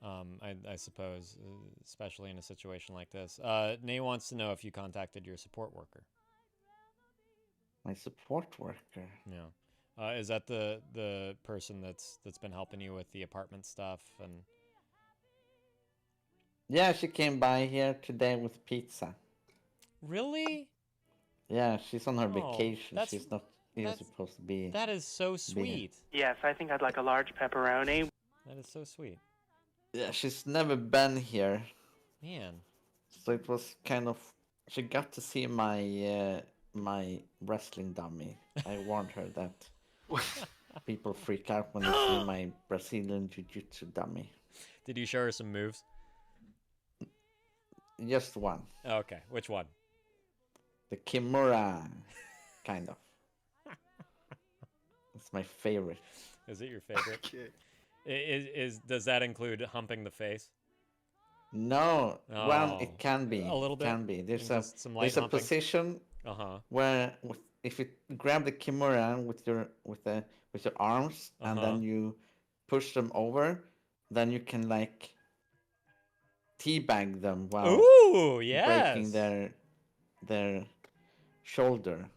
S8: I suppose, especially in a situation like this. Nate wants to know if you contacted your support worker.
S12: My support worker?
S8: Yeah. Is that the person that's been helping you with the apartment stuff and?
S12: Yeah, she came by here today with pizza.
S8: Really?
S12: Yeah, she's on her
S8: Oh,
S12: vacation.
S8: that's-
S12: She's not even
S8: that's-
S12: supposed to be.
S8: That is so sweet.
S11: Yes, I think I'd like a large pepperoni.
S8: That is so sweet.
S12: Yeah, she's never been here,
S8: Man.
S12: so it was kind of. She got to see my wrestling dummy. I warned her that people freak out when they see my Brazilian Jiu-Jitsu dummy.
S8: Did you show her some moves?
S12: Just one.
S8: Okay, which one?
S12: The Kimura, kind of. It's my favorite.
S8: Is it your favorite?
S2: Okay.
S8: Is does that include humping the face?
S12: No, well,
S8: Oh,
S12: it can be.
S8: a little bit?
S12: Can be. There's a
S8: Just some light
S12: there's a
S8: humping?
S12: position
S8: Uh-huh.
S12: where if you grab the Kimura with your arms and
S8: Uh-huh.
S12: then you push them over, then you can like teabag them while
S8: Ooh,
S12: breaking
S8: yes.
S12: their shoulder.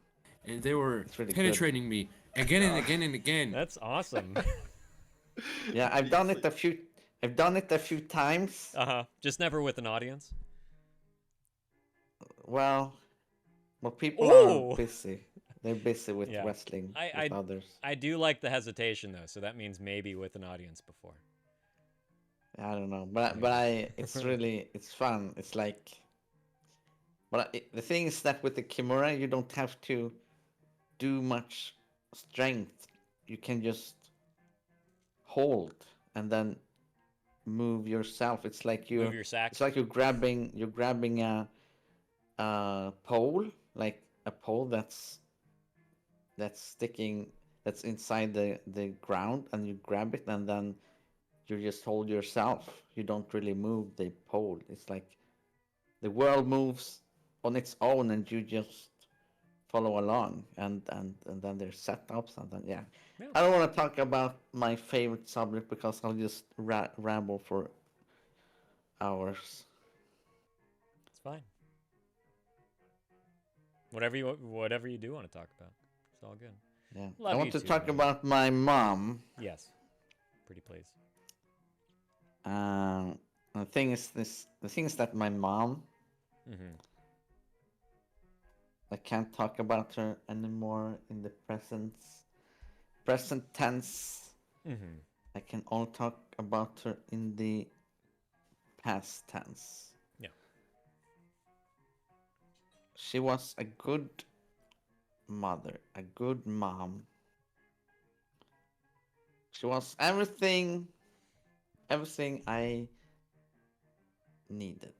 S3: And they were
S12: It's really
S3: penetrating me again and again and again.
S8: That's awesome.
S12: Yeah, I've done it a few. I've done it a few times.
S8: Uh-huh. Just never with an audience.
S12: Well, people
S8: Ooh.
S12: are busy. They're busy with
S8: Yeah.
S12: wrestling
S8: I
S12: with others.
S8: I do like the hesitation though, so that means maybe with an audience before.
S12: I don't know, but it's really it's fun. It's like, the thing is that with the Kimura, you don't have to do much strength. You can just hold and then move yourself. It's like you.
S8: Move your sack.
S12: It's like you're grabbing a pole, like a pole that's sticking, that's inside the ground, and you grab it and then you just hold yourself. You don't really move the pole. It's like the world moves on its own and you just follow along, and then there's setups, and then yeah. I don't want to talk about my favorite subject because I'll just ramble for hours.
S8: It's fine. Whatever you do want to talk about. It's all good.
S12: Yeah.
S8: Love
S12: I want
S8: you
S12: to
S8: too,
S12: talk
S8: man.
S12: about my mom.
S8: Yes. Pretty please.
S12: The thing is that my mom,
S8: Mm-hmm.
S12: I can't talk about her anymore in the present tense.
S8: Mm-hmm.
S12: I can only talk about her in the past tense.
S8: Yeah.
S12: She was a good mother, a good mom. She was everything I needed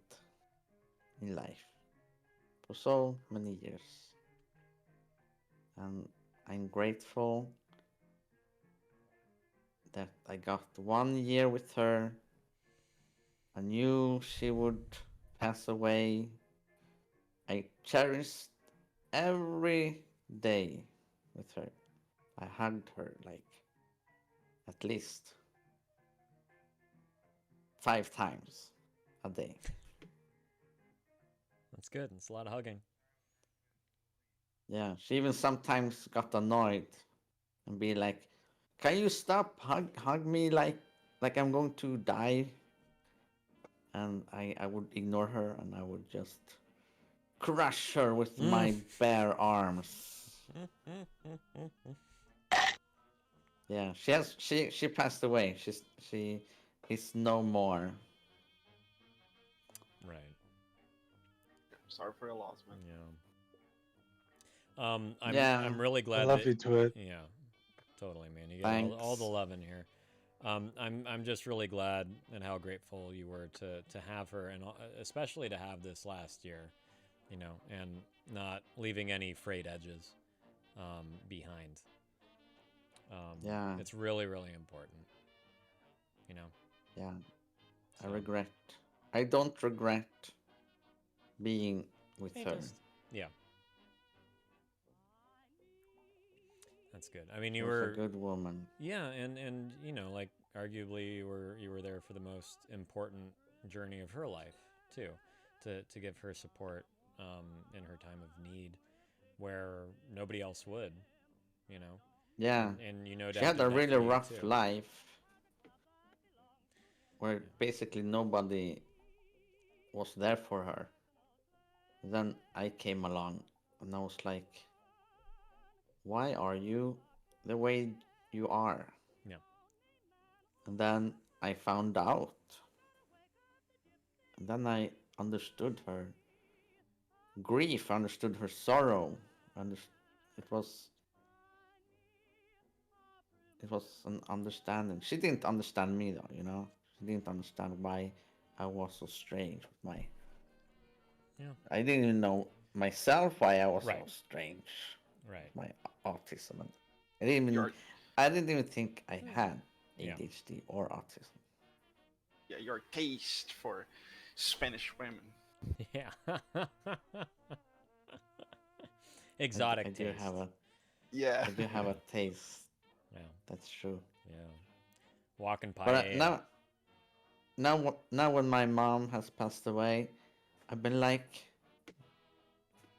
S12: in life for so many years. And I'm grateful that I got 1 year with her. I knew she would pass away. I cherished every day with her. I hugged her like at least 5 times a day.
S8: That's good. It's a lot of hugging.
S12: Yeah, she even sometimes got annoyed and be like, "Can you stop hug me like I'm going to die?" And I would ignore her and I would just crush her with my bare arms. Yeah, she passed away. She is no more.
S8: Right.
S2: Sorry for your loss, man.
S8: Yeah. I'm really glad.
S4: I love
S8: that,
S4: you, Twit.
S8: Yeah, totally, man. You get all the
S12: Thanks.
S8: love in here. I'm just really glad and how grateful you were to have her, and especially to have this last year, you know, and not leaving any frayed edges behind.
S12: Yeah.
S8: It's really, really important. You know.
S12: Yeah.
S8: So,
S12: I don't regret being with her.
S8: Yeah. That's good. I mean, you
S12: She was
S8: were
S12: a good woman.
S8: Yeah, and you know, like arguably you were there for the most important journey of her life too, to give her support in her time of need, where nobody else would, you know.
S12: Yeah.
S8: And you know,
S12: she had a
S8: that
S12: really
S8: for you,
S12: rough
S8: too.
S12: life where basically nobody was there for her. Then I came along and I was like, why are you the way you are?
S8: Yeah.
S12: And then I found out. And then I understood her grief, understood her sorrow. It was an understanding. She didn't understand me though, you know. She didn't understand why I was so strange with my.
S8: Yeah.
S12: I didn't even know myself why I was
S8: Right.
S12: so strange.
S8: Right.
S12: My autism. And I didn't even think I had
S8: Yeah.
S12: ADHD or autism.
S2: Yeah, your taste for Spanish women.
S8: Yeah. Exotic
S12: I do
S8: taste.
S12: have a
S2: Yeah.
S12: I do have a taste.
S8: Yeah.
S12: That's true.
S8: Yeah. Walking
S12: But
S8: paella.
S12: now when my mom has passed away, I've been like,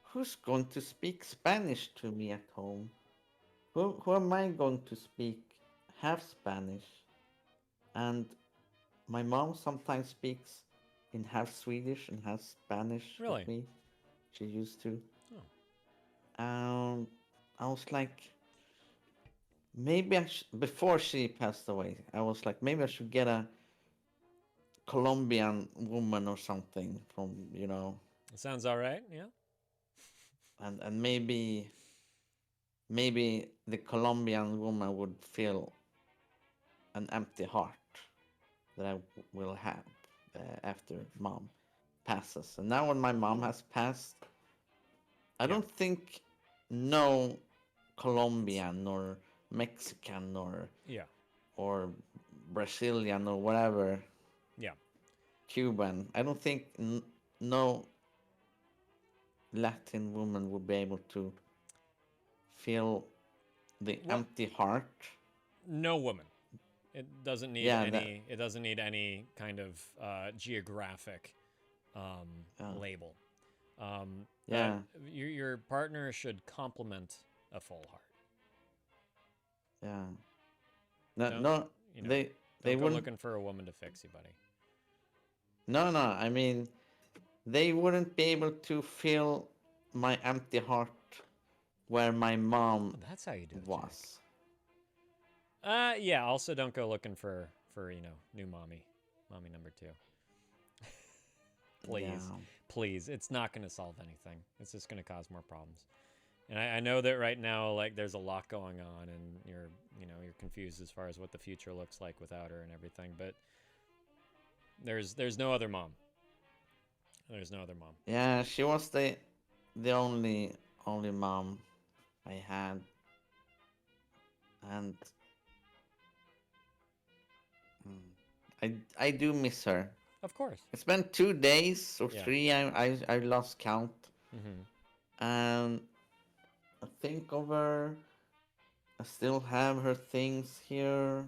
S12: who's going to speak Spanish to me at home? Who am I going to speak half Spanish? And my mom sometimes speaks in half Swedish and half Spanish
S8: Really?
S12: with me. She used to.
S8: Oh.
S12: I was like, maybe before she passed away, I was like, maybe I should get a Colombian woman or something from, you know.
S8: It sounds all right. Yeah.
S12: And maybe the Colombian woman would feel an empty heart that I will have after mom passes. And now when my mom has passed, I don't think no Colombian or Mexican or Brazilian or whatever.
S8: Yeah.
S12: Cuban. I don't think no Latin woman would be able to feel the empty heart.
S8: No woman. It doesn't need It doesn't need any kind of geographic label. Your partner should complement a full heart.
S12: Yeah.
S8: They
S12: they
S8: go
S12: wouldn't
S8: looking for a woman to fix you, buddy.
S12: No. I mean, they wouldn't be able to feel my empty heart where my mom
S8: That's how you do it,
S12: was.
S8: Yeah. Also, don't go looking for new mommy number 2. Please. It's not going to solve anything. It's just going to cause more problems. And I know that right now, like, there's a lot going on, and you're confused as far as what the future looks like without her and everything. But there's no other mom. There's no other mom.
S12: Yeah, she was the only mom I had, and I do miss her.
S8: Of course.
S12: It's been 2 days or 3. I lost count. And I think of her. I still have her things here.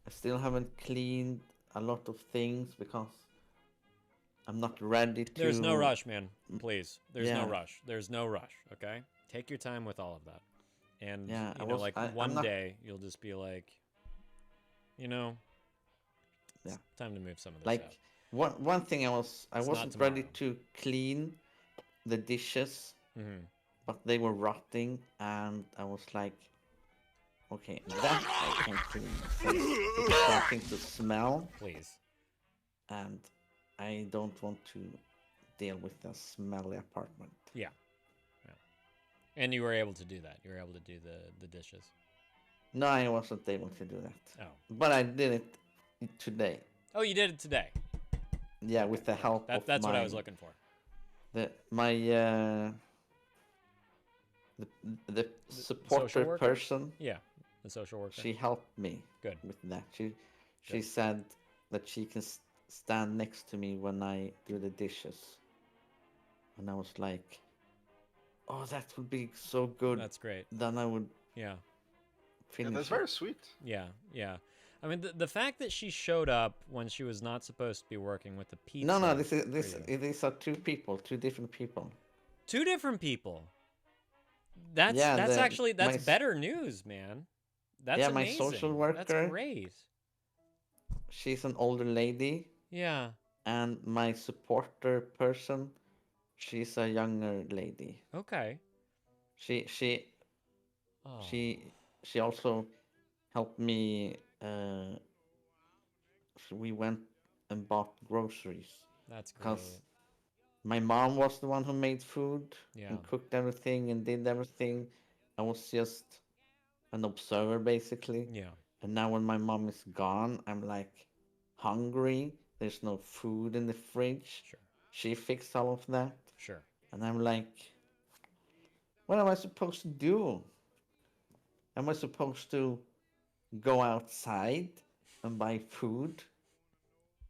S12: I still haven't cleaned a lot of things because I'm not ready to.
S8: There's no rush, man. Please. There's no rush. There's no rush, okay? Take your time with all of that. And, one day you'll just be like, it's time to move some of this out.
S12: One thing I wasn't ready to clean the dishes, but they were rotting, and I was like, okay, that I can clean. It's starting to smell.
S8: Please.
S12: And I don't want to deal with a smelly apartment.
S8: Yeah. And you were able to do that. You were able to do the dishes.
S12: No, I wasn't able to do that.
S8: Oh.
S12: But I did it today.
S8: Oh, you did it today?
S12: Yeah, with the help of
S8: That's what I was looking for.
S12: The supporter person.
S8: Yeah, the social worker.
S12: She helped me.
S8: Good.
S12: With that. She said that she can stand next to me when I do the dishes. And I was like, oh, that would be so good.
S8: That's great.
S12: Then I would finish.
S2: That's very sweet.
S8: Yeah. I mean, the fact that she showed up when she was not supposed to be working with the pizza.
S12: No, these are two different people.
S8: 2 different people. That's better news, man. That's amazing.
S12: My social worker.
S8: That's great.
S12: She's an older lady.
S8: Yeah.
S12: And my supporter person, she's a younger lady.
S8: Okay.
S12: She
S8: Oh,
S12: she also helped me. We went and bought groceries
S8: that's great.
S12: because my mom was the one who made food
S8: Yeah.
S12: and cooked everything and did everything. I was just an observer basically.
S8: Yeah.
S12: And now when my mom is gone, I'm like hungry. There's no food in the fridge.
S8: Sure.
S12: She fixed all of that.
S8: Sure.
S12: And I'm like, what am I supposed to do? Am I supposed to go outside and buy food?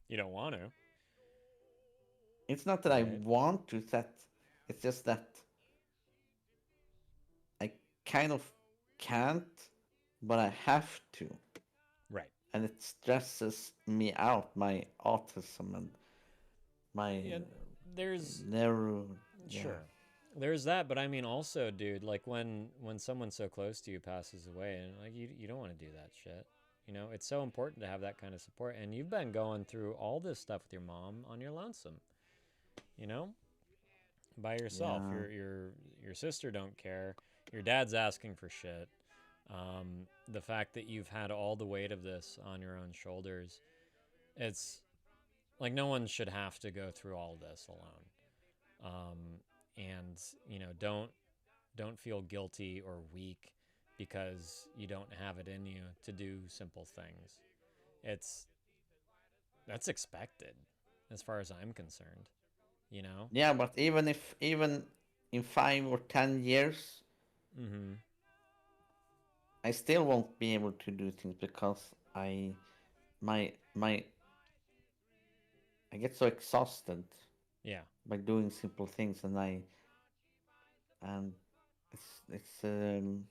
S8: You don't want to.
S12: It's not that I
S8: Right.
S12: want to, it's just that I kind of can't, but I have to.
S8: Right.
S12: And it stresses me out, my autism and my
S8: Yeah, there's
S12: neuro.
S8: sure. There's that, but I mean also, dude, like when someone so close to you passes away and like you don't want to do that shit. You know, it's so important to have that kind of support, and you've been going through all this stuff with your mom on your lonesome. You know? By yourself.
S12: Yeah.
S8: Your sister don't care. Your dad's asking for shit. The fact that you've had all the weight of this on your own shoulders, it's like no one should have to go through all this alone. And you know, don't feel guilty or weak because you don't have it in you to do simple things. That's expected as far as I'm concerned, you know?
S12: Yeah, but even in 5 or 10 years,
S8: Mm-hmm.
S12: I still won't be able to do things because my I get so exhausted.
S8: Yeah.
S12: By doing simple things, and it's and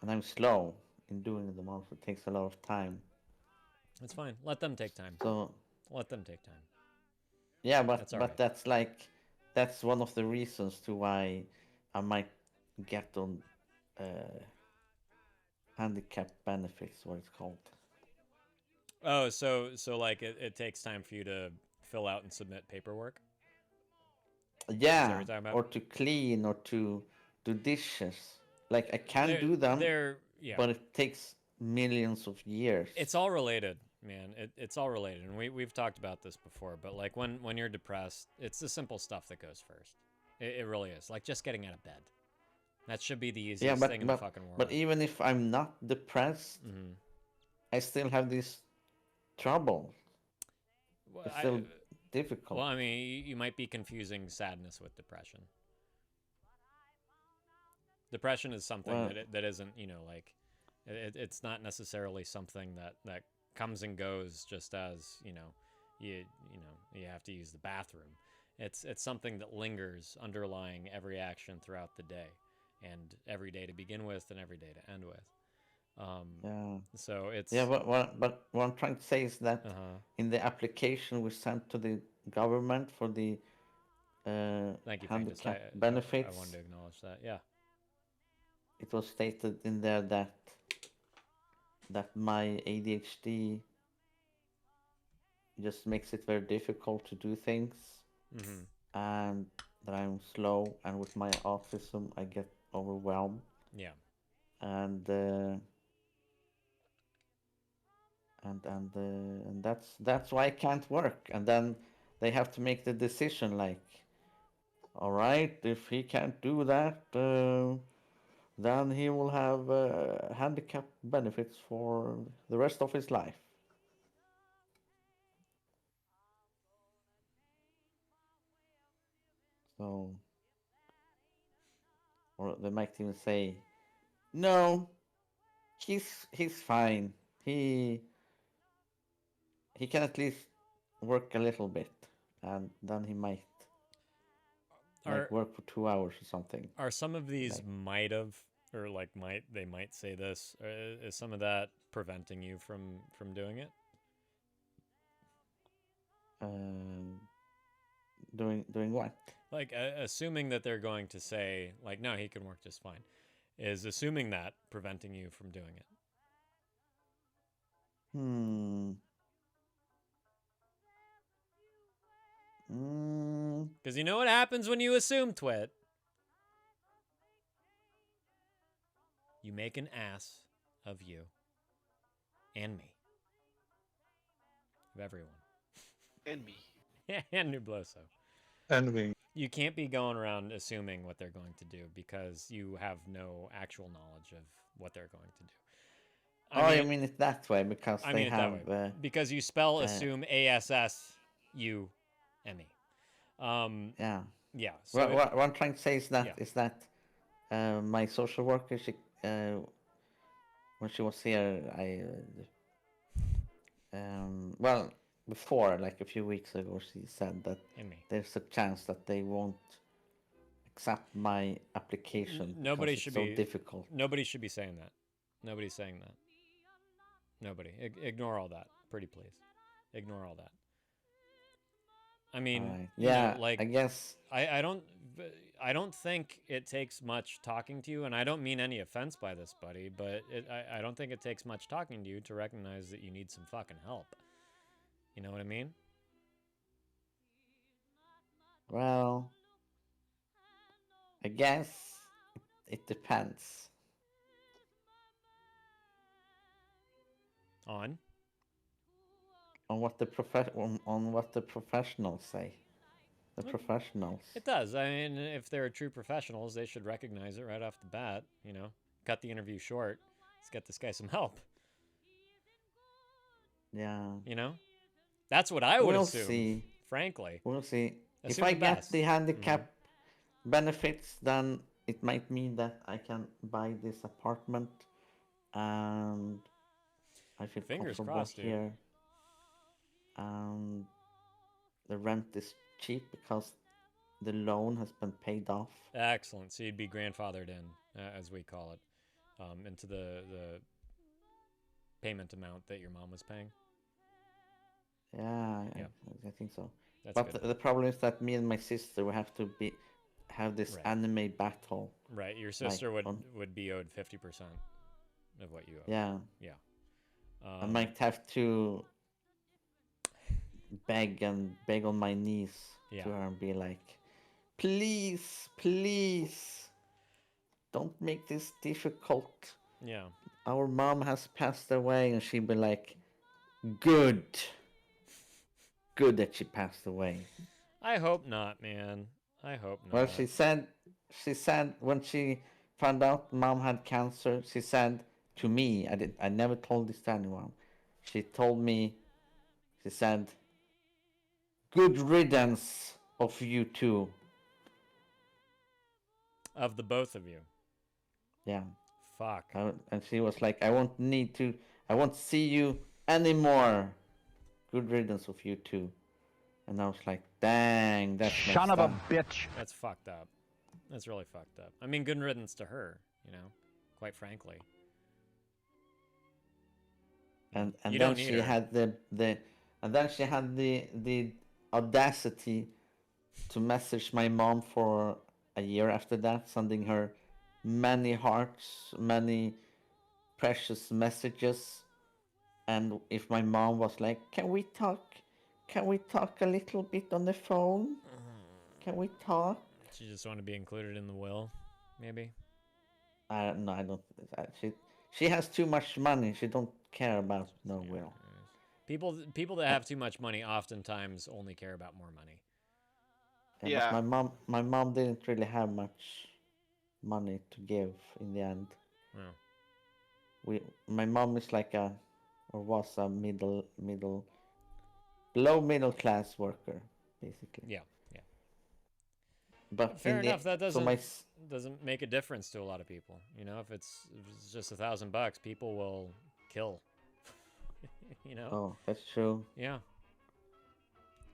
S12: I'm slow in doing them. Also, it takes a lot of time.
S8: It's fine. Let them take time.
S12: So
S8: let them take time.
S12: Yeah, but
S8: That's all right.
S12: that's one of the reasons to why I might get on handicap benefits, what it's called.
S8: Oh, so like it takes time for you to fill out and submit paperwork?
S12: Yeah, or to clean or to do dishes. Like I can do them,
S8: yeah.
S12: but it takes millions of years.
S8: It's all related, man. It's all related, and we've talked about this before. But like when you're depressed, it's the simple stuff that goes first. It really is. Like just getting out of bed. That should be the easiest thing in the fucking world.
S12: But even if I'm not depressed, I still have this trouble.
S8: Well,
S12: it's still difficult.
S8: Well, I mean, you might be confusing sadness with depression. Depression is something that isn't, you know, like it's not necessarily something that comes and goes just as, you know, you have to use the bathroom. It's something that lingers underlying every action throughout the day, and every day to begin with and every day to end with.
S12: Yeah.
S8: So it's
S12: but what I'm trying to say is that in the application we sent to the government for the
S8: Thank you,
S12: handicap benefits,
S8: I wanted to acknowledge that. Yeah.
S12: It was stated in there that my ADHD just makes it very difficult to do things, and that I'm slow, and with my autism I get overwhelmed.
S8: Yeah.
S12: And that's why I can't work. And then they have to make the decision like, all right, if he can't do that, then he will have handicap benefits for the rest of his life. So, or they might even say, no, he's fine. He can at least work a little bit, and then he might work for 2 hours or something.
S8: Are some of these might say this? Is some of that preventing you from doing it?
S12: Doing what?
S8: Like assuming that they're going to say like, no, he can work just fine. Is assuming that preventing you from doing it? Because you know what happens when you assume, Twit. you make an ass of you and me. Of everyone.
S2: And me.
S8: And Nubloso.
S4: Envy.
S8: You can't be going around assuming what they're going to do because you have no actual knowledge of what they're going to do.
S12: I mean it that way because
S8: I
S12: they
S8: mean it
S12: have.
S8: that way. Because you spell assume ASSUME.
S12: Yeah.
S8: Yeah. So
S12: what I'm trying to say is that my social worker, she when she was here, well, before, like a few weeks ago, she said that there's a chance that they won't accept my application.
S8: Nobody
S12: because
S8: should
S12: it's
S8: be
S12: so difficult.
S8: Nobody should be saying that. Nobody's saying that. Nobody. Ignore all that. Pretty please. Ignore all that. I mean,
S12: Alright.
S8: you know,
S12: Yeah,
S8: like
S12: I guess
S8: I don't think it takes much talking to you, and I don't mean any offense by this, buddy, but I don't think it takes much talking to you to recognize that you need some fucking help. You know what I mean?
S12: Well, I guess it depends.
S8: On
S12: what the professionals say. The professionals.
S8: It does. I mean, if they're true professionals, they should recognize it right off the bat. You know, cut the interview short. Let's get this guy some help.
S12: Yeah.
S8: You know, that's what I would
S12: We'll
S8: assume.
S12: see.
S8: Frankly,
S12: We'll see. If
S8: Assume
S12: I
S8: the
S12: get
S8: best.
S12: the handicap benefits, then it might mean that I can buy this apartment, and I feel
S8: Fingers
S12: comfortable
S8: crossed, dude.
S12: here. And the rent is cheap because the loan has been paid off.
S8: Excellent. So you'd be grandfathered in, as we call it, into the payment amount that your mom was paying.
S12: Yeah,
S8: Yeah.
S12: I think so.
S8: That's
S12: but
S8: good.
S12: the problem is that me and my sister will have to have this
S8: Right.
S12: anime battle.
S8: Right. Your
S12: like,
S8: sister
S12: on-
S8: would be owed 50% of what you owe.
S12: Yeah.
S8: Yeah.
S12: I might have to beg on my knees
S8: Yeah.
S12: to her and be like, please, don't make this difficult.
S8: Yeah.
S12: Our mom has passed away, and she'd be like, good that she passed away.
S8: I hope not, man. I hope not.
S12: Well, she said when she found out mom had cancer, she said to me, I never told this to anyone. She told me, she said, good riddance of you two.
S8: Of the both of you.
S12: Yeah.
S8: Fuck.
S12: And she was like, I won't see you anymore. Good riddance of you two. And I was like, dang, that's
S10: Son of a
S12: messed up.
S10: bitch.
S8: That's fucked up. That's really fucked up. I mean, good riddance to her, you know, quite frankly.
S12: And
S8: You
S12: then
S8: don't need
S12: she
S8: her.
S12: had the audacity to message my mom for a year after that, sending her many hearts, many precious messages. And if my mom was like, can we talk a little bit on the phone? Can we talk?
S8: She just want to be included in the will, maybe.
S12: I don't. She has too much money. She don't care about no will.
S8: People that have too much money oftentimes only care about more money.
S12: Yeah, but my mom didn't really have much money to give in the end.
S8: Yeah.
S12: My mom is like was a below middle class worker, basically.
S8: Yeah, yeah.
S12: But
S8: Fair
S12: in the-
S8: enough. That
S12: so
S8: doesn't
S12: my
S8: doesn't make a difference to a lot of people. You know, if it's just $1,000, people will kill. You know.
S12: Oh, that's true.
S8: Yeah.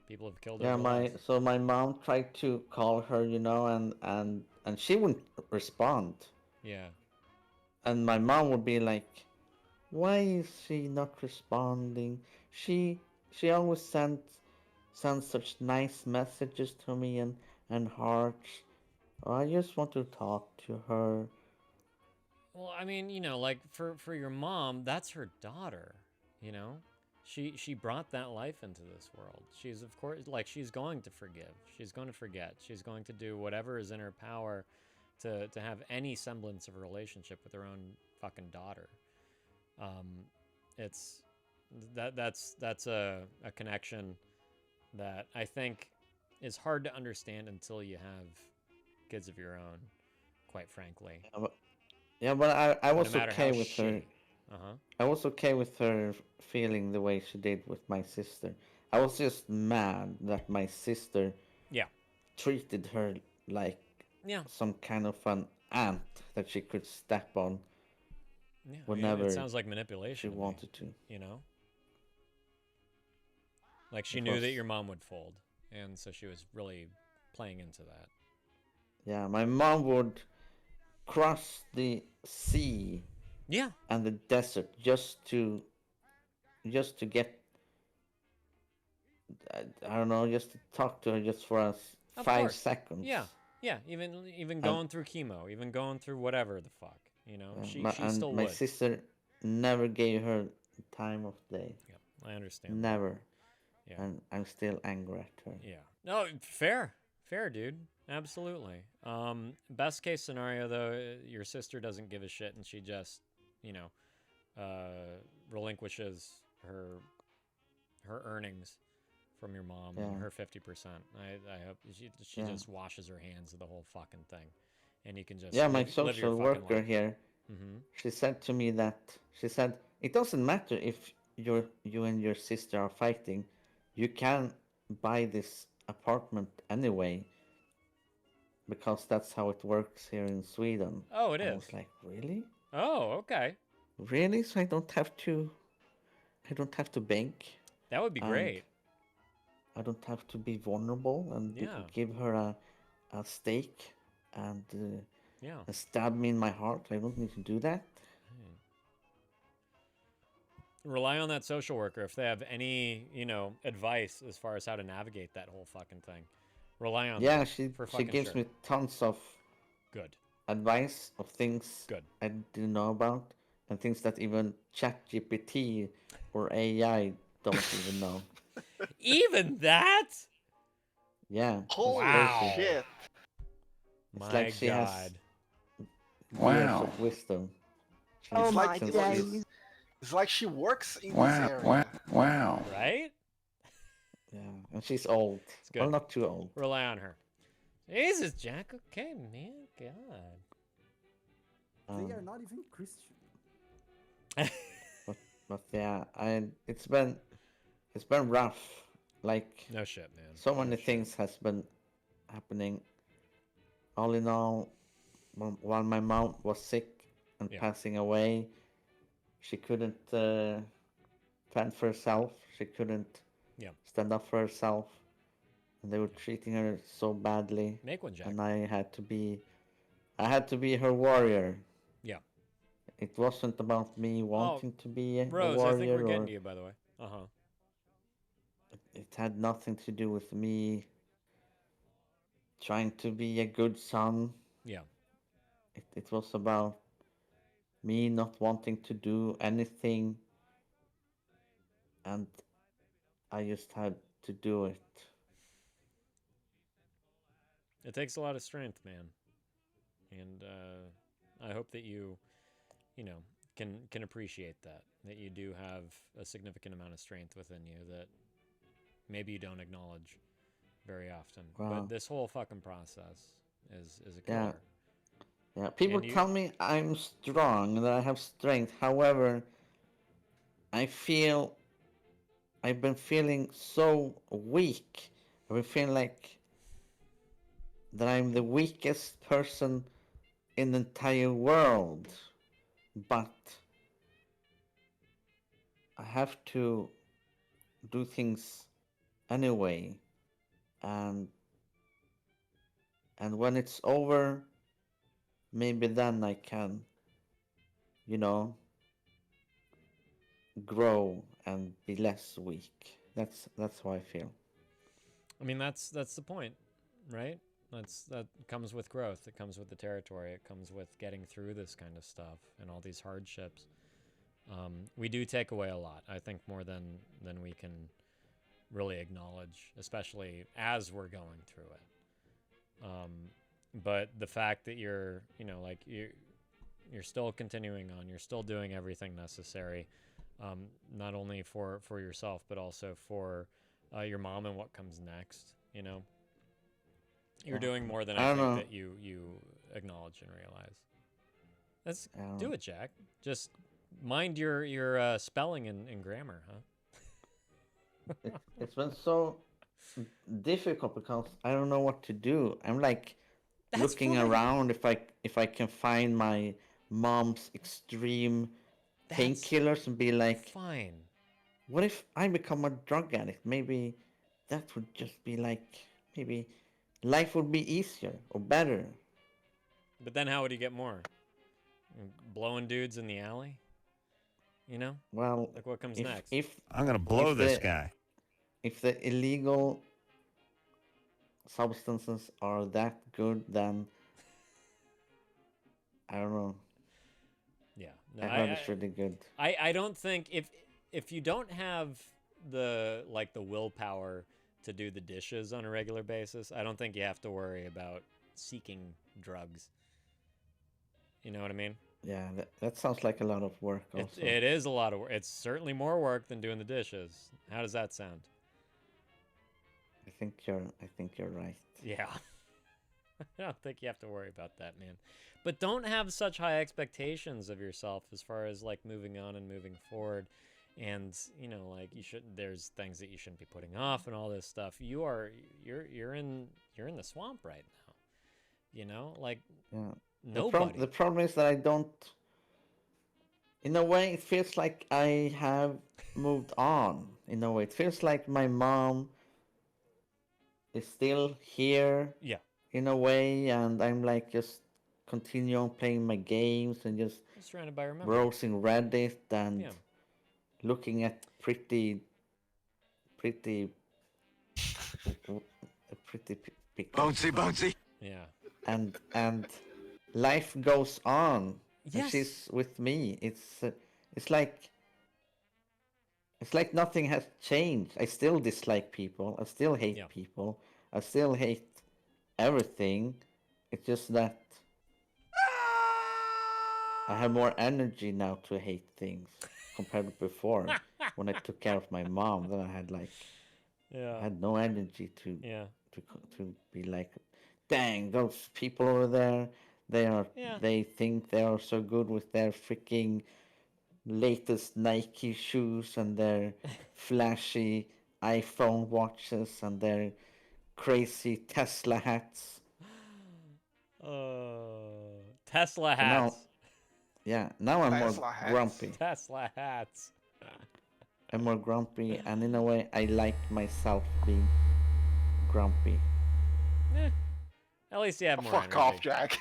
S8: People have killed.
S12: Yeah,
S8: over
S12: my
S8: lives.
S12: so my mom tried to call her, you know, and she wouldn't respond.
S8: Yeah.
S12: And my mom would be like, "Why is she not responding? She always sends such nice messages to me and hearts. I just want to talk to her."
S8: Well, I mean, you know, like for your mom, that's her daughter, you know? She brought that life into this world. She's of course like she's going to forgive. She's going to forget. She's going to do whatever is in her power to have any semblance of a relationship with their own fucking daughter. It's that's a connection that I think is hard to understand until you have kids of your own, quite frankly.
S12: Yeah, but I was
S8: No matter
S12: okay
S8: how
S12: with her.
S8: shitty.
S12: I was okay with her feeling the way she did with my sister. I was just mad that my sister
S8: Yeah.
S12: treated her like
S8: Yeah.
S12: some kind of an ant that she could step on
S8: Yeah,
S12: whenever
S8: it sounds like manipulation
S12: she
S8: to me,
S12: wanted to.
S8: you know? Like she
S12: It
S8: knew that
S12: was-
S8: your mom would fold, and so she was really playing into that.
S12: Yeah, my mom would cross the sea
S8: Yeah.
S12: and the desert just to get I don't know, just to talk to her just for us
S8: Of
S12: 5
S8: course.
S12: seconds.
S8: Yeah. Yeah, even going through chemo, even going through whatever the fuck, you know, she
S12: and
S8: still
S12: my
S8: would.
S12: sister never gave her time of day.
S8: Yeah, I understand. that.
S12: Never.
S8: Yeah.
S12: And I'm still angry at her.
S8: Yeah. No, fair, dude. Absolutely. Best case scenario though, your sister doesn't give a shit and she just, you know, relinquishes her earnings from your mom,
S12: Yeah.
S8: her 50%. I hope she
S12: Yeah.
S8: just washes her hands of the whole fucking thing, and you can just
S12: Yeah, my
S8: live your
S12: social
S8: fucking
S12: worker
S8: life.
S12: here, she said to me that it doesn't matter if you and your sister are fighting, you can buy this apartment anyway, because that's how it works here in Sweden.
S8: Oh, it
S12: I
S8: is.
S12: was like, really?
S8: Oh, okay.
S12: Really? So I don't have to bank.
S8: That would be
S12: and
S8: great.
S12: I don't have to be vulnerable and
S8: Yeah.
S12: give her a steak and
S8: Yeah.
S12: stab me in my heart. I don't need to do that.
S8: Rely on that social worker if they have any, you know, advice as far as how to navigate that whole fucking thing. Rely on
S12: Yeah,
S8: them
S12: she
S8: for
S12: she
S8: fucking
S12: gives
S8: sure.
S12: me tons of
S8: Good.
S12: advice of things
S8: Good.
S12: I didn't know about and things that even ChatGPT or AI don't even know.
S8: Even that?
S12: Yeah. it's
S2: Holy
S12: crazy.
S2: shit!
S12: It's
S8: My
S12: like she
S8: God.
S12: has years
S4: Wow.
S12: of wisdom. She
S2: It's
S12: lives
S2: like
S12: since
S2: it's,
S12: she's-
S2: it's like she works in this
S4: Wow.
S2: area.
S4: Wow. Wow.
S8: Right?
S12: yeah, and she's old.
S8: good.
S12: Well, not too old.
S8: Rely on her. Jesus, Jack. Okay, man. God.
S12: Um,
S13: not even Christian.
S12: but yeah, it's been rough. Like
S8: No shit, man.
S12: so many things has been happening. All in all, while my mom was sick and
S8: Yeah.
S12: passing away, she couldn't fend for herself. She couldn't
S8: Yeah.
S12: stand up for herself, and they were treating her so badly.
S8: Make one, Jack.
S12: And I had to be her warrior.
S8: Yeah.
S12: It wasn't about me wanting to be a
S8: Rose,
S12: warrior.
S8: I think we're getting
S12: or
S8: to you, by the way. Uh-huh.
S12: It had nothing to do with me trying to be a good son.
S8: Yeah.
S12: It was about me not wanting to do anything, and I just had to do it.
S8: It takes a lot of strength, man. And I hope that you know, can appreciate that you do have a significant amount of strength within you that maybe you don't acknowledge very often.
S12: Wow.
S8: But this whole fucking process is a
S12: Yeah.
S8: killer.
S12: Yeah, people
S8: And you-
S12: tell me I'm strong and that I have strength. However, I've been feeling so weak. I've been feeling like that I'm the weakest person in the entire world. But I have to do things anyway. And when it's over, maybe then I can, you know, grow and be less weak. That's how I feel.
S8: I mean, that's the point, right? That comes with growth. It comes with the territory. It comes with getting through this kind of stuff and all these hardships. We do take away a lot. I think more than we can really acknowledge, especially as we're going through it. but the fact that you're, you know, like you're still continuing on, you're still doing everything necessary, not only for yourself, but also for your mom and what comes next. You know, you're doing more than I think that you acknowledge and realize. Let's do it, Jack. Just mind your spelling and grammar, huh?
S12: It's been so difficult because I don't know what to do. I'm like looking around if I can find my mom's extreme painkillers and be like,
S8: fine.
S12: What if I become a drug addict? Maybe that would just be like, maybe life would be easier or better.
S8: But then how would you get more? Blowing dudes in the alley? You know?
S12: Well,
S8: like what comes
S12: if,
S8: next?
S12: If
S6: I'm gonna blow this guy.
S12: If the illegal substances are that good, then I don't know.
S8: Yeah, no,
S12: I heard it's really good.
S8: I don't think if you don't have the willpower to do the dishes on a regular basis, I don't think you have to worry about seeking drugs. You know what I mean?
S12: Yeah, that sounds like a lot of work. Also,
S8: it is a lot of work. It's certainly more work than doing the dishes. How does that sound?
S12: I think you're right.
S8: Yeah. I don't think you have to worry about that, man. But don't have such high expectations of yourself as far as like moving on and moving forward. And, you know, like there's things that you shouldn't be putting off and all this stuff. You're in the swamp right now. You know, like nobody.
S12: The problem is that I don't. In a way, it feels like I have moved on. In a way, it feels like my mom is still here.
S8: Yeah.
S12: In a way, and I'm like just continue on playing my games and just
S8: surrounded by her memories.
S12: browsing Reddit and looking at pretty
S10: bouncy.
S8: Yeah.
S12: And life goes on.
S8: Yes.
S12: And she's with me. It's like nothing has changed. I still dislike people. I still hate people. I still hate everything. It's just that I have more energy now to hate things compared to before. When I took care of my mom, then I had I had no energy to be like, dang, those people over there, they think they are so good with their freaking latest Nike shoes and their flashy iPhone watches and their crazy Tesla hats.
S8: Tesla hats.
S12: Now I'm
S2: Tesla
S12: more
S2: hats.
S12: grumpy.
S8: Tesla hats.
S12: I'm more grumpy, and in a way, I like myself being grumpy.
S8: At least you have more
S2: Fuck
S8: energy.
S2: off, Jack.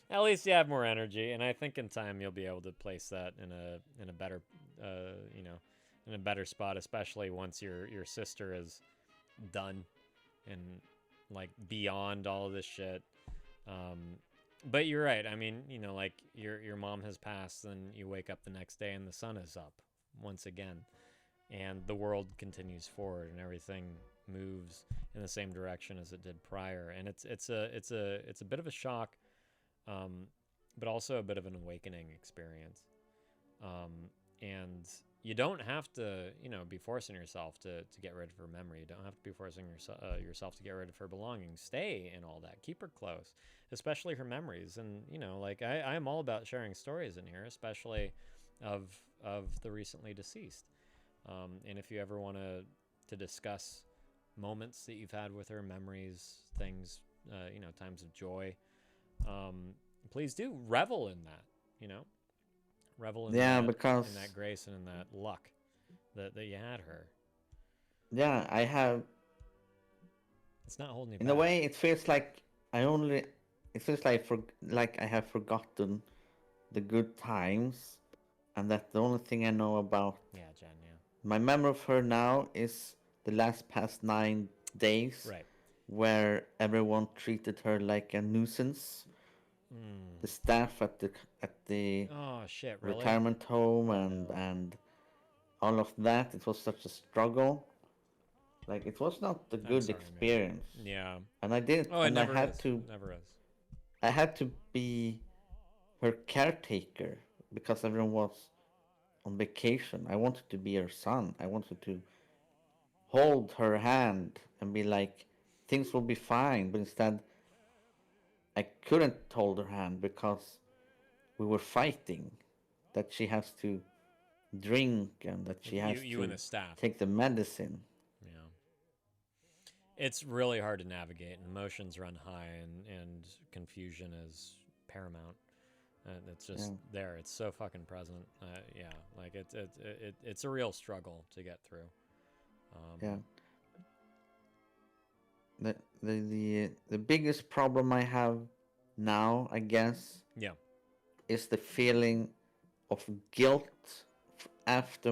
S8: At least you have more energy, and I think in time you'll be able to place that in a better, in a better spot, especially once your sister is done and like beyond all of this shit. But you're right. I mean, you know, like your mom has passed, and you wake up the next day and the sun is up once again, and the world continues forward, and everything moves in the same direction as it did prior. And it's a bit of a shock, but also a bit of an awakening experience. And you don't have to, be forcing yourself to get rid of her memory. You don't have to be forcing yourself to get rid of her belongings. Stay in all that. Keep her close, especially her memories. And, I'm all about sharing stories in here, especially of the recently deceased. And if you ever want to discuss moments that you've had with her, memories, things, times of joy, please do revel in that, revel in
S12: because
S8: in that grace and in that luck that you had her.
S12: Yeah, I have.
S8: It's not holding you
S12: in
S8: back.
S12: a way, it feels like I have forgotten the good times, and that the only thing I know about
S8: Jen,
S12: my memory of her now is the past 9 days,
S8: right,
S12: where everyone treated her like a nuisance. The staff at the
S8: oh shit, really?
S12: retirement home and all of that. It was such a struggle, Like it was not a
S8: I'm
S12: good
S8: sorry, man.
S12: experience.
S8: Yeah.
S12: And I didn't.
S8: Oh, it
S12: and
S8: never
S12: I had
S8: is.
S12: to.
S8: Never is.
S12: I had to be her caretaker because everyone was on vacation. I wanted to be her son. I wanted to hold her hand and be like, things will be fine. But instead, I couldn't hold her hand because we were fighting. That she has to drink and that she has
S8: You
S12: to
S8: and the staff.
S12: take the medicine.
S8: Yeah. It's really hard to navigate, and emotions run high, and confusion is paramount. And it's just there. It's so fucking present. Yeah, like it's a real struggle to get through.
S12: Yeah. The biggest problem I have now, I guess, is the feeling of guilt after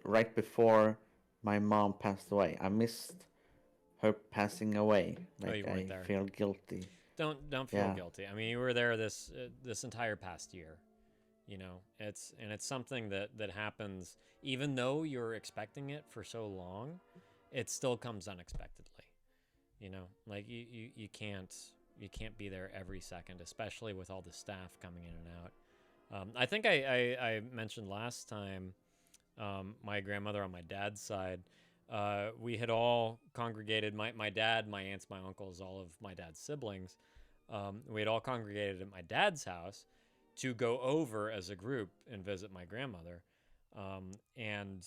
S12: right before my mom passed away. I missed her passing away. Like
S8: you weren't
S12: I
S8: there.
S12: feel guilty.
S8: Don't feel guilty. I mean, you were there this entire past year. You know, it's something that happens even though you're expecting it for so long. It still comes unexpectedly. You know, like you can't be there every second, especially with all the staff coming in and out. I think I mentioned last time, my grandmother on my dad's side, we had all congregated, my dad, my aunts, my uncles, all of my dad's siblings. We had all congregated at my dad's house to go over as a group and visit my grandmother. And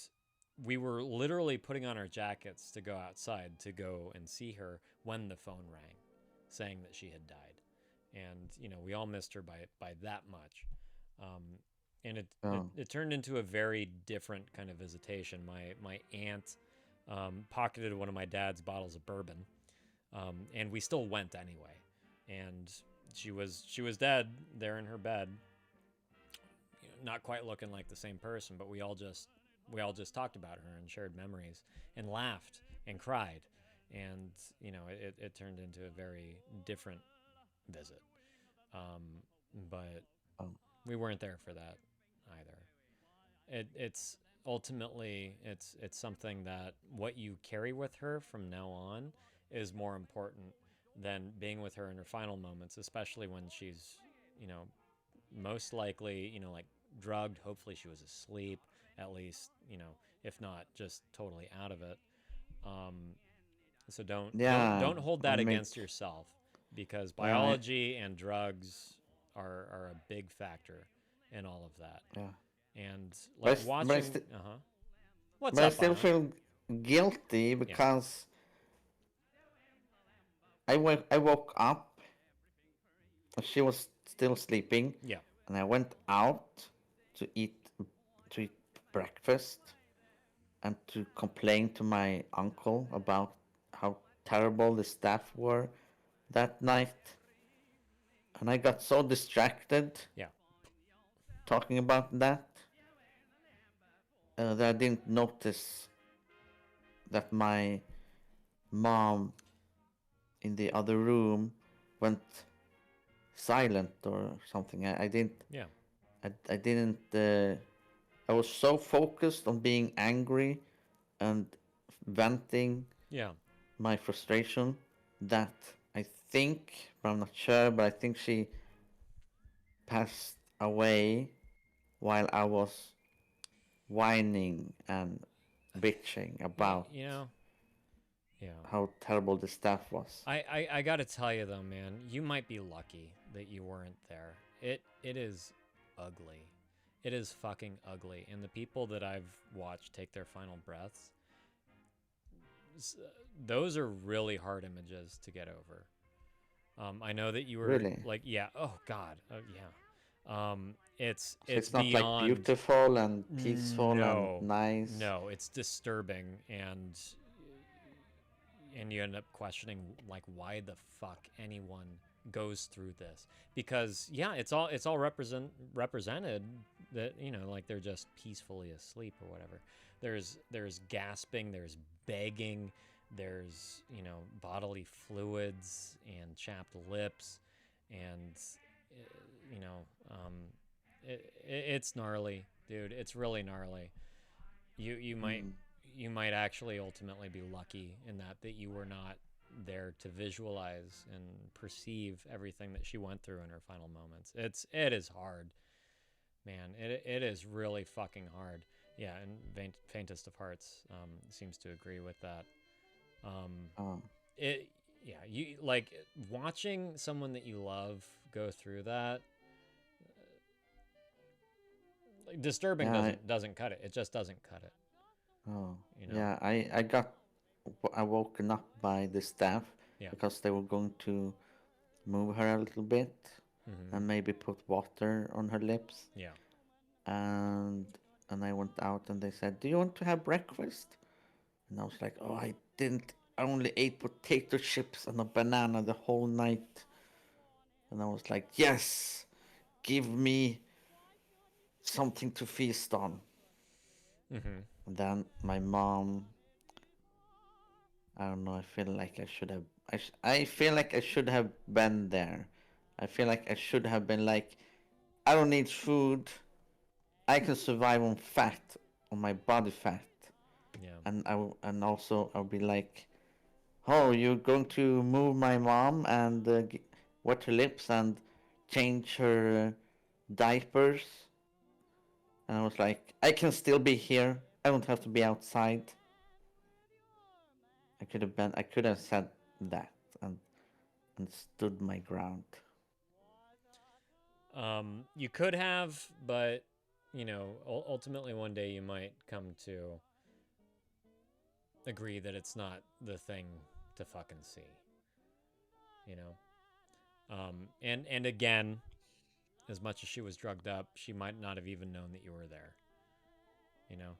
S8: we were literally putting on our jackets to go outside to go and see her when the phone rang saying that she had died. And, you know, we all missed her by that much. And it turned into a very different kind of visitation. My aunt pocketed one of my dad's bottles of bourbon, and we still went anyway. And she was dead there in her bed, you know, not quite looking like the same person, but we all just talked about her and shared memories and laughed and cried, and you know it turned into a very different visit. But we weren't there for that either. It's ultimately it's something that what you carry with her from now on is more important than being with her in her final moments, especially when she's, you know, most likely, you know, like drugged. Hopefully she was asleep, at least, you know, if not just totally out of it. So don't hold that against yourself, because biology and drugs are a big factor in all of that.
S12: Yeah.
S8: And like watching, what's
S12: but
S8: up?
S12: I still feel guilty because I woke up. She was still sleeping.
S8: Yeah.
S12: And I went out to eat breakfast and to complain to my uncle about how terrible the staff were that night. And I got so distracted talking about that that I didn't notice that my mom in the other room went silent or something. I didn't.
S8: Yeah.
S12: I didn't. I was so focused on being angry and venting my frustration that I think, but I'm not sure, but I think she passed away while I was whining and bitching about how terrible the staff was.
S8: I gotta tell you though, man, you might be lucky that you weren't there. It is ugly. It is fucking ugly. And the people that I've watched take their final breaths, those are really hard images to get over. I know that you were like, oh God, it's
S12: not
S8: beyond
S12: like beautiful and peaceful and nice.
S8: No, it's disturbing, and you end up questioning like why the fuck anyone goes through this, because it's all represented that, you know, like they're just peacefully asleep or whatever. There's gasping, there's begging, there's, you know, bodily fluids and chapped lips, and you know, it's gnarly, dude. It's really gnarly. You might you might actually ultimately be lucky in that you were not there to visualize and perceive everything that she went through in her final moments. It is hard, man. It is really fucking hard. Yeah, and Faintest of Hearts seems to agree with that. You like watching someone that you love go through that. Like, disturbing doesn't cut it. It just doesn't cut it.
S12: Oh,
S8: You know?
S12: yeah. I woken up by the staff because they were going to move her a little bit and maybe put water on her lips.
S8: Yeah.
S12: And I went out and they said, "Do you want to have breakfast?" And I was like, "Oh, I didn't. I only ate potato chips and a banana the whole night." And I was like, "Yes, give me something to feast on."
S8: Mm-hmm.
S12: And then my mom, I don't know. I feel like I should have. I feel like I should have been there. I feel like I should have been like, I don't need food. I can survive on fat, on my body fat.
S8: Yeah.
S12: And also I'll be like, oh, you're going to move my mom and wet her lips and change her diapers. And I was like, I can still be here. I don't have to be outside. I could have said that and stood my ground.
S8: You could have, but you know, ultimately one day you might come to agree that it's not the thing to fucking see. You know? And again, as much as she was drugged up, she might not have even known that you were there. You know?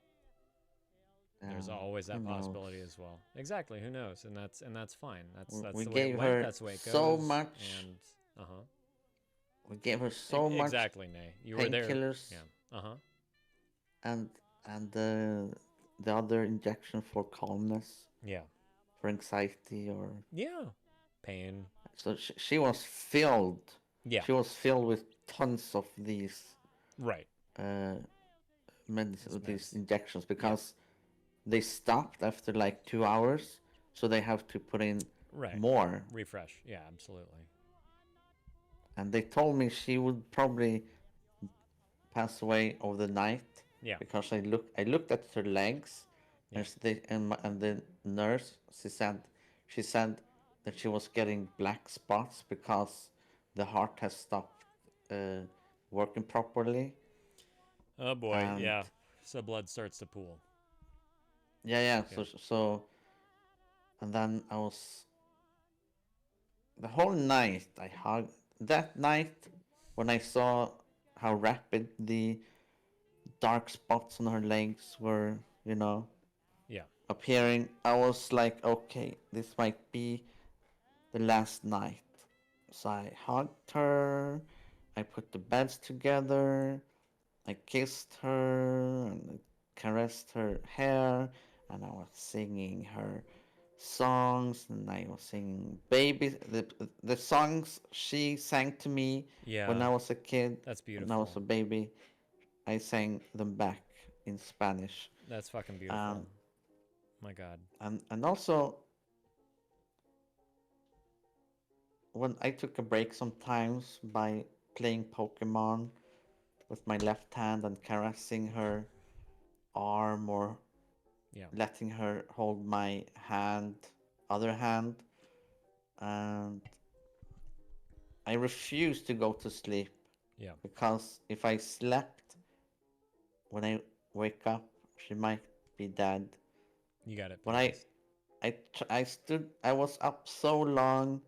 S8: There's always that possibility as well. Exactly, who knows? And that's fine. That's
S12: we
S8: the way
S12: gave
S8: it went,
S12: her
S8: that's the way it goes.
S12: so much.
S8: And
S12: We gave her so much.
S8: Exactly, Nay. You were there.
S12: Painkillers.
S8: Yeah.
S12: And the other injection for calmness.
S8: Yeah.
S12: For anxiety or
S8: pain.
S12: So she was filled.
S8: Yeah.
S12: She was filled with tons of these.
S8: Right.
S12: Medicine, these injections because they stopped after like 2 hours, so they have to put in more.
S8: Refresh. Yeah, absolutely.
S12: And they told me she would probably pass away over the night.
S8: Yeah.
S12: Because I looked at her legs, and the nurse she said that she was getting black spots because the heart has stopped working properly.
S8: Oh boy,
S12: And
S8: so blood starts to pool.
S12: Yeah. So, and then the whole night I hugged. That night, when I saw how rapid the dark spots on her legs were, appearing, I was like, okay, this might be the last night. So I hugged her. I put the beds together. I kissed her and caressed her hair, and I was singing her songs, and I was singing the songs she sang to me when I was a kid.
S8: That's beautiful.
S12: When I was a baby, I sang them back in Spanish.
S8: That's fucking beautiful. My God.
S12: And also, when I took a break sometimes by playing Pokemon with my left hand and caressing her arm or letting her hold my other hand, and I refused to go to sleep.
S8: Yeah.
S12: Because if I slept, when I wake up, she might be dead.
S8: You got it.
S12: When I was up so long.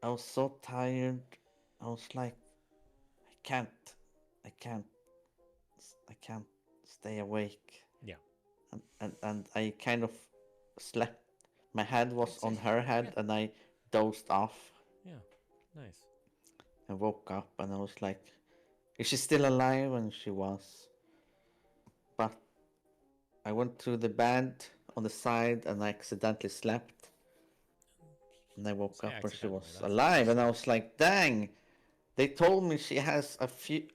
S12: I was so tired. I was like, I can't stay awake.
S8: Yeah.
S12: And I kind of slept. My head was on her head, and I dozed off.
S8: Yeah, nice.
S12: I woke up, and I was like, is she still alive? And she was. But I went to the bed on the side, and I accidentally slept. And I woke up and she was alive, and I was like, dang, they told me she has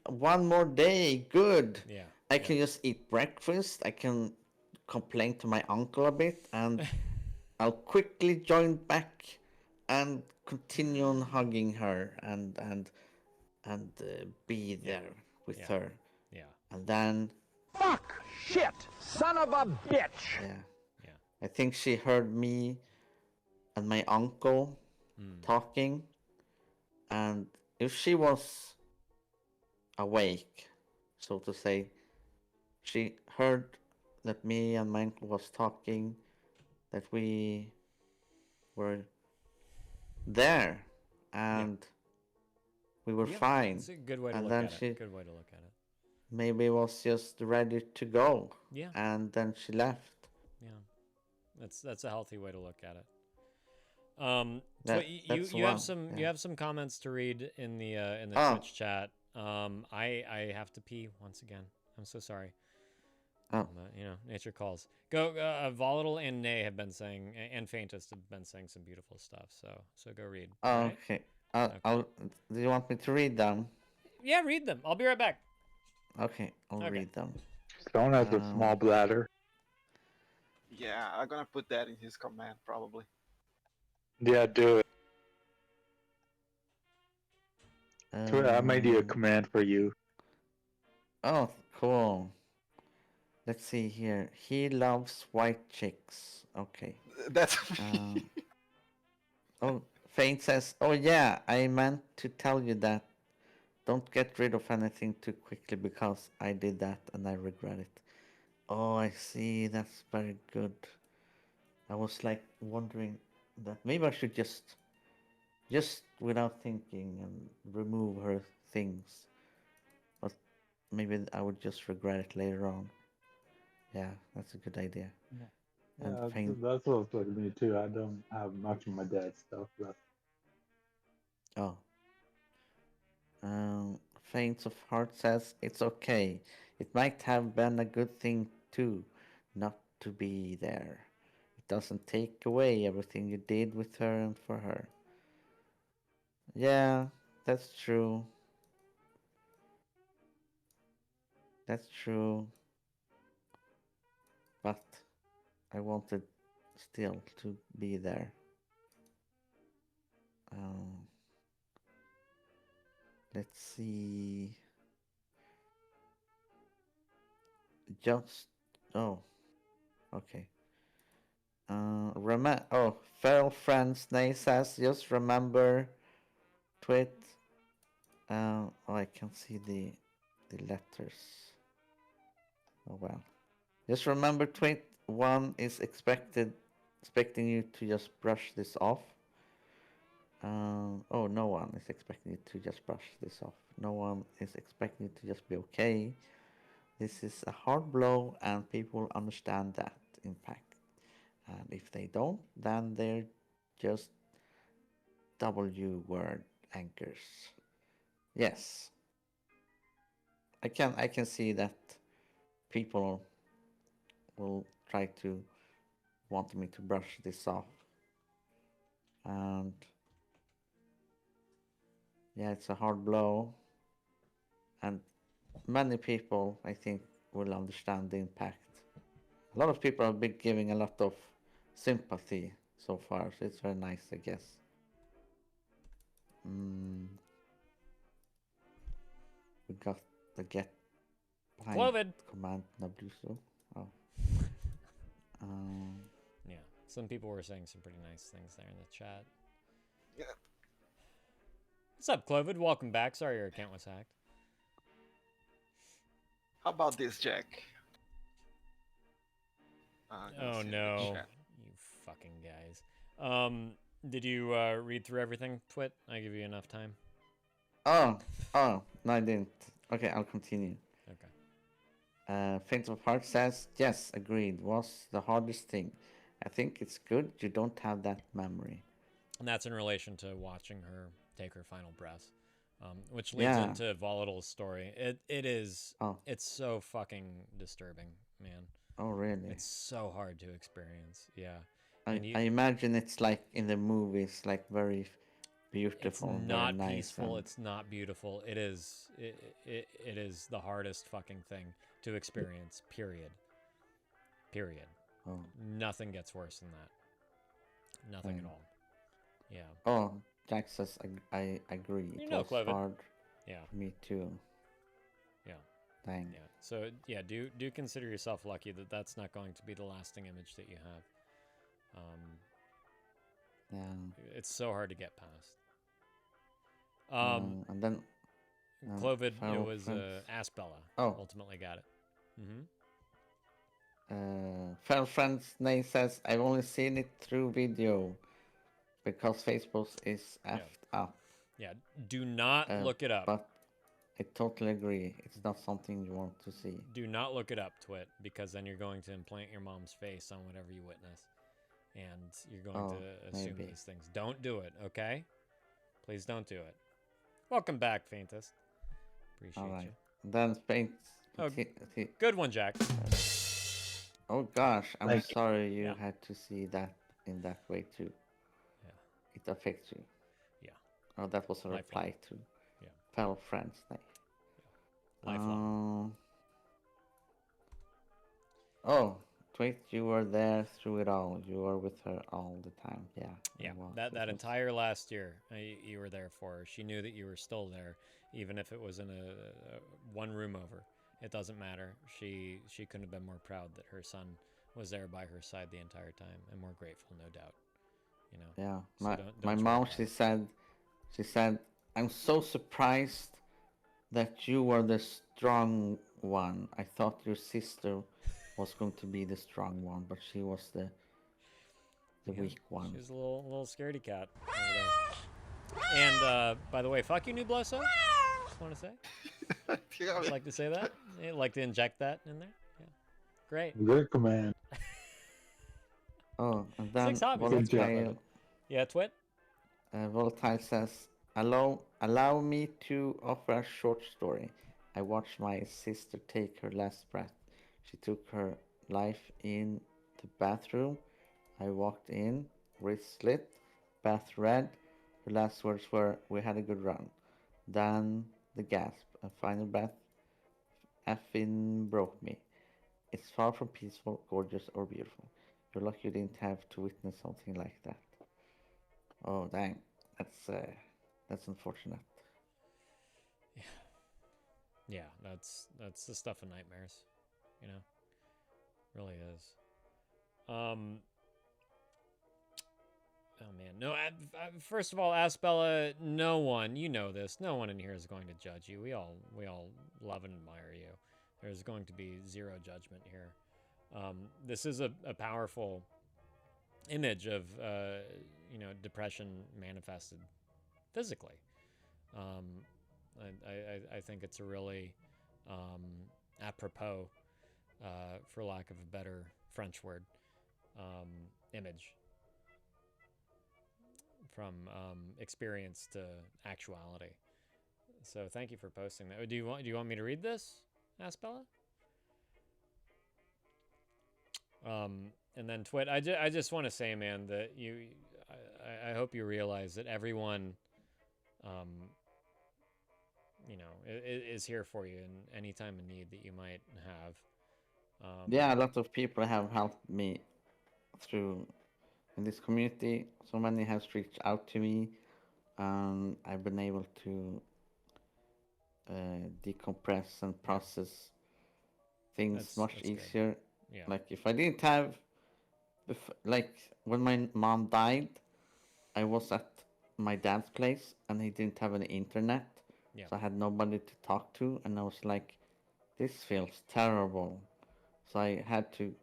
S12: one more day. Good.
S8: Yeah.
S12: I can just eat breakfast. I can complain to my uncle a bit, and I'll quickly join back and continue on hugging her and be there with
S8: Yeah.
S12: her.
S8: Yeah.
S12: And then
S10: Fuck! Shit! Son of a bitch!
S12: yeah,
S8: Yeah.
S12: I think she heard me and my uncle talking, and if she was awake, so to say, she heard that me and my uncle was talking, that we were there, and we were
S8: Yeah,
S12: fine.
S8: it's a good way to
S12: And
S8: look
S12: then
S8: at
S12: she
S8: it. Good way to look at it.
S12: maybe was just ready to go.
S8: Yeah.
S12: And then she left.
S8: Yeah. That's a healthy way to look at it.
S12: That's
S8: You have
S12: one,
S8: some
S12: yeah.
S8: you have some comments to read in the
S12: Oh.
S8: Twitch chat. I have to pee once again. I'm so sorry.
S12: Oh.
S8: Nature calls. Go. Volatile and Nay have been saying, and Faintest have been saying some beautiful stuff. So go read.
S12: Oh,
S8: all right?
S12: okay. I'll. Do you want me to read them?
S8: Yeah, read them. I'll be right back.
S12: Okay, I'll
S8: Okay.
S12: read them.
S4: Stone has a small bladder.
S2: Yeah, I'm gonna put that in his command probably.
S4: Yeah, do it. I made you a command for you.
S12: Oh, cool. Let's see here. He loves white chicks. Okay.
S2: That's
S12: Oh, Faint says, "Oh yeah, I meant to tell you that. Don't get rid of anything too quickly because I did that and I regret it." Oh, I see. That's very good. I was like wondering that maybe I should just without thinking and remove her things. But maybe I would just regret it later on. Yeah, that's a good idea. And
S4: Yeah,
S12: Faint,
S4: that's what's with me too. I don't have much of my dad's stuff left.
S12: oh. Faints of Heart says it's okay. It might have been a good thing too, not to be there. It doesn't take away everything you did with her and for her. Yeah, that's true. That's true. But I wanted still to be there. Let's see. Just okay. Feral Friends Nay says just remember tweet. I can see the letters. Oh well. Just remember tweet one is expecting you to just brush this off. No one is expecting you to just brush this off. No one is expecting you to just be okay. This is a hard blow and people understand that impact. And if they don't, then they're just W word anchors. Yes. I can see that people will try to want me to brush this off. And yeah, it's a hard blow. And many people, I think, will understand the impact. A lot of people have been giving a lot of sympathy so far, so it's very nice, I guess. We got the get behind
S8: Clovid.
S12: command Nabuso. Oh.
S8: Yeah, some people were saying some pretty nice things there in the chat.
S2: Yeah.
S8: What's up, Clovid? Welcome back. Sorry your account was hacked.
S2: How about this, Jack?
S8: Oh no, you fucking guys. Did you read through everything, Twit? I give you enough time.
S12: Oh, no, I didn't. Okay, I'll continue.
S8: Okay.
S12: Faint of Heart says, yes, agreed, was the hardest thing. I think it's good you don't have that memory.
S8: And that's in relation to watching her take her final breaths, which leads into Volatile's story. It's so fucking disturbing, man.
S12: Oh, really?
S8: It's so hard to experience, yeah.
S12: I imagine it's like in the movies, like very beautiful.
S8: It's
S12: and
S8: not
S12: very nice
S8: peaceful.
S12: and-
S8: It's not beautiful. It is it is the hardest fucking thing to experience. Period. Period.
S12: Oh.
S8: Nothing gets worse than that. Nothing at
S12: Dang.
S8: all. Yeah.
S12: Oh, Jack says I agree.
S8: You
S12: It
S8: know,
S12: was
S8: Clovid.
S12: hard
S8: Yeah.
S12: for me too.
S8: Yeah.
S12: Dang.
S8: Yeah. So yeah, do consider yourself lucky that that's not going to be the lasting image that you have.
S12: Yeah.
S8: It's so hard to get past.
S12: And then
S8: Clovid, it
S12: Final
S8: was
S12: Friends.
S8: Aspella.
S12: Oh.
S8: Ultimately got it. Mm-hmm.
S12: Fel Friends Nay says I've only seen it through video because Facebook is effed up.
S8: Yeah. Do not look it up.
S12: But I totally agree. It's not something you want to see.
S8: Do not look it up, Twit, because then you're going to implant your mom's face on whatever you witness. And you're going to assume
S12: maybe.
S8: these things. Don't do it, okay? Please don't do it. Welcome back, Faintest. Appreciate
S12: All right.
S8: you.
S12: Then Faint.
S8: Oh, good one, Jack.
S12: Oh gosh, I'm
S4: Thank you.
S12: sorry you
S8: Yeah.
S12: had to see that in that way too.
S8: Yeah.
S12: It affects you.
S8: Yeah.
S12: Oh, that was a
S8: Lifelong.
S12: reply to
S8: Yeah.
S12: Fel Friends Nay.
S8: Lifelong.
S12: Oh, Tweet, you were there through it all. You were with her all the time. Yeah.
S8: Yeah,
S12: it was.
S8: that
S12: It was-
S8: entire last year, you were there for her. She knew that you were still there, even if it was in a one room over. It doesn't matter. She couldn't have been more proud that her son was there by her side the entire time, and more grateful, no doubt. You know.
S12: Yeah.
S8: So
S12: My
S8: don't
S12: my
S8: sweat
S12: mom,
S8: about it.
S12: she said, I'm so surprised that you were the strong one. I thought your sister was going to be the strong one, but she was the
S8: Yeah,
S12: weak one.
S8: She's a little scaredy cat over there. And by the way, fuck you, New Blosso. Just want to say. Just like to say that. Yeah, like to inject that in there. Yeah. Great.
S4: Good command.
S12: Oh, and then
S8: Six hobbies. That's good,
S12: Volatile,
S8: Clovid. Yeah, Twit.
S12: Volatile says, allow me to offer a short story. I watched my sister take her last breath. She took her life in the bathroom. I walked in, wrist slit, bath red. Her last words were, we had a good run. Then the gasp, a final breath effing broke me. It's far from peaceful, gorgeous, or beautiful. You're lucky you didn't have to witness something like that. Oh dang, that's unfortunate.
S8: Yeah, that's the stuff of nightmares, you know. Really is. Oh man, no. First of all, Aspella, no one, you know this, no one in here is going to judge you. We all love and admire you. There's going to be zero judgment here. This is a powerful image of depression manifested physically. I think it's a really apropos, for lack of a better French word, image from experience to actuality. So thank you for posting that. Do you want me to read this, Aspella? And then Twit, I just want to say, man, that I hope you realize that everyone, is here for you in any time of need that you might have.
S12: Yeah, a lot of people have helped me through in this community. So many have reached out to me, and I've been able to decompress and process things much
S8: that's good.
S12: easier.
S8: Yeah.
S12: Like if I didn't have, like when my mom died, I was at my dad's place and he didn't have any internet,
S8: Yeah.
S12: so I had nobody to talk to, and I was like, this feels terrible. So I had to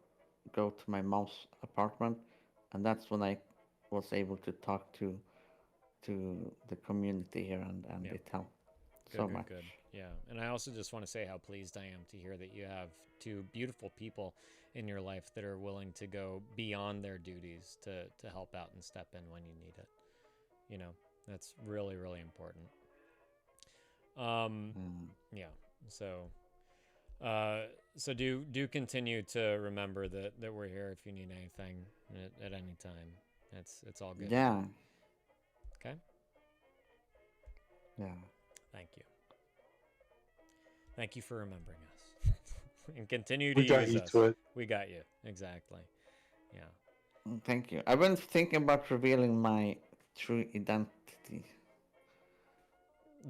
S12: go to my mom's apartment, and that's when I was able to talk to the community here, and it helped so much.
S8: Good. Yeah, and I also just want to say how pleased I am to hear that you have two beautiful people in your life that are willing to go beyond their duties to help out and step in when you need it. You know, that's really, really important. Yeah. So do continue to remember that we're here if you need anything at any time. It's all good.
S12: Yeah.
S8: Okay.
S12: Yeah.
S8: Thank you. Thank you for remembering us. and continue to
S4: We got
S8: use
S4: you,
S8: us.
S4: Twit.
S8: We got you. Exactly. Yeah.
S12: Thank you. I've been thinking about revealing my true identity.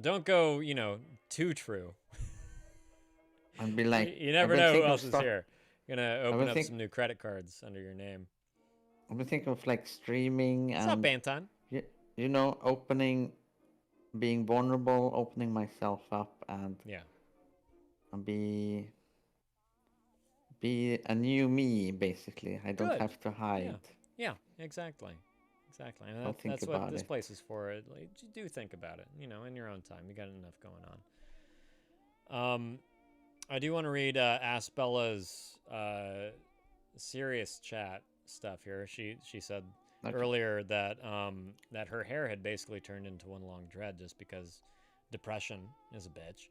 S8: Don't go, too true.
S12: I'd be like,
S8: You never
S12: I've been
S8: know who
S12: thinking of
S8: else is here. You're gonna open
S12: been
S8: up
S12: think-
S8: some new credit cards under your name.
S12: I've been thinking of like streaming
S8: What's up,
S12: and
S8: Anton?
S12: opening, being vulnerable, opening myself up, and
S8: Yeah.
S12: be a new me. Basically, I don't
S8: Good.
S12: have to hide.
S8: Yeah, exactly. Exactly. And
S12: I'll think
S8: that's what
S12: about
S8: this
S12: it.
S8: place is for. Like, you do think about it, in your own time. You got enough going on. I do want to read Ask Bella's serious chat stuff here. She said
S12: Okay.
S8: earlier that that her hair had basically turned into one long dread just because depression is a bitch.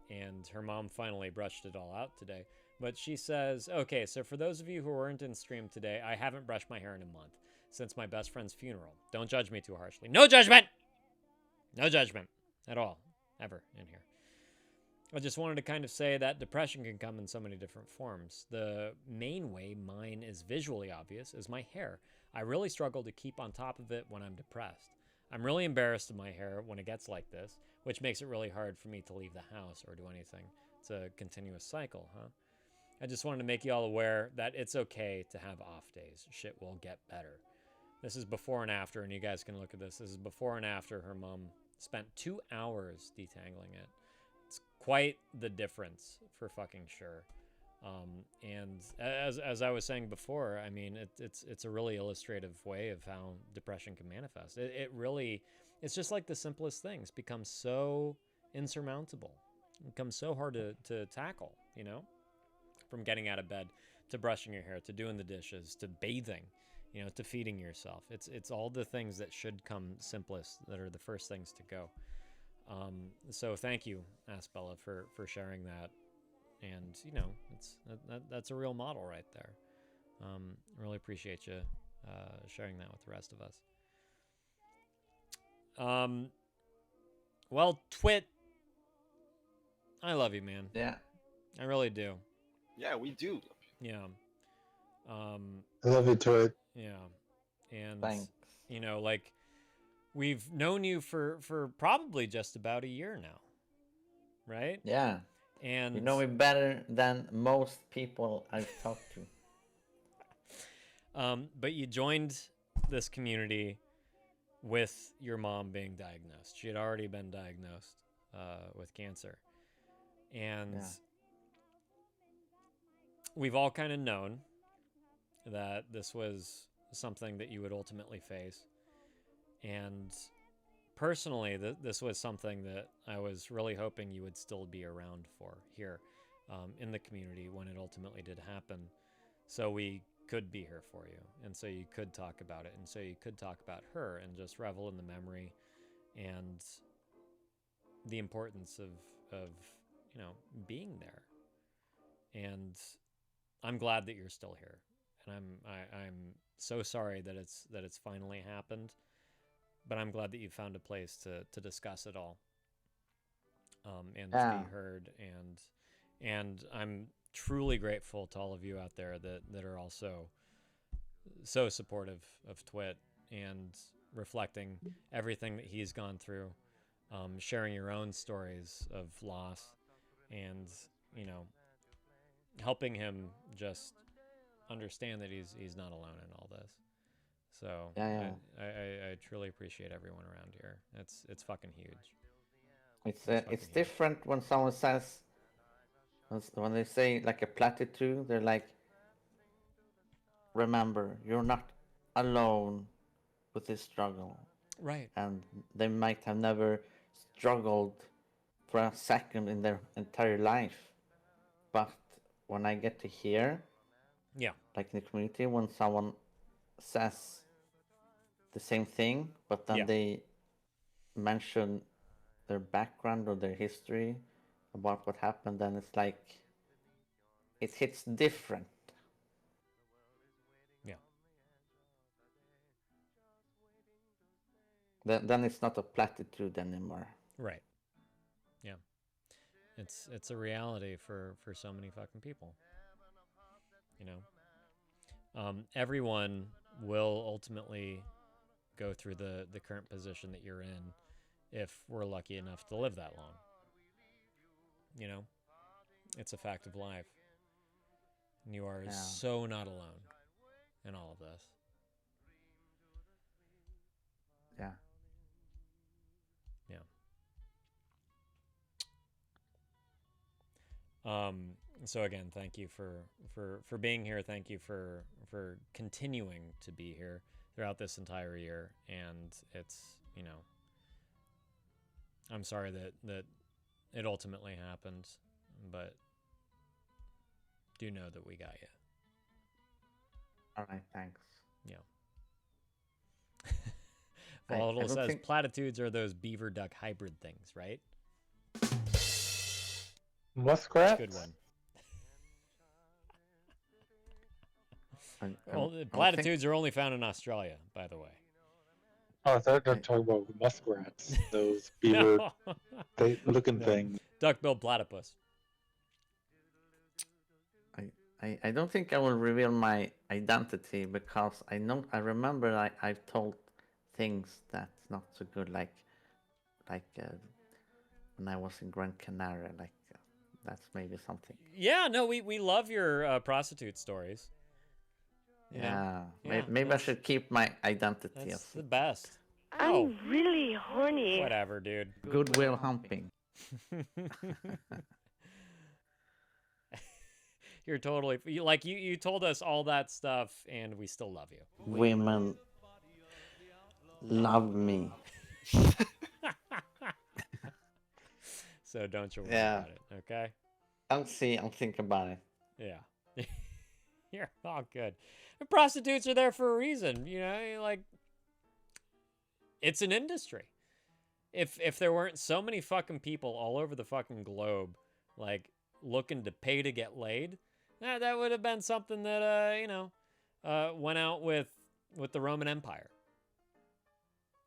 S8: And her mom finally brushed it all out today. But she says, okay, so for those of you who weren't in stream today, I haven't brushed my hair in a month since my best friend's funeral. Don't judge me too harshly. No judgment! No judgment at all, ever in here. I just wanted to kind of say that depression can come in so many different forms. The main way mine is visually obvious is my hair. I really struggle to keep on top of it when I'm depressed. I'm really embarrassed of my hair when it gets like this, which makes it really hard for me to leave the house or do anything. It's a continuous cycle, huh? I just wanted to make you all aware that it's okay to have off days. Shit will get better. This is before and after, and you guys can look at this. This is before and after her mom spent 2 hours detangling it. It's quite the difference, for fucking sure. And as I was saying before, I mean, it's a really illustrative way of how depression can manifest. It's just like the simplest things become so insurmountable. It becomes so hard to tackle, from getting out of bed to brushing your hair, to doing the dishes, to bathing, to feeding yourself. It's all the things that should come simplest that are the first things to go. So thank you, Aspella, for sharing that. And, that's a real model right there. Really appreciate you sharing that with the rest of us. Well, Twit, I love you, man.
S12: Yeah.
S8: I really do.
S2: Yeah, we do.
S8: Yeah.
S4: I love you, Twit.
S8: Yeah. And,
S12: Thanks.
S8: like, we've known you for probably just about a year now, right?
S12: Yeah.
S8: And
S12: You know me better than most people I've talked to.
S8: But you joined this community with your mom being diagnosed. She had already been diagnosed with cancer. And
S12: Yeah.
S8: we've all kind of known that this was something that you would ultimately face. And personally, this was something that I was really hoping you would still be around for here in the community when it ultimately did happen. So we could be here for you. And so you could talk about it. And so you could talk about her and just revel in the memory and the importance of being there. And I'm glad that you're still here. And I'm so sorry that it's finally happened. But I'm glad that you found a place to discuss it all, and to be heard. And I'm truly grateful to all of you out there that are also so supportive of Twit and reflecting everything that he's gone through, sharing your own stories of loss, and helping him just understand that he's not alone in all this. So
S12: Yeah.
S8: I truly appreciate everyone around here. It's fucking huge.
S12: It's different when someone says, when they say like a platitude, they're like, remember, you're not alone with this struggle.
S8: Right.
S12: And they might have never struggled for a second in their entire life. But when I get to hear, like in the community, when someone says the same thing, but then they mention their background or their history about what happened, then it's like it hits different.
S8: Yeah.
S12: Then it's not a platitude anymore.
S8: Right. Yeah. it's a reality for so many fucking people. You know, everyone will ultimately go through the current position that you're in if we're lucky enough to live that long. You know, it's a fact of life. And you are so not alone in all of this.
S12: Yeah.
S8: So again, thank you for being here. Thank you for continuing to be here throughout this entire year. And it's, you know, I'm sorry that it ultimately happened, but do know that we got you.
S12: All right, thanks.
S8: Yeah.
S12: I
S8: Volatile
S12: don't
S8: says
S12: think-
S8: platitudes are those beaver duck hybrid things, right?
S4: Muskrat.
S8: Good one.
S12: I
S8: Well,
S12: don't think-
S8: platitudes are only found in Australia, by the way.
S4: Oh, I thought you were talking about muskrats. Those beaver
S8: No.
S4: looking
S8: No.
S4: things.
S8: Duck-billed platypus.
S12: I don't think I will reveal my identity because I remember I've told things that's not so good, like when I was in Gran Canaria, that's maybe something.
S8: Yeah, no, we love your prostitute stories. You know?
S12: Yeah, maybe I
S8: that's-
S12: should keep my identity
S8: That's
S12: as
S8: the best.
S11: I'm really horny.
S8: Whatever, dude.
S12: goodwill humping.
S8: You're totally you told us all that stuff, and we still love you.
S12: Women love me.
S8: So don't you worry
S12: Yeah.
S8: about it, okay?
S12: I'll think about it.
S8: Yeah. You're all good. And prostitutes are there for a reason, you know, like it's an industry. If there weren't so many fucking people all over the fucking globe like looking to pay to get laid, that would have been something that you know, went out with the Roman Empire.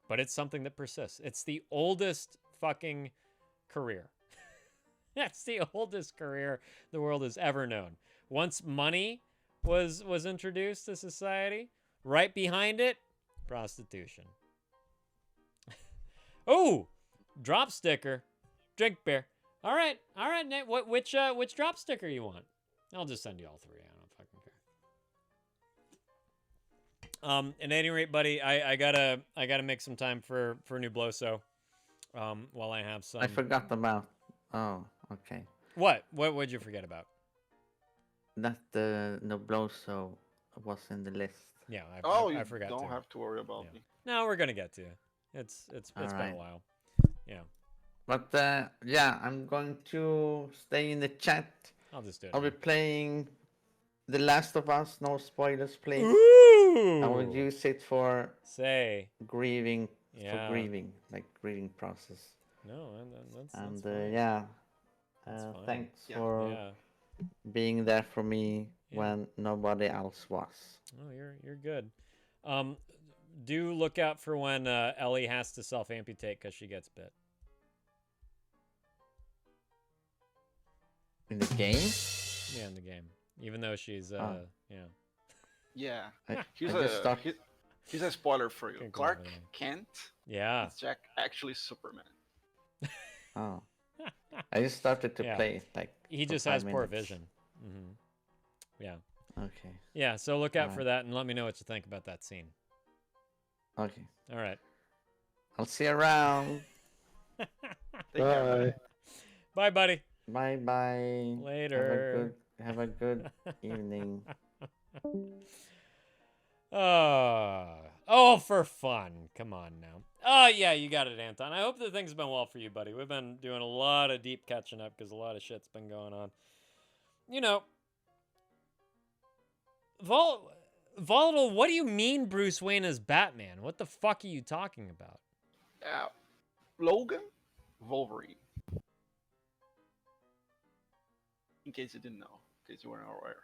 S8: But it's something that persists. It's the oldest fucking career. That's the oldest career the world has ever known. Once money was introduced to society, right behind it, prostitution. Oh, drop sticker, drink beer. All right, Nate. Which drop sticker you want? I'll just send you all three. I don't fucking care. At any rate, buddy, I gotta make some time for new blow. So, while I have some.
S12: I forgot about. Oh, okay.
S8: What would you forget about?
S12: That the Nobloso was in the list.
S8: Yeah,
S2: You
S8: I forgot.
S2: don't
S8: to.
S2: have to worry about
S8: Yeah.
S2: me.
S8: No, we're gonna get to you. It's been a
S12: Alright.
S8: while. Yeah,
S12: But yeah, I'm going to stay in the chat.
S8: I'll just do it.
S12: I'll be playing The Last of Us. No spoilers, please.
S8: Ooh!
S12: I will use it for
S8: Say.
S12: grieving.
S8: Yeah.
S12: For grieving, like grieving process.
S8: No, that's
S12: And
S8: fine.
S12: yeah,
S8: That's fine.
S12: thanks
S2: Yeah.
S12: for
S8: Yeah.
S12: being there for me
S8: Yeah.
S12: when nobody else was.
S8: Oh, you're good. Do look out for when Ellie has to self-amputate because she gets bit.
S12: In the game?
S8: Yeah, in the game. Even though she's
S12: Oh.
S8: yeah.
S2: Yeah.
S12: I
S2: Here's
S12: just
S2: a
S12: thought-
S2: here's a spoiler for you.
S8: Can't go
S2: Clark
S8: over there.
S2: Kent
S8: Yeah.
S2: is Jack actually Superman.
S12: Oh, I just started to
S8: Yeah.
S12: play it like.
S8: He
S12: for
S8: just
S12: 5
S8: has poor
S12: minutes.
S8: vision. Mm-hmm. Yeah.
S12: Okay.
S8: Yeah, so look out for
S12: Alright.
S8: that and let me know what you think about that scene.
S12: Okay.
S8: All right.
S12: I'll see you around.
S2: Take care, buddy.
S4: Bye.
S8: Bye, buddy.
S12: Bye bye.
S8: Later.
S12: Have a good evening.
S8: Oh, for fun. Come on now. Oh, yeah, you got it, Anton. I hope that things have been well for you, buddy. We've been doing a lot of deep catching up because a lot of shit's been going on. You know, Volatile, what do you mean Bruce Wayne is Batman? What the fuck are you talking about?
S2: Logan, Wolverine. In case you didn't know, in case you weren't aware.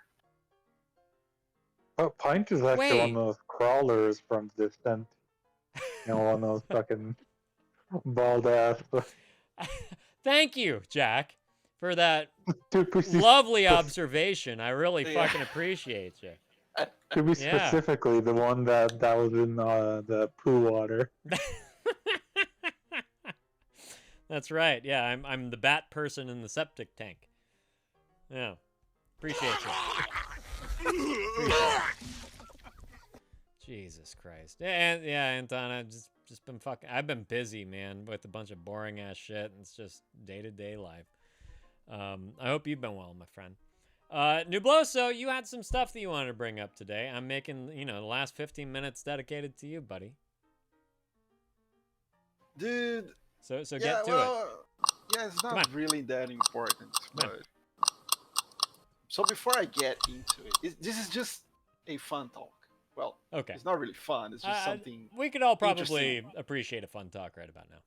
S4: Oh, Pint is actually
S8: Wait.
S4: one of those crawlers from Descent. You know, one of those fucking bald ass.
S8: Thank you, Jack. for that
S4: To be
S8: lovely observation. I really
S2: Yeah.
S8: fucking appreciate you.
S4: To be
S8: Yeah.
S4: specifically, the one that was in the poo water.
S8: That's right. Yeah, I'm the bat person in the septic tank. Yeah. Appreciate you. Appreciate it. Jesus Christ. And yeah, Anton, I've just been I've been busy, man, with a bunch of boring ass shit, and it's just day-to-day life. I hope you've been well, my friend. Nubloso, you had some stuff that you wanted to bring up today. I'm making, the last 15 minutes dedicated to you, buddy.
S2: Dude.
S8: So
S2: Yeah,
S8: get to
S2: well,
S8: it.
S2: Yeah, it's
S8: Come
S2: not
S8: on.
S2: really that important.
S8: Come on.
S2: But so before I get into this is just a fun talk. Well,
S8: Okay.
S2: it's not really fun. It's just something.
S8: We could all probably
S2: interesting.
S8: appreciate a fun talk right about now.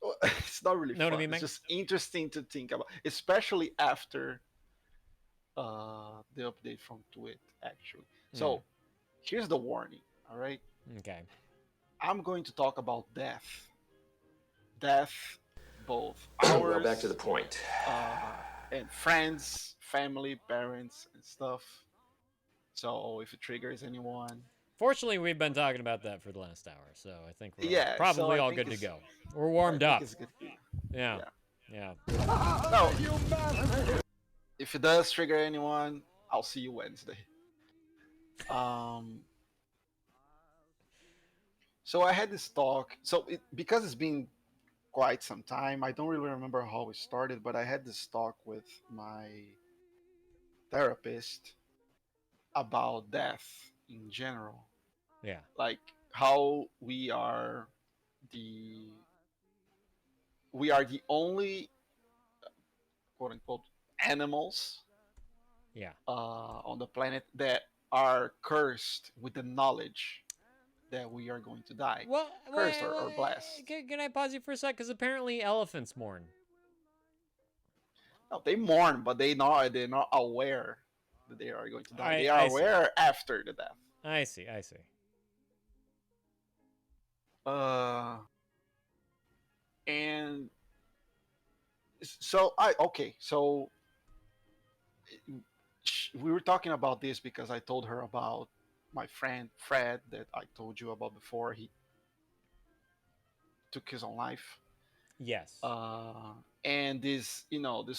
S2: Well, it's not really
S8: Know what I
S2: fun.
S8: mean,
S2: It's
S8: Mike?
S2: just interesting to think about, especially after the update from Twit, actually. So here's the warning. All right.
S8: Okay.
S2: I'm going to talk about death. Death, both ours.
S13: Well, back to the point.
S2: And friends, family, parents, and stuff. So if it triggers anyone,
S8: Fortunately, we've been talking about that for the last hour, so I think we're
S2: Yeah,
S8: probably
S2: so I
S8: all
S2: think
S8: good to
S2: it's-
S8: go. We're warmed
S2: I
S8: up.
S2: think it's good.
S8: Yeah. Yeah.
S2: No. If it does trigger anyone, I'll see you Wednesday. So I had this talk. So because it's been quite some time, I don't really remember how it started, but I had this talk with my therapist about death in general.
S8: Yeah.
S2: Like how we are the only quote unquote animals
S8: Yeah.
S2: on the planet that are cursed with the knowledge that we are going to die.
S8: Well,
S2: Cursed or blessed.
S8: Can I pause you for a sec? Because apparently elephants mourn.
S2: No, they mourn, but they're not aware that they are going to die. They
S8: I
S2: are
S8: see.
S2: aware after the death.
S8: I see.
S2: And so we were talking about this because I told her about my friend Fred that I told you about before. He took his own life.
S8: Yes.
S2: And this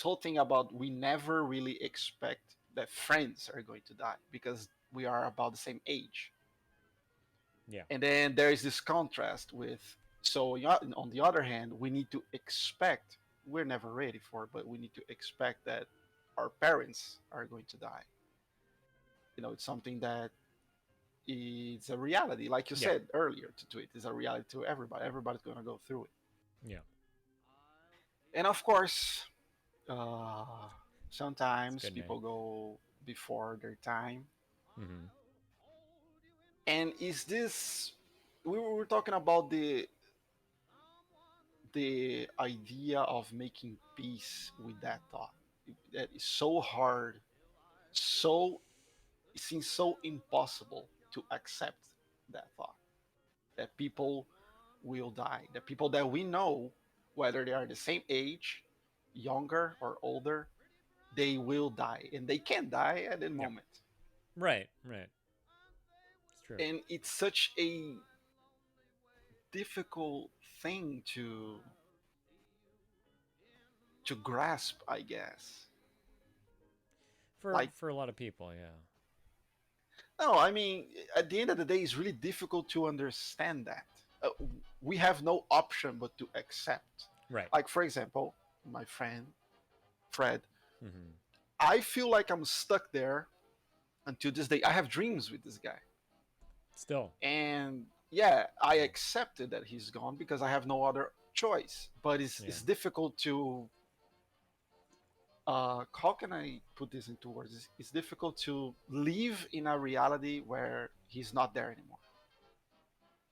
S2: whole thing about we never really expect that friends are going to die because we are about the same age.
S8: Yeah.
S2: And then there is this contrast with, so on the other hand, we need to expect, we're never ready for, but we need to expect that our parents are going to die. It's something that is a reality. Like you said earlier to it, is a reality to everybody. Everybody's going to go through it.
S8: Yeah.
S2: And of course, sometimes
S8: Good
S2: people go before their time.
S8: Mm-hmm.
S2: And is this, we were talking about the idea of making peace with that thought. That is so hard, it seems so impossible to accept that thought. That people will die. The people that we know, whether they are the same age, younger or older, they will die. And they can die at any moment.
S8: Right. It's true.
S2: And it's such a difficult thing to grasp, I guess.
S8: For a lot of people, yeah.
S2: No, I mean, at the end of the day, it's really difficult to understand that. We have no option but to accept.
S8: Right.
S2: Like, for example, my friend, Fred,
S8: Mm-hmm.
S2: I feel like I'm stuck there until this day. I have dreams with this guy.
S8: Still.
S2: And yeah, I accepted that he's gone because I have no other choice. But it's difficult to... how can I put this into words? It's difficult to live in a reality where he's not there anymore.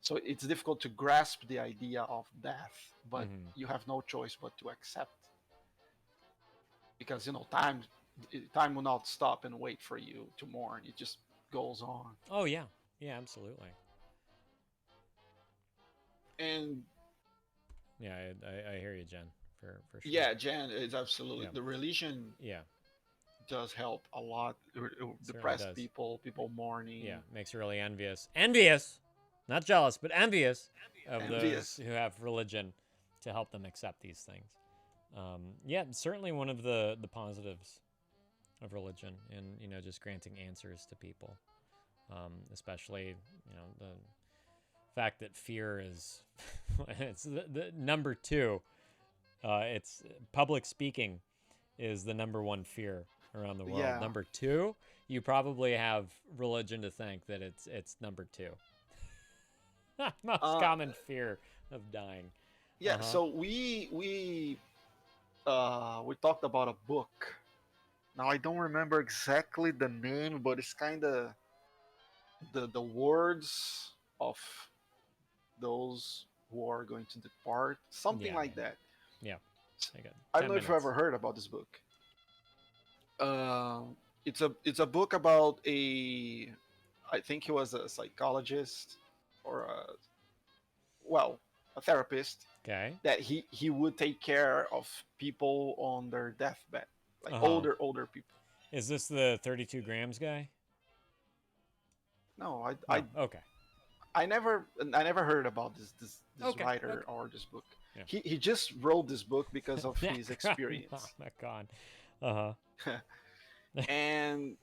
S2: So it's difficult to grasp the idea of death, but you have no choice but to accept. Because, time will not stop and wait for you to mourn. It just goes on.
S8: Oh, yeah. Yeah, absolutely.
S2: And...
S8: Yeah, I hear you, Jen, for sure.
S2: Yeah, Jan is absolutely
S8: Yeah.
S2: the religion
S8: Yeah.
S2: does help a lot.
S8: Certainly
S2: Depressed
S8: does.
S2: people mourning.
S8: Yeah, makes you really envious, not jealous, but envious of
S2: Envious.
S8: those who have religion to help them accept these things. Yeah, certainly one of the positives of religion, and just granting answers to people, especially the fact that fear is it's the number two. It's public speaking is the number one fear around the world.
S2: Yeah.
S8: Number two, you probably have religion to thank that it's number two. Most common fear of dying.
S2: Yeah. So we talked about a book. Now I don't remember exactly the name, but it's kind of the words of those who are going to depart, something like that.
S8: Yeah. I got
S2: I
S8: 10
S2: don't know if you
S8: minutes.
S2: ever heard about this book. It's a book about I think he was a psychologist or a therapist.
S8: Okay.
S2: That he would take care of people on their deathbed, like
S8: Uh-huh.
S2: older people.
S8: Is this the 32 grams guy?
S2: No,
S8: No. Okay.
S2: I never heard about this
S8: Okay,
S2: writer
S8: okay.
S2: or this book.
S8: Yeah.
S2: He just wrote this book because of his experience.
S8: Oh my god. Uh-huh.
S2: And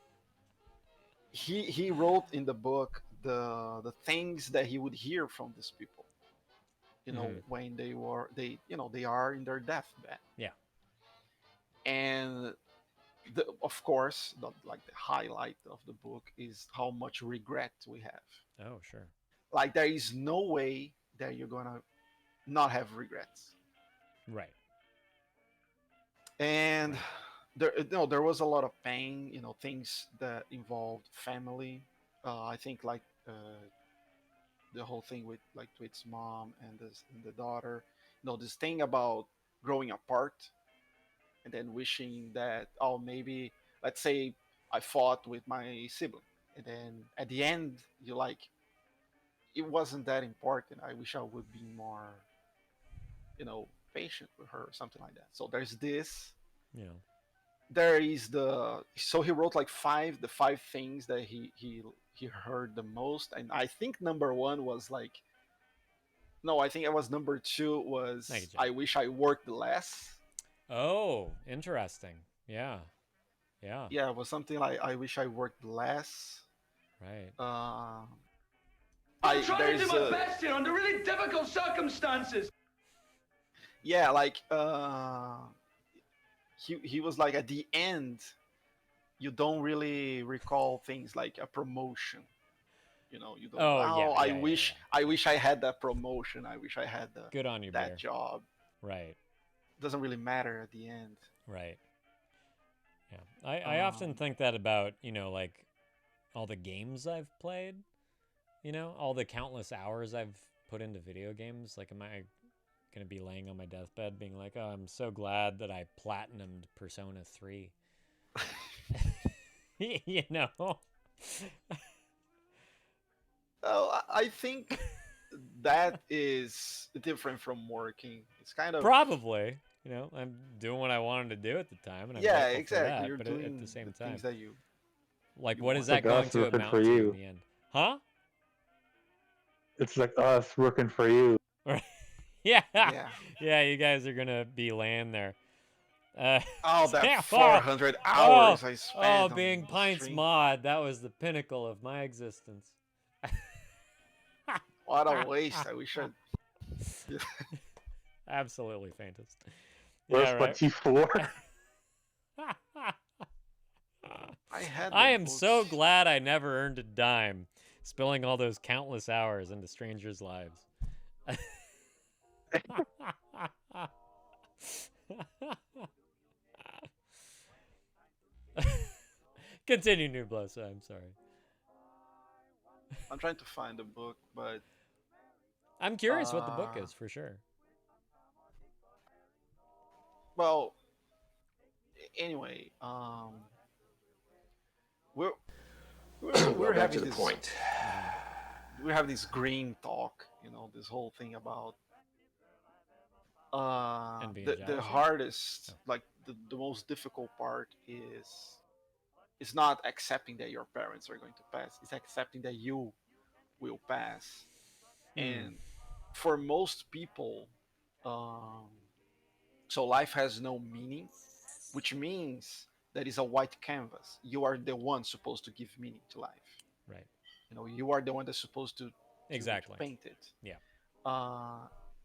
S2: he wrote in the book the things that he would hear from these people, when they are in their deathbed.
S8: Yeah.
S2: And of course the highlight of the book is how much regret we have.
S8: Oh, sure.
S2: Like there is no way that you're gonna not have regrets.
S8: Right.
S2: And there was a lot of pain, things that involved family. I think the whole thing with Tweet's mom and the daughter. This thing about growing apart and then wishing that, maybe, let's say I fought with my sibling, and then at the end you're like, it wasn't that important. I wish I would be more, patient with her or something like that. So there's this.
S8: Yeah.
S2: There is so he wrote the five things that he heard the most, and I think number one was no, I think it was number two was
S8: Thank you, Jeff.
S2: I wish I worked less.
S8: Oh, interesting. Yeah. Yeah.
S2: Yeah, it was something like I wish I worked less.
S8: Right.
S10: I'm trying to do my best here under really difficult circumstances.
S2: Yeah, he was like, at the end, you don't really recall things like a promotion. You don't.
S8: Oh, yeah,
S2: I wish I had that promotion. I wish I had
S8: Good on you,
S2: that
S8: Bear.
S2: job.
S8: Right.
S2: Doesn't really matter at the end.
S8: Right. Yeah. I often think that about, all the games I've played, all the countless hours I've put into video games. Am I going to be laying on my deathbed being like, oh, I'm so glad that I platinumed Persona 3.
S2: Oh, I think that is different from working. It's kind of
S8: Probably. I'm doing what I wanted to do at the time, and I'm
S2: yeah,
S8: grateful for
S2: exactly.
S8: that,
S2: You're
S8: but
S2: doing
S8: at the same time,
S2: things that you
S8: what is
S4: Like
S8: that going
S4: us
S8: to
S4: working
S8: amount
S4: for
S8: to
S4: you.
S8: in the end? Huh?
S4: It's like us working for you.
S8: Yeah.
S2: Yeah.
S8: Yeah, you guys are gonna be laying there.
S2: Oh, that
S8: yeah,
S2: 400 hours I spent.
S8: Oh,
S2: on
S8: being
S2: the
S8: Pints
S2: stream.
S8: mod, that was the pinnacle of my existence.
S2: What a waste! I wish I.
S8: Absolutely fantastic.
S4: Where's
S8: Yeah,
S4: my
S8: right.
S4: T4?
S8: I am so glad I never earned a dime, spilling all those countless hours into strangers' lives. Continue, Nublos. I'm sorry.
S2: I'm trying to find the book, but
S8: I'm curious what the book is for sure.
S2: well, anyway, we're
S7: back
S2: having
S7: to the
S2: this
S7: point.
S2: We're having this green talk, this whole thing about
S8: Envy and
S2: the
S8: jealousy?
S2: hardest,
S8: Oh.
S2: like the most difficult part is not accepting that your parents are going to pass. It's accepting that you will pass. And for most people, um, so life has no meaning, which means that is a white canvas. You are the one supposed to give meaning to life.
S8: Right.
S2: You know, you are the one that's supposed to
S8: Exactly.
S2: paint it.
S8: Yeah.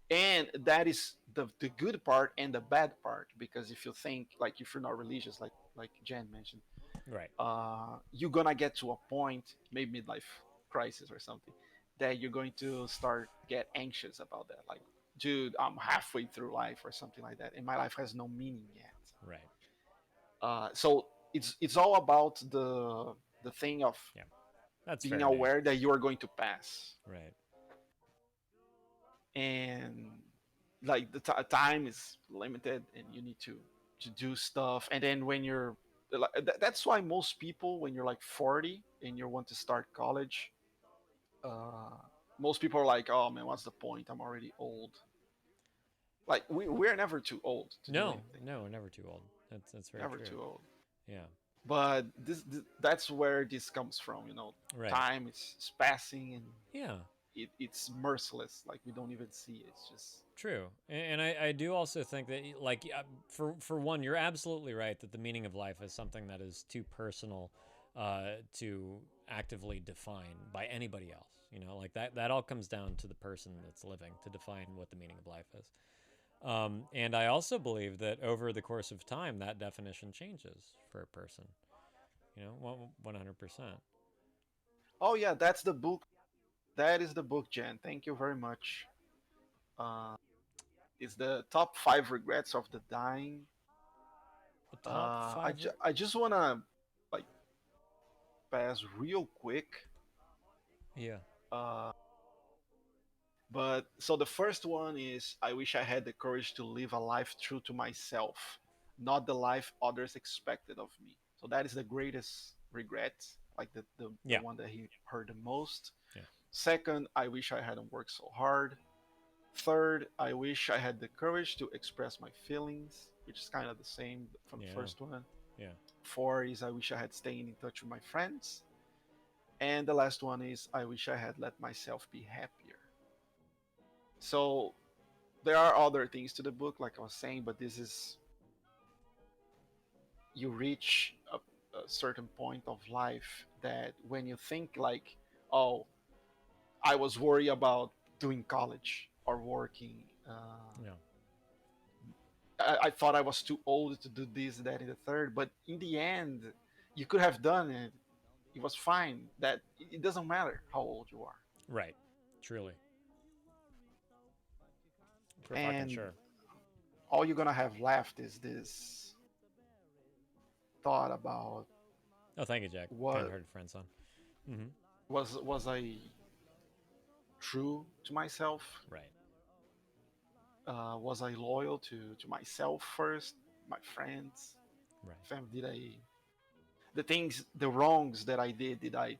S2: And that is the good part and the bad part, because if you think, like, if you're not religious, like Jen mentioned,
S8: Right.
S2: you're gonna get to a point, maybe midlife crisis or something, that you're going to start get anxious about that. Like, dude, I'm halfway through life or something like that, and my life has no meaning yet.
S8: Right.
S2: So it's all about the thing of
S8: That's
S2: being
S8: fair, Nate.
S2: aware that you are going to pass,
S8: Right.
S2: and like the time is limited, and you need to do stuff. And then when you're like, that's why most people, when you're like 40 and you want to start college, most people are like, oh man, what's the point, I'm already old. Like, we're never too old to do
S8: No,
S2: anything.
S8: no, we're never too old. That's very
S2: Never
S8: true.
S2: too old.
S8: Yeah.
S2: But that's where this comes from, you know.
S8: Right.
S2: Time is passing, and
S8: Yeah.
S2: it's merciless. Like, we don't even see it. It's just
S8: True, and I do also think that, like, for one, you're absolutely right that the meaning of life is something that is too personal to actively define by anybody else. You know, like that all comes down to the person that's living to define what the meaning of life is. And I also believe that over the course of time, that definition changes for a person. You know, 100%.
S2: Oh yeah, that's the book. That is the book, Jen. Thank you very much. It's the top 5 regrets of the dying.
S8: The top 5.
S2: I just wanna, like, pass real quick.
S8: Yeah.
S2: But so the first one is, I wish I had the courage to live a life true to myself, not the life others expected of me. So that is the greatest regret, like the one that he heard the most.
S8: Yeah.
S2: Second, I wish I hadn't worked so hard. Third, I wish I had the courage to express my feelings, which is kind of the same from the first one.
S8: Yeah.
S2: 4 is, I wish I had stayed in touch with my friends. And the last one is, I wish I had let myself be happier. So there are other things to the book, like I was saying, but this is, you reach a certain point of life that when you think like, oh, I was worried about doing college or working. I thought I was too old to do this, that, and the third. But in the end, you could have done it. It was fine. That it doesn't matter how old you are.
S8: Right. Truly. For
S2: And
S8: fucking sure.
S2: all you're gonna have left is this thought about.
S8: Oh, thank you, Jack.
S2: What
S8: Kind hearted friend, son. Mm-hmm.
S2: Was I true to myself?
S8: Right.
S2: Was I loyal to myself first, my friends,
S8: right?
S2: The wrongs that I did I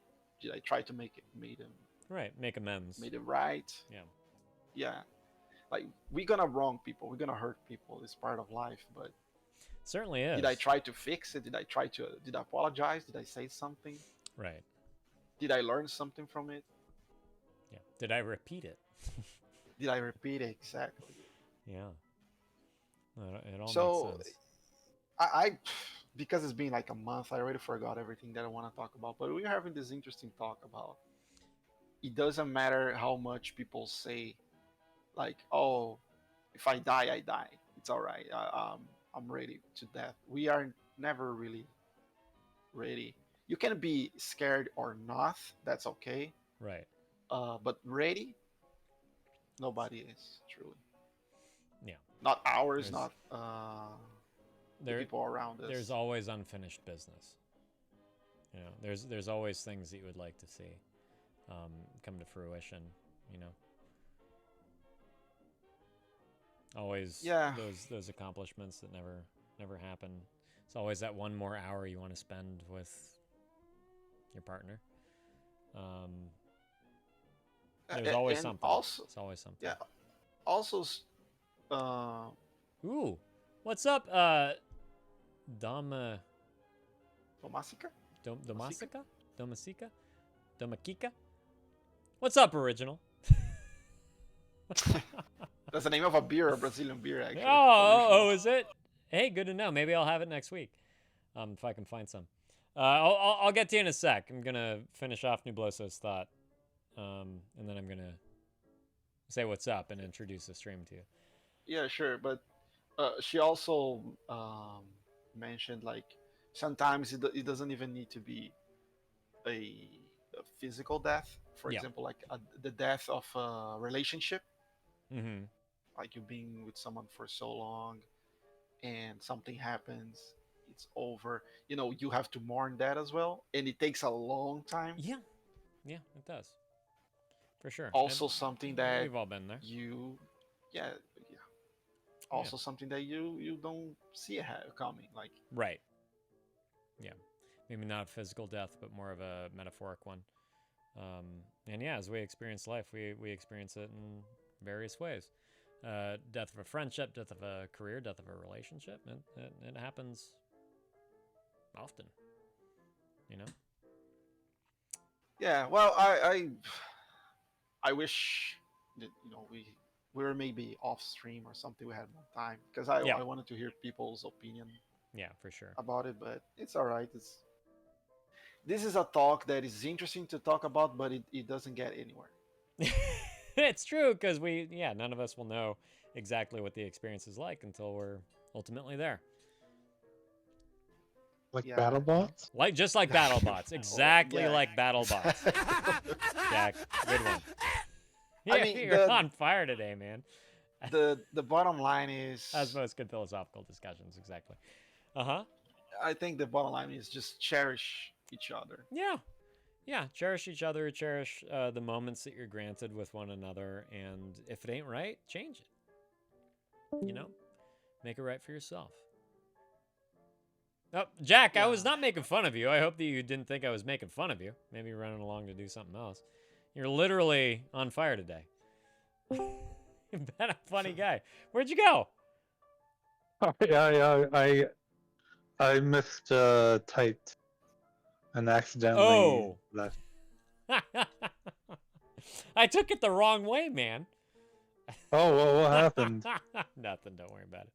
S2: try to make them
S8: right? Make amends.
S2: Made it right. Yeah. Like, we're gonna wrong people, we're gonna hurt people. It's part of life, but
S8: certainly is.
S2: Did I try to fix it? Did I apologize? Did I say something?
S8: Right.
S2: Did I learn something from it?
S8: Yeah. Did I repeat it?
S2: Did I repeat it? Exactly.
S8: Yeah. It all
S2: so
S8: makes sense.
S2: I because it's been like a month, I already forgot everything that I want to talk about, but we're having this interesting talk about, it doesn't matter how much people say, like, oh, if I die, I die, it's all right, I'm ready to death. We are never really ready. You can be scared or not, that's okay,
S8: right?
S2: But ready, nobody is truly.
S8: Yeah.
S2: Not ours, not the people around us.
S8: There's always unfinished business. You know, there's always things that you would like to see come to fruition. You know, always those accomplishments that never happen. It's always that one more hour you want to spend with your partner. There's always something.
S2: Also,
S8: it's always something.
S2: Yeah. Also,
S8: Ooh, what's up, Domasica? Domakika? What's up, original?
S2: That's the name of a beer, a Brazilian beer, actually.
S8: Oh, is it? Hey, good to know. Maybe I'll have it next week, if I can find some. I'll get to you in a sec. I'm gonna finish off Nubloso's thought, and then I'm gonna say what's up and introduce the stream to you.
S2: Yeah, sure. But she also mentioned like sometimes it doesn't even need to be a physical death. For
S8: Yeah.
S2: example, like the death of a relationship.
S8: Mm-hmm.
S2: Like you being with someone for so long and something happens, it's over. You know, you have to mourn that as well. And it takes a long time.
S8: Yeah, it does. For sure.
S2: Also
S8: And
S2: something that
S8: we've all been there.
S2: yeah. Also something that you don't see it coming. Like
S8: Right. Yeah. Maybe not a physical death, but more of a metaphoric one. And yeah, as we experience life, we experience it in various ways. Death of a friendship, death of a career, death of a relationship. It happens often, you know?
S2: yeah, well, I wish that we were maybe off stream or something. We had more time because I wanted to hear people's opinion.
S8: Yeah, for sure.
S2: About it, but it's all right. This is a talk that is interesting to talk about, but it doesn't get anywhere.
S8: It's true, because none of us will know exactly what the experience is like until we're ultimately there.
S4: Like BattleBots?
S8: Just like BattleBots. Exactly like BattleBots. Jack, good one. Yeah,
S2: I mean,
S8: you're on fire today, man.
S2: The bottom line is,
S8: as most good philosophical discussions, exactly. Uh-huh.
S2: I think the bottom line is just cherish each other.
S8: Yeah, cherish each other, cherish the moments that you're granted with one another, and if it ain't right, change it. You know? Make it right for yourself. Oh, Jack, I was not making fun of you. I hope that you didn't think I was making fun of you. Maybe you're running along to do something else. You're literally on fire today. You've been a funny guy. Where'd you go?
S4: I missed typed and accidentally left.
S8: I took it the wrong way, man.
S4: Oh, well, what happened?
S8: Nothing, don't worry about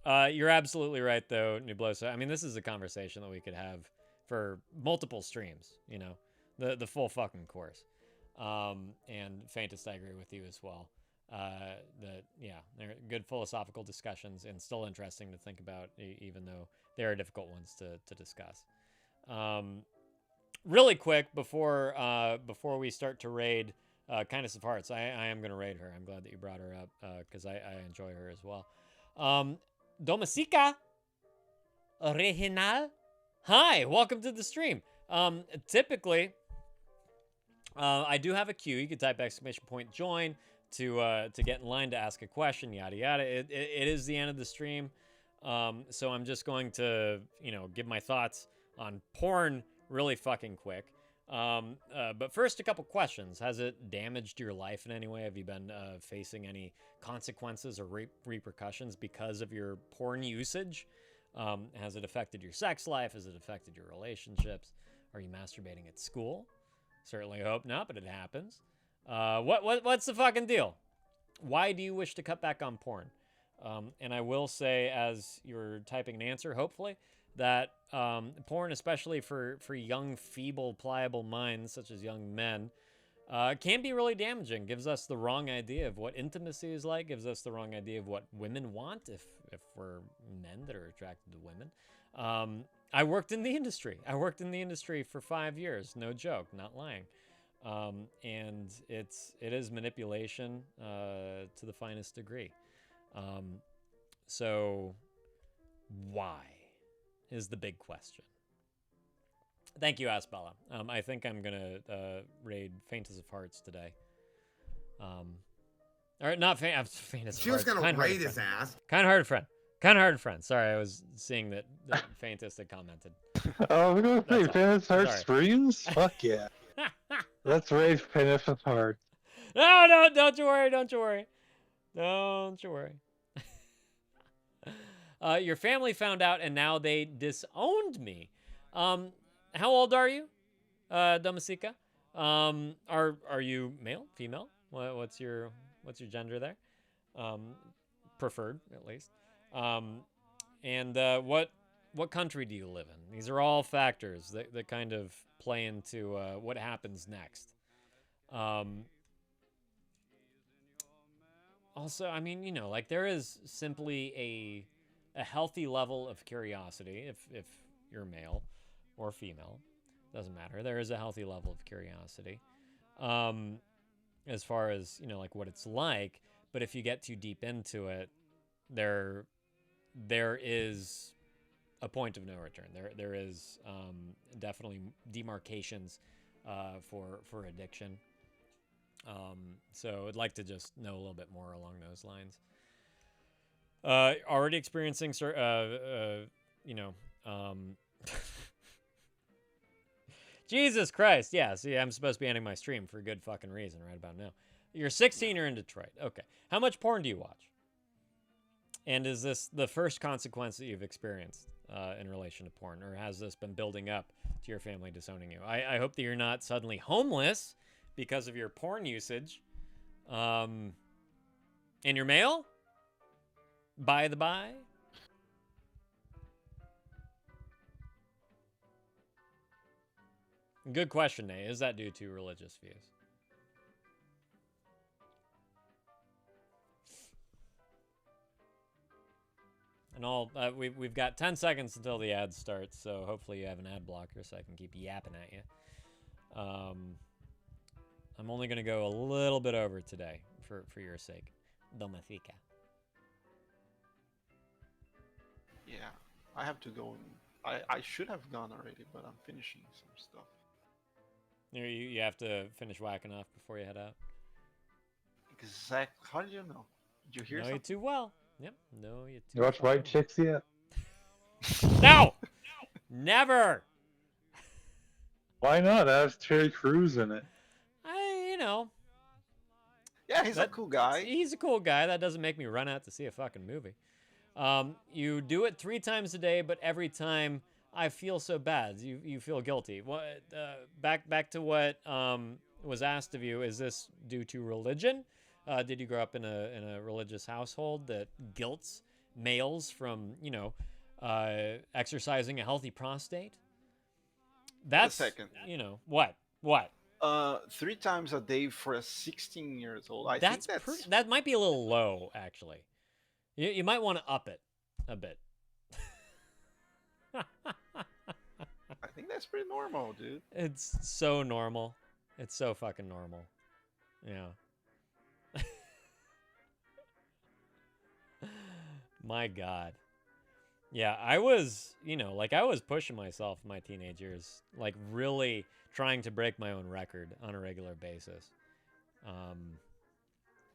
S8: it. You're absolutely right, though, Nubloso. I mean, this is a conversation that we could have for multiple streams, you know, the full fucking course. And Faintest, I agree with you as well. They're good philosophical discussions and still interesting to think about, even though they are difficult ones to discuss. Really quick before we start to raid Kindness of Hearts, I am going to raid her. I'm glad that you brought her up because I enjoy her as well. Domasica Original, hi, welcome to the stream. Typically, I do have a queue. You can type !join to get in line to ask a question, yada yada. It is the end of the stream, so I'm just going to give my thoughts on porn really fucking quick. But first, a couple questions. Has it damaged your life in any way? Have you been facing any consequences or repercussions because of your porn usage? Has it affected your sex life? Has it affected your relationships? Are you masturbating at school? Certainly hope not, but it happens. What's the fucking deal? Why do you wish to cut back on porn? And I will say, as you're typing an answer, hopefully, that porn, especially for young, feeble, pliable minds, such as young men, can be really damaging. Gives us the wrong idea of what intimacy is like. Gives us the wrong idea of what women want if we're men that are attracted to women. I worked in the industry. I worked in the industry for 5 years. No joke, not lying. And it is manipulation to the finest degree. So why is the big question. Thank you, Asbella. I think I'm gonna raid Faintest of Hearts today. Or not Faintest of Hearts.
S13: She was gonna raid his ass.
S8: Kind-hearted friend. Sorry, I was seeing that Faintest had commented.
S4: Oh, we're gonna play Faintest of Hearts streams? Fuck yeah. Let's raid Faintest of Hearts.
S8: No, don't you worry. Don't you worry. Your family found out and now they disowned me. How old are you, Domasika? Are you male, female? What's your gender there? Preferred, at least. And what country do you live in? These are all factors that kind of play into what happens next. Also, I mean, you know, like there is simply a healthy level of curiosity if you're male or female, doesn't matter. There is a healthy level of curiosity, as far as, you know, like what it's like. But if you get too deep into it, there is a point of no return. There is definitely demarcations for addiction. So I'd like to just know a little bit more along those lines. Already experiencing, you know, Jesus Christ. Yeah, see, I'm supposed to be ending my stream for a good fucking reason right about now. You're 16, you're in Detroit. Okay. How much porn do you watch? And is this the first consequence that you've experienced in relation to porn? Or has this been building up to your family disowning you? I hope that you're not suddenly homeless because of your porn usage. And your mail? By the by? Good question, Nay. Is that due to religious views? And all we've got 10 seconds until the ad starts, so hopefully you have an ad blocker so I can keep yapping at you. I'm only going to go a little bit over today for your sake. Domathika.
S2: Yeah, I have to go. I should have gone already, but I'm finishing some stuff.
S8: You have to finish whacking off before you head out?
S2: Exactly. How do you know? Did you hear
S8: Know
S2: something?
S8: you too well. Yep, know you too
S4: You watch
S8: well.
S4: White Chicks yet?
S8: No! Never!
S4: Why not? That has Terry Crews in it.
S8: You know.
S2: Yeah, he's a cool guy.
S8: He's a cool guy. That doesn't make me run out to see a fucking movie. You do it 3 times a day, but every time I feel so bad. You feel guilty. What? Back to what was asked of you. Is this due to religion? Did you grow up in a religious household that guilts males from, you know, exercising a healthy prostate? That's
S2: a second.
S8: You know what?
S2: 3 times a day for a 16 years old. I
S8: That's
S2: think that's
S8: that might be a little low, actually. You might want to up it a bit.
S2: I think that's pretty normal, dude.
S8: It's so normal. It's so fucking normal. Yeah. My God. Yeah, I was, you know, like I was pushing myself in my teenage years, like really trying to break my own record on a regular basis.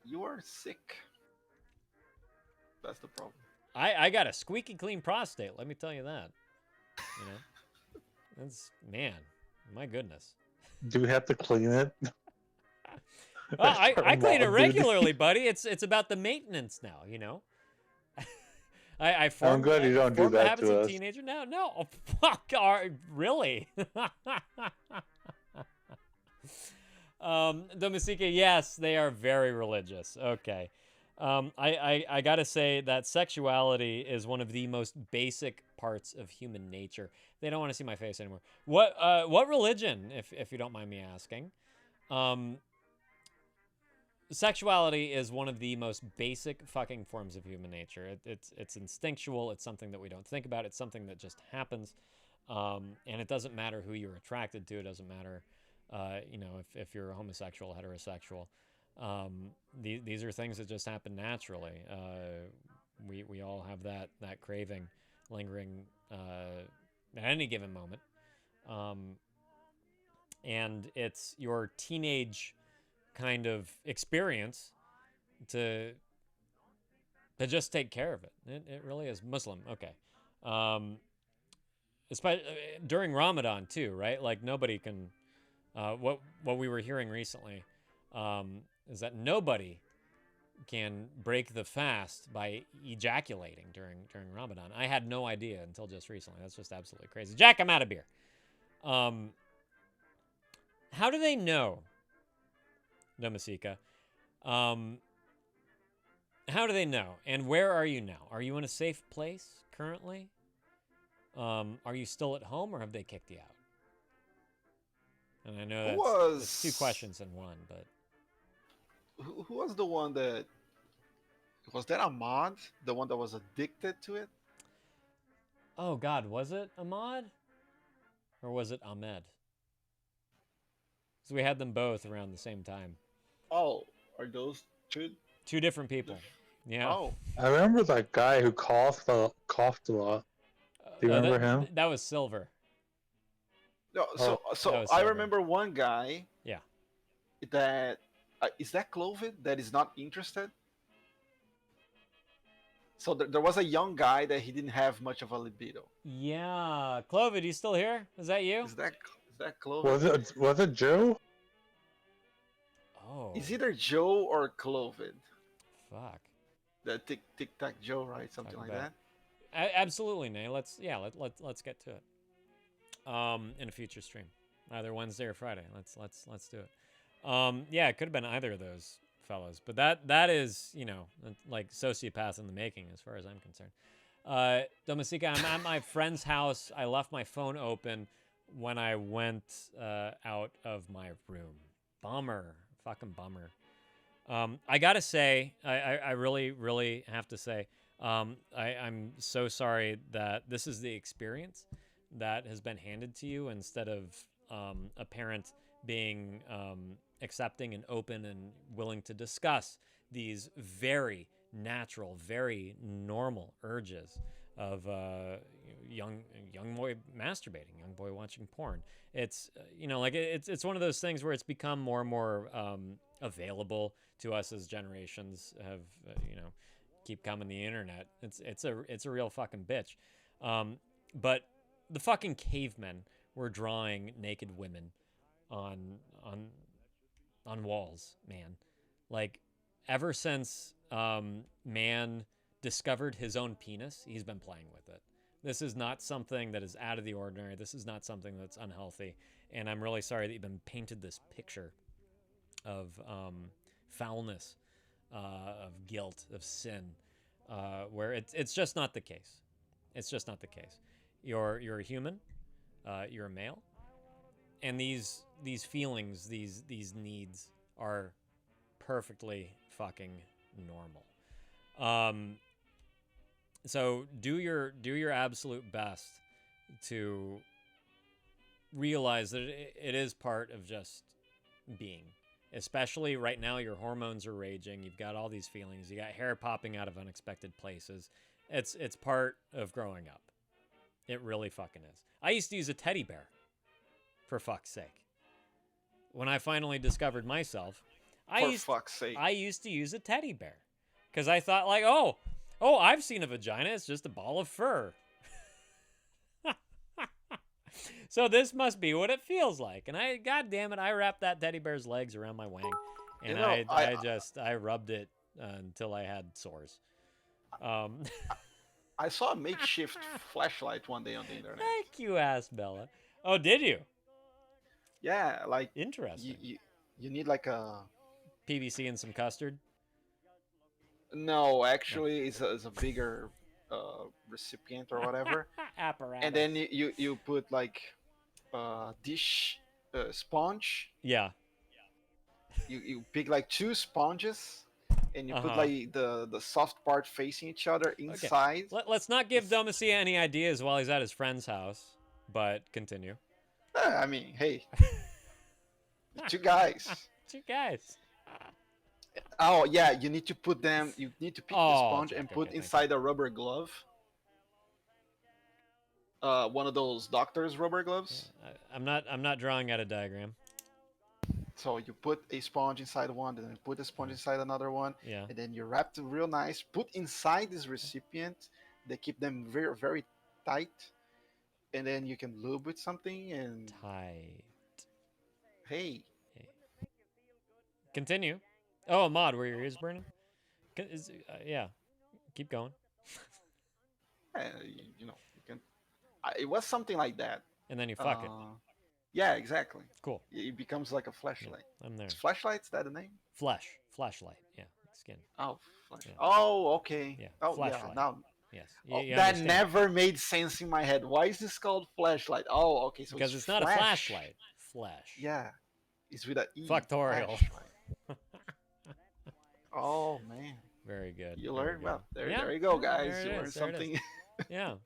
S2: You are sick. That's the problem.
S8: I got a squeaky clean prostate, let me tell you that. You know? That's, man, my goodness.
S4: Do we have to clean it?
S8: Well, I clean it
S4: Mom,
S8: regularly, buddy. It's about the maintenance now, you know. I formed,
S4: I'm glad you don't do
S8: formed the
S4: that
S8: habits
S4: to
S8: of a
S4: us.
S8: teenager. No, oh, fuck, really? Domasika, yes, they are very religious. Okay. I gotta say that sexuality is one of the most basic parts of human nature. They don't want to see my face anymore. What religion, if you don't mind me asking? Sexuality is one of the most basic fucking forms of human nature. It's instinctual. It's something that we don't think about. It's something that just happens. And it doesn't matter who you're attracted to. It doesn't matter, you know, if you're homosexual, heterosexual. These are things that just happen naturally. We all have that craving lingering at any given moment. And it's your teenage kind of experience to just take care of it. It really is. Muslim, okay. Especially during Ramadan too, right? Like nobody can. What we were hearing recently is that nobody can break the fast by ejaculating during Ramadan. I had no idea until just recently. That's just absolutely crazy. Jack, I'm out of beer. How do they know, Domesika? How do they know? And where are you now? Are you in a safe place currently? Are you still at home, or have they kicked you out? And I know that's two questions in one, but
S2: Who was the one that was that Ahmad? The one that was addicted to it?
S8: oh God, was it Ahmad or was it Ahmed? So we had them both around the same time.
S2: Oh, are those two?
S8: Two different people. Yeah.
S2: Oh,
S4: I remember that guy who coughed a lot. Do you remember him?
S8: That was Silver.
S2: no.
S8: that
S2: So
S8: was
S2: I
S8: Silver.
S2: remember one guy
S8: Yeah.
S2: that is that Clovid that is not interested. So there was a young guy that he didn't have much of a libido.
S8: Yeah. Clovid, you still here? Is that you?
S2: Is that Clovid?
S4: Was it Joe?
S8: Oh.
S2: It's either Joe or Clovid.
S8: Fuck.
S2: The Tic Tac Joe, right? Something
S8: Talk
S2: like
S8: about
S2: that.
S8: Absolutely, Nay. Let's get to it. In a future stream, either Wednesday or Friday. Let's do it. Yeah, it could have been either of those fellows, but that is, like sociopath in the making as far as I'm concerned. Domestika, I'm at my friend's house. I left my phone open when I went out of my room. Bummer. Fucking bummer. I gotta say, I really, really have to say, I'm so sorry that this is the experience that has been handed to you instead of a parent being accepting and open and willing to discuss these very natural, very normal urges of young boy masturbating, young boy watching porn. It's it's one of those things where it's become more and more available to us as generations have keep coming the internet. It's a real fucking bitch. But the fucking cavemen were drawing naked women on walls, man. Like, ever since man discovered his own penis, he's been playing with it. This is not something that is out of the ordinary. This is not something that's unhealthy. And I'm really sorry that you've been painted this picture of foulness, of guilt, of sin, where it's just not the case. It's just not the case. You're a human. You're a male. And these feelings, these needs are perfectly fucking normal. So do your absolute best to realize that it is part of just being. Especially right now, your hormones are raging. You've got all these feelings. You got hair popping out of unexpected places. It's part of growing up. It really fucking is. I used to use a teddy bear, for fuck's sake. When I finally discovered myself, I used to use a teddy bear because I thought, like, oh, I've seen a vagina. It's just a ball of fur. So this must be what it feels like. And God damn it, I wrapped that teddy bear's legs around my wang, and I rubbed it until I had sores.
S2: I saw a makeshift flashlight one day on the internet.
S8: Thank you, Ass Bella. Oh, did you?
S2: Yeah, like
S8: interesting.
S2: You need like a
S8: PVC and some custard.
S2: No, actually, it's a bigger recipient or whatever.
S8: Apparatus.
S2: And then you put like dish sponge.
S8: Yeah.
S2: You pick like 2 sponges, and you put like the soft part facing each other inside.
S8: Okay. Let's not give Domacia any ideas while he's at his friend's house, but continue.
S2: I mean, hey, 2 guys.
S8: 2 guys.
S2: Oh yeah, you need to put them. You need to pick the sponge and put inside a rubber glove. One of those doctor's rubber gloves.
S8: I'm not drawing out a diagram.
S2: So you put a sponge inside one, then you put a sponge inside another one,
S8: Yeah.
S2: and then you wrap it real nice. Put inside this recipient. They keep them very, very tight, and then you can lube with something and
S8: tight.
S2: Hey.
S8: Continue. Oh, Ahmad, were your ears burning? Yeah, keep going.
S2: You know, you can. It was something like that.
S8: And then you fuck it.
S2: Yeah, exactly.
S8: Cool.
S2: It becomes like a flashlight.
S8: I'm there.
S2: Is flashlight's that the name?
S8: Flashlight. Yeah, skin.
S2: Oh, flash.
S8: Yeah.
S2: Oh, okay.
S8: Yeah,
S2: Oh,
S8: flashlight.
S2: yeah. Now.
S8: Yes.
S2: Oh,
S8: you
S2: that
S8: understand.
S2: never made sense in my head. Why is this called flashlight? Oh, okay. So
S8: Because it's not
S2: flash.
S8: a flashlight. Flash.
S2: Yeah, it's with a E.
S8: Factorial.
S2: Flashlight. Oh man.
S8: Very good.
S2: You
S8: very
S2: learned
S8: good.
S2: well. There,
S8: Yeah,
S2: there you go, guys.
S8: there it
S2: You
S8: is,
S2: learned
S8: there it is.
S2: something.
S8: Yeah.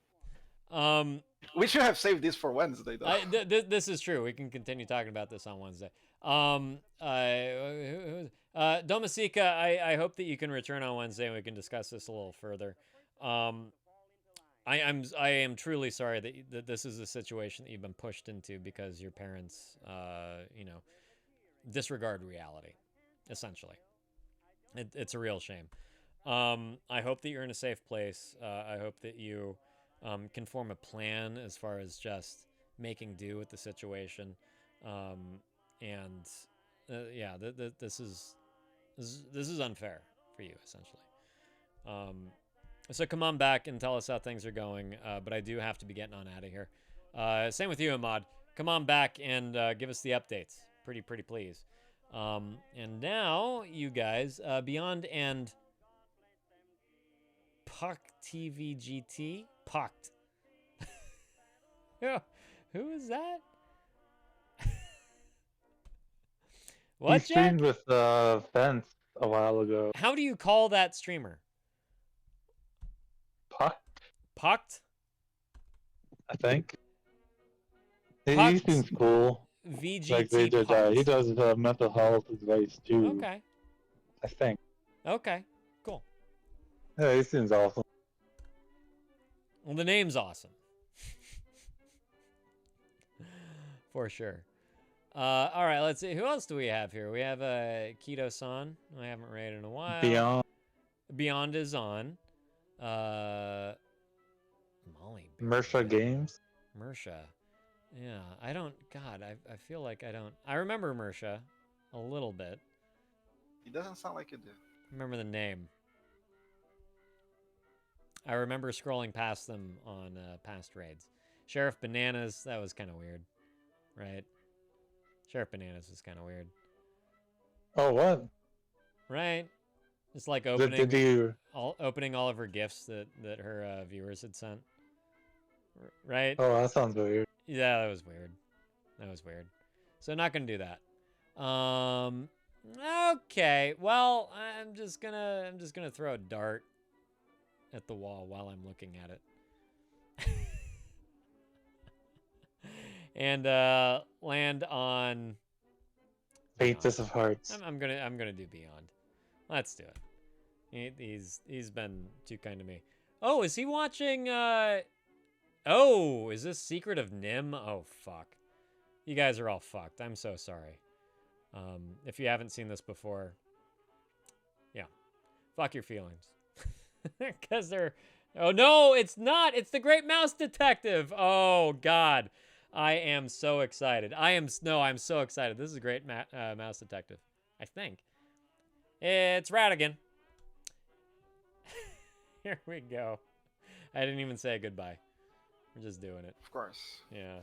S2: We should have saved this for Wednesday, though.
S8: This is true. We can continue talking about this on Wednesday. Domasica, I hope that you can return on Wednesday and we can discuss this a little further. I am truly sorry that this is a situation that you've been pushed into because your parents, disregard reality, essentially. It's a real shame. I hope that you're in a safe place. I hope that you can form a plan as far as just making do with the situation. This is unfair for you, essentially. So come on back and tell us how things are going. But I do have to be getting on out of here. Same with you, Ahmad. Come on back and give us the updates. Pretty please. And now, you guys, Beyond and Puck TV GT? Pucked. Who is that? What,
S4: He
S8: Jack?
S4: streamed with Fence a while ago.
S8: How do you call that streamer? Pucked?
S4: I think. He
S8: Pucked
S4: seems cool.
S8: VGT
S4: Like they did,
S8: Pucked.
S4: he does mental health advice too.
S8: Okay.
S4: I think.
S8: Okay. Cool.
S4: Yeah, he seems awesome.
S8: Well, the name's awesome. For sure. All right, let's see. Who else do we have here? We have Keto-san. I haven't rated in a while. Beyond is on. Molly.
S4: Mersha Games.
S8: Mersha. Yeah, I don't. God, I feel like I don't. I remember Mersha a little bit.
S2: It doesn't sound like you do.
S8: Remember the name. I remember scrolling past them on past raids. Sheriff Bananas, that was kind of weird, right? Sheriff Bananas was kind of weird.
S4: Oh, what?
S8: Right? It's like
S4: Did
S8: opening all of her gifts that her viewers had sent. Right?
S4: Oh, that sounds weird.
S8: Yeah, that was weird. That was weird. So not gonna do that. Okay. Well, I'm just gonna throw a dart at the wall while I'm looking at it. And land on
S4: Faintest of Hearts.
S8: I'm gonna do Beyond. Let's do it. He's been too kind to me. Oh, is he watching oh, is this Secret of Nim? Oh fuck. You guys are all fucked. I'm so sorry. If you haven't seen this before, yeah. Fuck your feelings. Cause they're oh no, it's not. It's the Great Mouse Detective. Oh god. I am so excited. I'm so excited. This is a Great Mouse Detective. I think. It's Radigan. Here we go. I didn't even say goodbye. We're just doing it.
S2: Of course.
S8: Yeah.